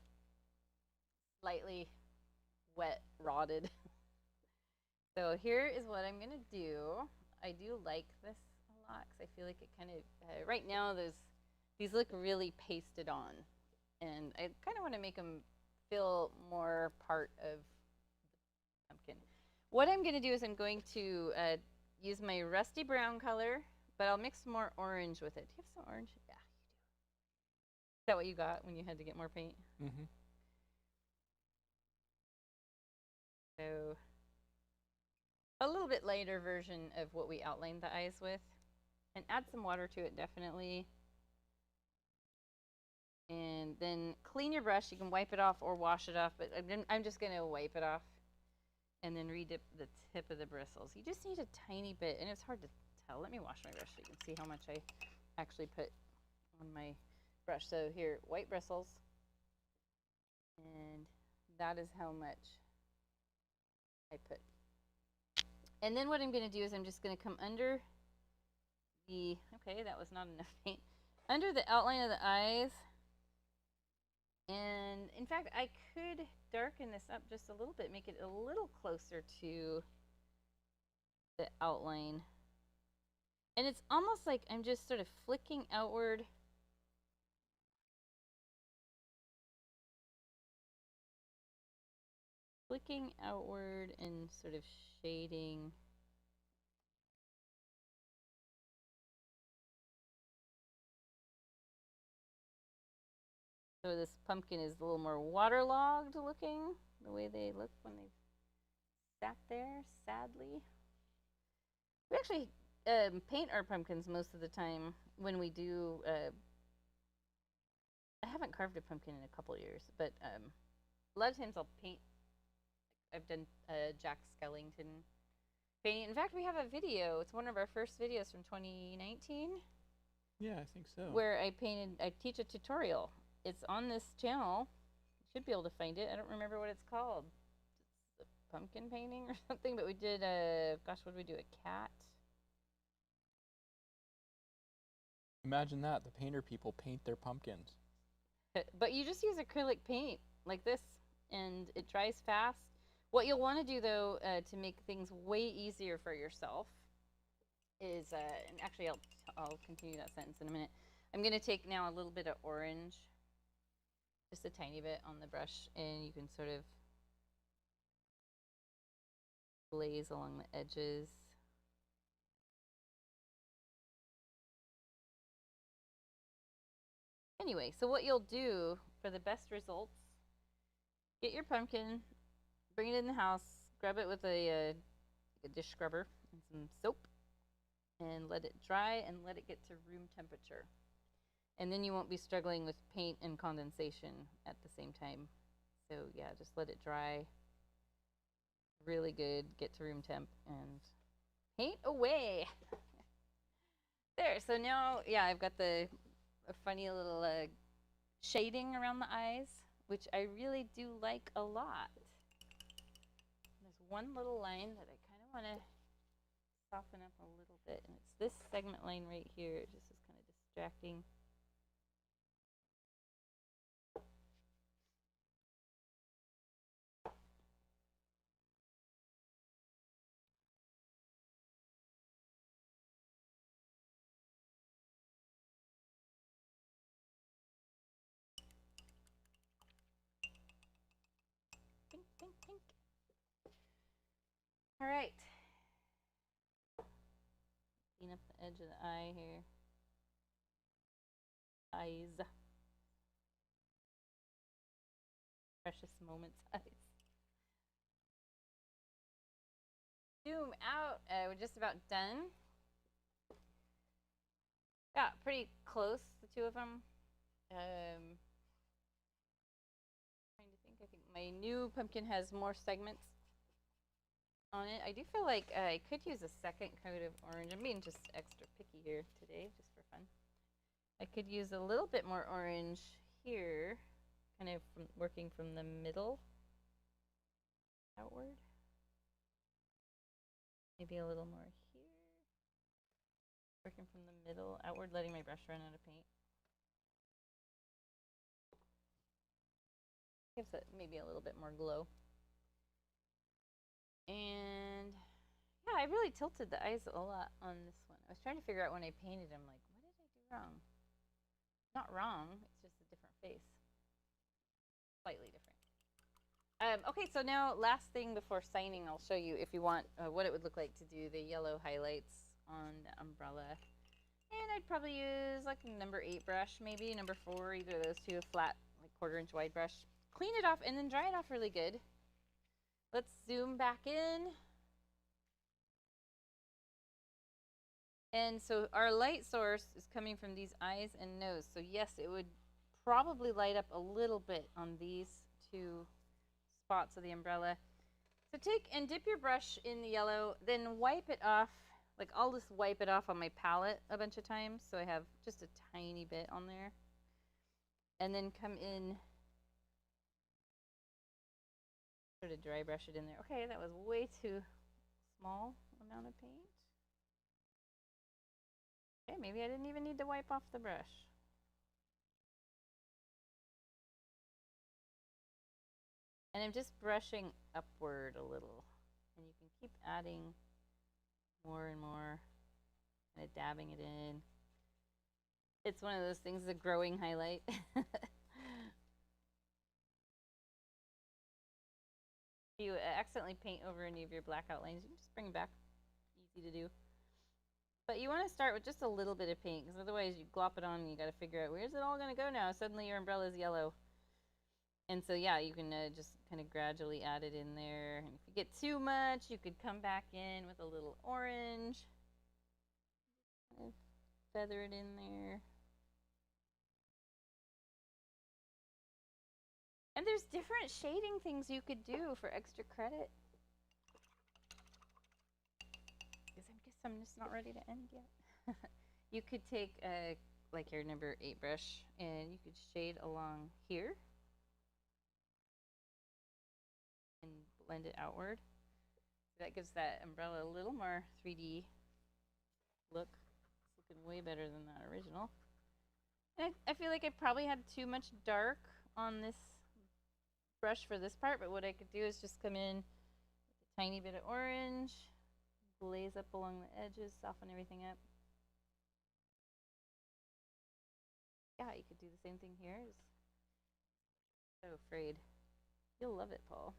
slightly wet, rotted. So here is what I'm going to do. I do like this a lot because I feel like it kind of, right now these look really pasted on. And I kind of want to make them feel more part of the pumpkin. What I'm going to do is I'm going to use my rusty brown color, but I'll mix more orange with it. Do you have some orange? Yeah, you do. Is that what you got when you had to get more paint? Mm-hmm. So a little bit lighter version of what we outlined the eyes with. And add some water to it, definitely. And then clean your brush. You can wipe it off or wash it off, but I'm just going to wipe it off. And then redip the tip of the bristles. You just need a tiny bit, and it's hard to tell. Let me wash my brush so you can see how much I actually put on my brush. So here, white bristles. And that is how much I put. And then what I'm going to do is I'm just going to come under the, okay, that was not enough paint, under the outline of the eyes. And in fact, I could darken this up just a little bit, make it a little closer to the outline. And it's almost like I'm just sort of flicking outward. Flicking outward and sort of shading. So this pumpkin is a little more waterlogged looking, the way they look when they've sat there, sadly. We actually paint our pumpkins most of the time when we do. I haven't carved a pumpkin in a couple years, but a lot of times I'll paint. I've done Jack Skellington painting. In fact, we have a video. It's one of our first videos from 2019. Yeah, I think so. Where I teach a tutorial. It's on this channel. You should be able to find it. I don't remember what it's called. It's a pumpkin painting or something, but we did gosh, what did we do? A cat? Imagine that. The painter people paint their pumpkins. But you just use acrylic paint like this, and it dries fast. What you'll want to do, though, to make things way easier for yourself is, and actually I'll continue that sentence in a minute. I'm going to take now a little bit of orange, just a tiny bit on the brush, and you can sort of glaze along the edges. Anyway, so what you'll do for the best results, get your pumpkin, bring it in the house, scrub it with a dish scrubber and some soap, and let it dry and let it get to room temperature. And then you won't be struggling with paint and condensation at the same time. So yeah, just let it dry really good, get to room temp, and paint away. There, so now, yeah, I've got a funny little shading around the eyes, which I really do like a lot. There's one little line that I kind of want to soften up a little bit, and it's this segment line right here. It just is kind of distracting. Pink, pink, pink. All right. Clean up the edge of the eye here. Eyes. Precious moments eyes. Zoom out. We're just about done. Yeah, pretty close, the two of them. Trying to think. I think my new pumpkin has more segments on it. I do feel like I could use a second coat of orange. I'm being just extra picky here today, just for fun. I could use a little bit more orange here, kind of working from the middle outward. Maybe a little more here. Working from the middle outward, letting my brush run out of paint. Gives it maybe a little bit more glow. And yeah, I really tilted the eyes a lot on this one. I was trying to figure out when I painted them, like, what did I do wrong? Not wrong, it's just a different face. Slightly different. Okay, so now last thing before signing, I'll show you if you want what it would look like to do the yellow highlights on the umbrella. And I'd probably use like a number 8 brush, maybe number 4, either of those two, a flat, like 1/4 inch wide brush. Clean it off and then dry it off really good. Let's zoom back in. And so our light source is coming from these eyes and nose. So yes, it would probably light up a little bit on these two spots of the umbrella. So take and dip your brush in the yellow, then wipe it off. Like I'll just wipe it off on my palette a bunch of times, so I have just a tiny bit on there. And then come in, sort of dry brush it in there. Okay, that was way too small amount of paint. Okay, maybe I didn't even need to wipe off the brush. And I'm just brushing upward a little. And you can keep adding more and more, kind of dabbing it in. It's one of those things, a growing highlight. If you accidentally paint over any of your black outlines, you can just bring them back. Easy to do. But you want to start with just a little bit of paint, because otherwise you glop it on and you got to figure out where's it all going to go now. Suddenly your umbrella is yellow. And so yeah, you can just kind of gradually add it in there. And if you get too much, you could come back in with a little orange. Kind of feather it in there. And there's different shading things you could do for extra credit. Because I guess I'm just not ready to end yet. You could take like your number 8 brush and you could shade along here and blend it outward. That gives that umbrella a little more 3D look. It's looking way better than that original. And I feel like I probably had too much dark on this brush for this part, but what I could do is just come in with a tiny bit of orange, glaze up along the edges, soften everything up. Yeah, you could do the same thing here. So afraid. You'll love it, Paul.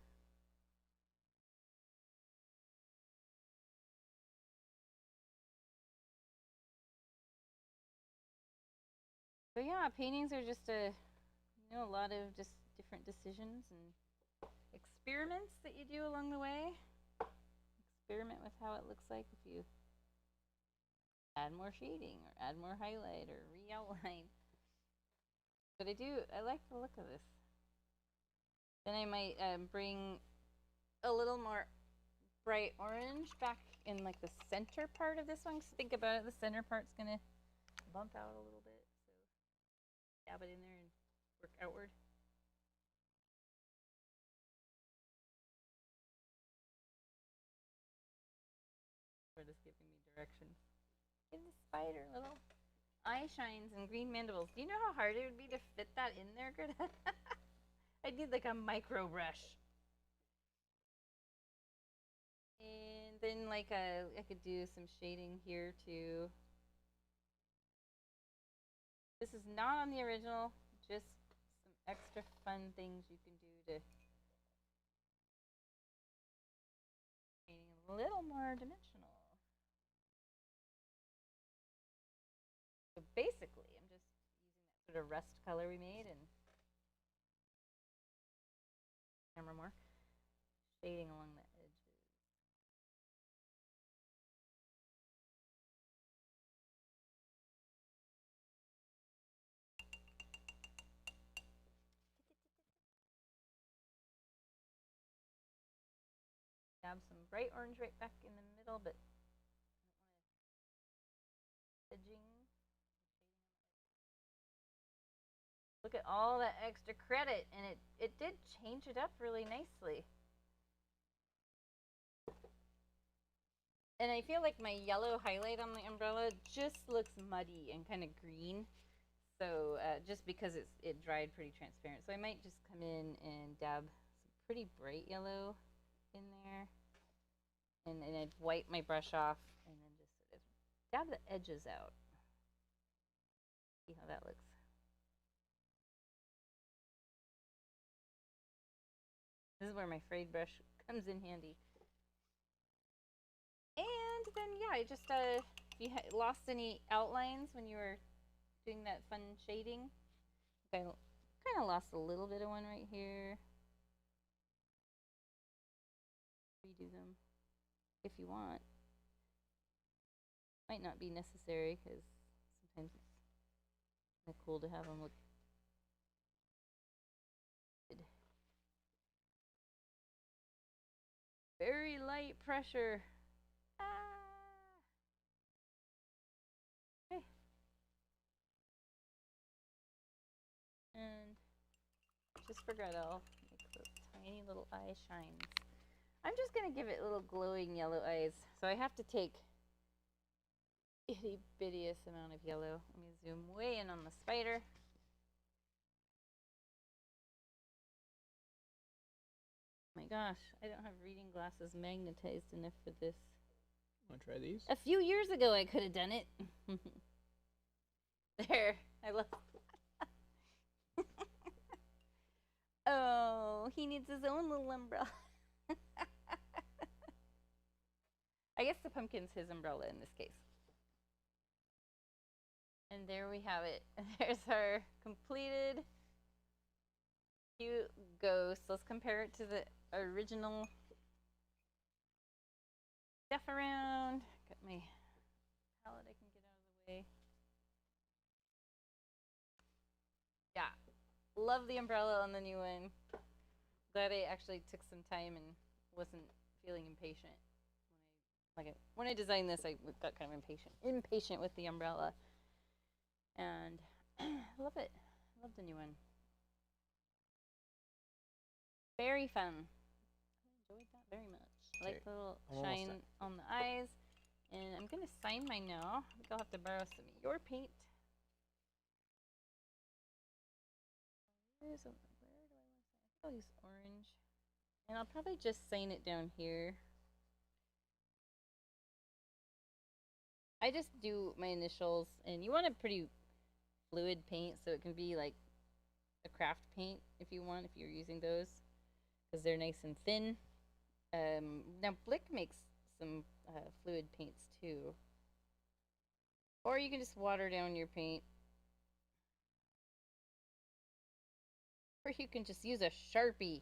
But yeah, paintings are just a lot of just different decisions and experiments that you do along the way. Experiment with how it looks like if you add more shading or add more highlight or re-outline. But I like the look of this. Then I might bring a little more bright orange back in like the center part of this one. So think about it, the center part's gonna bump out a little bit. So dab it in there and work outward. Or just giving me directions. Give the spider little eye shines and green mandibles. Do you know how hard it would be to fit that in there, Greta? I'd need like a micro brush. And then like I could do some shading here too. This is not on the original, just some extra fun things you can do to painting a little more dimensional. So basically, I'm just using that sort of rust color we made and camera more shading along the edges. Dab some bright orange right back in the middle, but I don't want to edging. Look at all that extra credit, and it did change it up really nicely. And I feel like my yellow highlight on the umbrella just looks muddy and kind of green. So just because it dried pretty transparent. So I might just come in and dab some pretty bright yellow in there. And I'd wipe my brush off and then just sort of dab the edges out. See how that looks. This is where my frayed brush comes in handy. And then, yeah, I just, if you lost any outlines when you were doing that fun shading, I kind of lost a little bit of one right here. Redo them if you want. Might not be necessary because sometimes it's kind of cool to have them look good. Very light pressure. Okay. And just for Greta, I'll make those tiny little eye shines. I'm just going to give it little glowing yellow eyes. So I have to take itty bittiest amount of yellow. Let me zoom way in on the spider. Oh my gosh, I don't have reading glasses magnetized enough for this. Want to try these? A few years ago I could have done it. There, I love that. Oh, he needs his own little umbrella. I guess the pumpkin's his umbrella in this case. And there we have it. There's our completed cute ghost. Let's compare it to the original stuff around. Got my palette I can get out of the way. Yeah, love the umbrella on the new one. Glad I actually took some time and wasn't feeling impatient. When I designed this, I got kind of impatient with the umbrella, and I love it. I love the new one. Very fun. I enjoyed that very much. I like the little shine on the eyes. And I'm going to sign mine now. I think I'll have to borrow some of your paint. Where do I want to sign? I think I'll use orange. And I'll probably just sign it down here. I just do my initials. And you want a pretty fluid paint, so it can be like a craft paint if you want, if you're using those, because they're nice and thin. Now Blick makes some fluid paints too, or you can just water down your paint, or you can just use a Sharpie.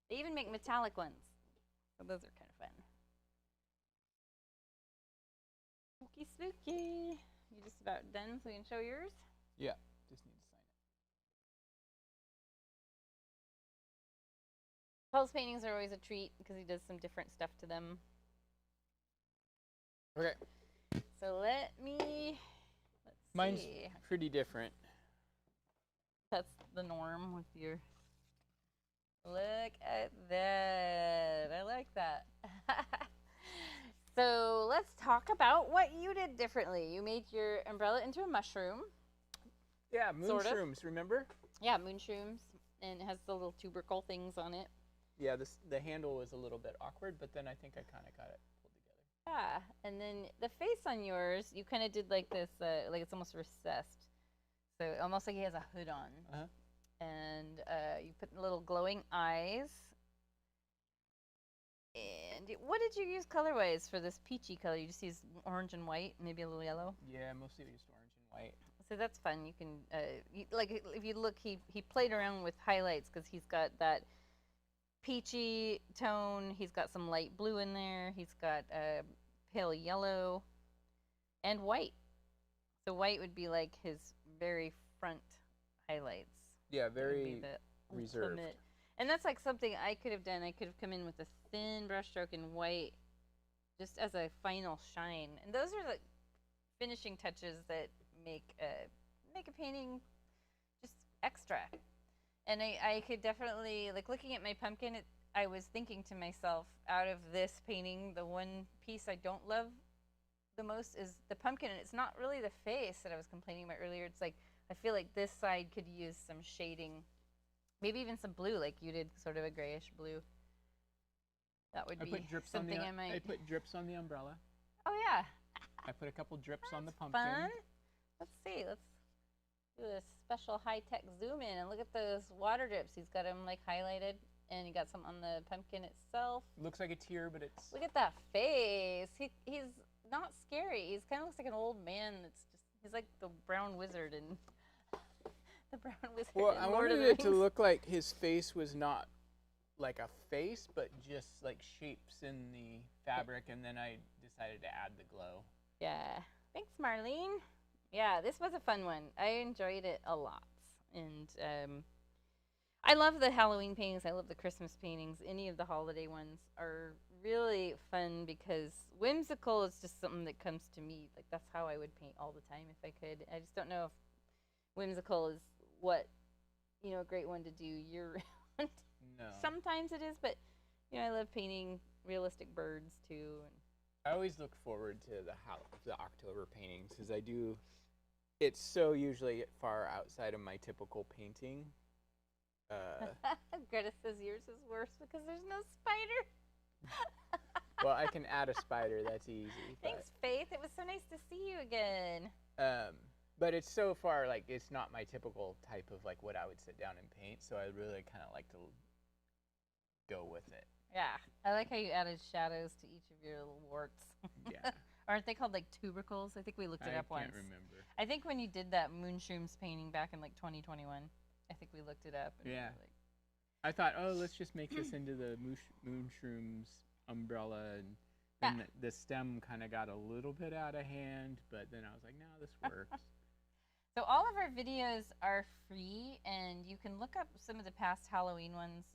They even make metallic ones, so those are kind of fun. Spooky, spooky. You just about done, so you can show yours? Yeah, just need to sign it. Paul's paintings are always a treat because he does some different stuff to them. Okay. So Mine's see. pretty different. That's the norm with your. Look at that. I like that. So let's talk about what you did differently. You made your umbrella into a mushroom. Yeah, moonshrooms, remember? Yeah, moonshrooms. And it has the little tubercle things on it. Yeah, the handle was a little bit awkward, but then I think I kind of got it pulled together. Yeah, and then the face on yours, you kind of did like this, like it's almost recessed. So almost like he has a hood on. Uh-huh. And you put little glowing eyes. And what did you use color-wise for this peachy color? You just used orange and white, maybe a little yellow? Yeah, mostly used orange and white. So that's fun. You can, like, if you look, he played around with highlights because he's got that peachy tone. He's got some light blue in there. He's got pale yellow and white. So white would be like his very front highlights. Yeah, very reserved. Ultimate. And that's like something I could have done. I could have come in with a thin brush stroke in white just as a final shine. And those are the finishing touches that make a painting just extra. And I could definitely, like looking at my pumpkin, I was thinking to myself, out of this painting, the one piece I don't love the most is the pumpkin. And it's not really the face that I was complaining about earlier. It's like, I feel like this side could use some shading. Maybe even some blue, like you did, sort of a grayish blue. That would be something I might. I put drips on the umbrella. Oh yeah. I put a couple drips on the pumpkin. Fun. Let's see. Let's do a special high-tech zoom in and look at those water drips. He's got them like highlighted, and he got some on the pumpkin itself. Looks like a tear, but it's. Look at that face. He's not scary. He's kind of looks like an old man. He's like the brown wizard and. The brown wizard. Well, I wanted it to look like his face was not like a face, but just like shapes in the fabric, and then I decided to add the glow. Yeah. Thanks, Marlene. Yeah, this was a fun one. I enjoyed it a lot. And I love the Halloween paintings. I love the Christmas paintings. Any of the holiday ones are really fun because whimsical is just something that comes to me. Like, that's how I would paint all the time if I could. I just don't know if whimsical is what, a great one to do year-round. No. Sometimes it is, but, I love painting realistic birds, too. And I always look forward to the October paintings because I do. It's so usually far outside of my typical painting. Greta says yours is worse because there's no spider. Well, I can add a spider. That's easy. Thanks, Faith. It was so nice to see you again. But it's so far, like, it's not my typical type of, like, what I would sit down and paint, so I really kind of like to go with it. Yeah. I like how you added shadows to each of your little warts. Yeah. Aren't they called, like, tubercles? I think we looked it up once. I can't remember. I think when you did that Moonshrooms painting back in, like, 2021, I think we looked it up. And yeah. Like, I thought, let's just make this into the Moonshrooms umbrella, and And the stem kind of got a little bit out of hand, but then I was like, no, this works. So all of our videos are free, and you can look up some of the past Halloween ones.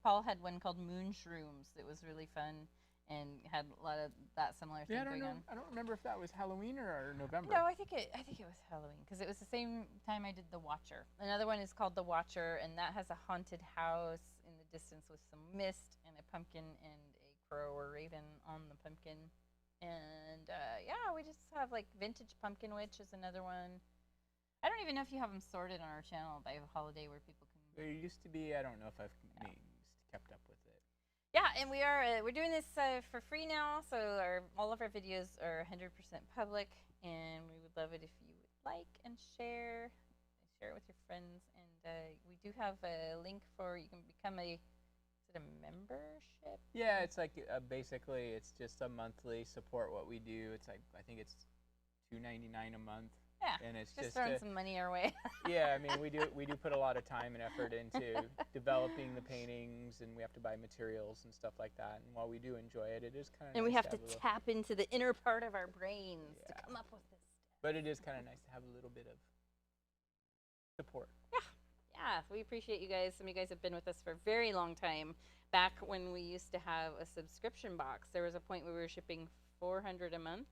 Paul had one called Moon Shrooms that was really fun and had a lot of that similar thing going on. I don't remember if that was Halloween or November. No, I think it was Halloween because it was the same time I did The Watcher. Another one is called The Watcher, and that has a haunted house in the distance with some mist and a pumpkin and a crow or raven on the pumpkin. And yeah, we just have like Vintage Pumpkin Witch is another one. I don't even know if you have them sorted on our channel by holiday where people can. There used to be. I don't know if I've kept up with it. Yeah, and we're doing this for free now, so all of our videos are 100% public, and we would love it if you would like and share it with your friends. And we do have a link for you can become a membership. Yeah, it's like basically it's just a monthly support what we do. It's like I think it's $2.99 a month. Yeah, and it's just throwing some money our way. Yeah, I mean we do put a lot of time and effort into developing the paintings, and we have to buy materials and stuff like that. And while we do enjoy it, it is kind of and nice we have to a tap into the inner part of our brains to come up with this stuff. But it is kind of nice to have a little bit of support. Yeah, we appreciate you guys. Some of you guys have been with us for a very long time. Back when we used to have a subscription box, there was a point where we were shipping 400 a month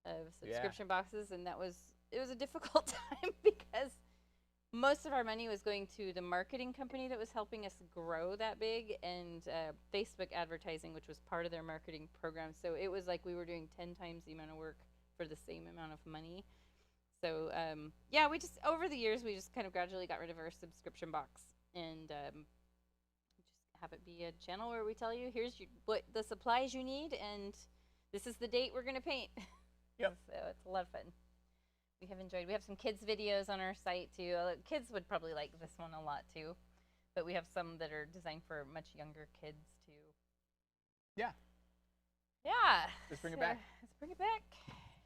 of subscription boxes, and it was a difficult time because most of our money was going to the marketing company that was helping us grow that big, and Facebook advertising, which was part of their marketing program. So it was like we were doing 10 times the amount of work for the same amount of money. So yeah, we just over the years we just kind of gradually got rid of our subscription box and just have it be a channel where we tell you here's what the supplies you need, and this is the date we're gonna paint. Yep. So it's a lot of fun. We have enjoyed. We have some kids videos on our site too. Kids would probably like this one a lot too, but we have some that are designed for much younger kids too. Yeah. Yeah. Let's bring it back. Let's bring it back.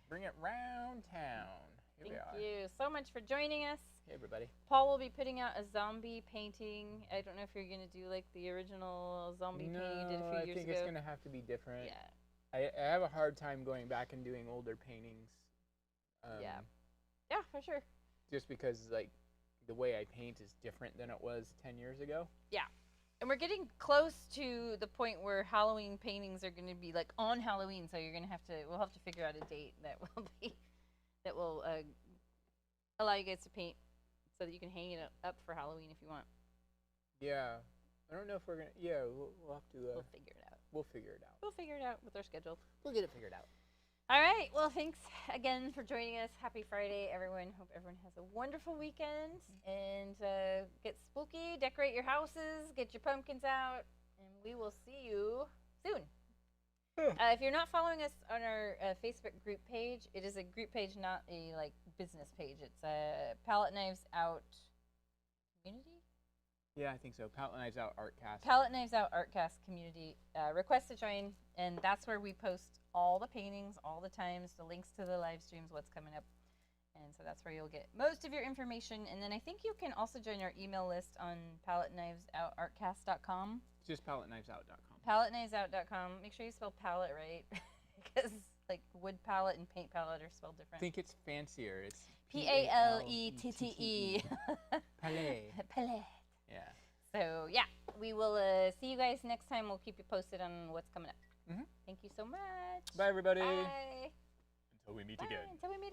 Bring it round town. Here Thank you so much for joining us. Hey, everybody. Paul will be putting out a zombie painting. I don't know if you're going to do like the original zombie painting you did a few years ago. I think it's going to have to be different. Yeah. I have a hard time going back and doing older paintings. Yeah. Yeah, for sure. Just because like the way I paint is different than it was 10 years ago. Yeah. And we're getting close to the point where Halloween paintings are going to be like on Halloween, so we'll have to figure out a date that will allow you guys to paint so that you can hang it up for Halloween if you want. Yeah. I don't know if we're going to, we'll have to. We'll figure it out. We'll figure it out. We'll figure it out with our schedule. We'll get it figured out. All right. Well, thanks again for joining us. Happy Friday, everyone. Hope everyone has a wonderful weekend. And get spooky, decorate your houses, get your pumpkins out, and we will see you soon. If you're not following us on our Facebook group page, it is a group page, not a like business page. It's a Palette Knives Out community. Yeah, I think so. Palette Knives Out Artcast. Palette Knives Out Artcast community. Request to join, and that's where we post all the paintings, all the times, the links to the live streams, what's coming up. And so that's where you'll get most of your information. And then I think you can also join our email list on paletteknivesouttartcast.com. Just paletteknivesout.com. Paletteknivesout.com. Make sure you spell palette right, because like wood palette and paint palette are spelled different. I think it's fancier. It's P-A-L-E-T-T-E. Palette. Palette. Yeah. So yeah, we will see you guys next time. We'll keep you posted on what's coming up. Thank you so much. Bye, everybody. Bye. Until we meet again. Until we meet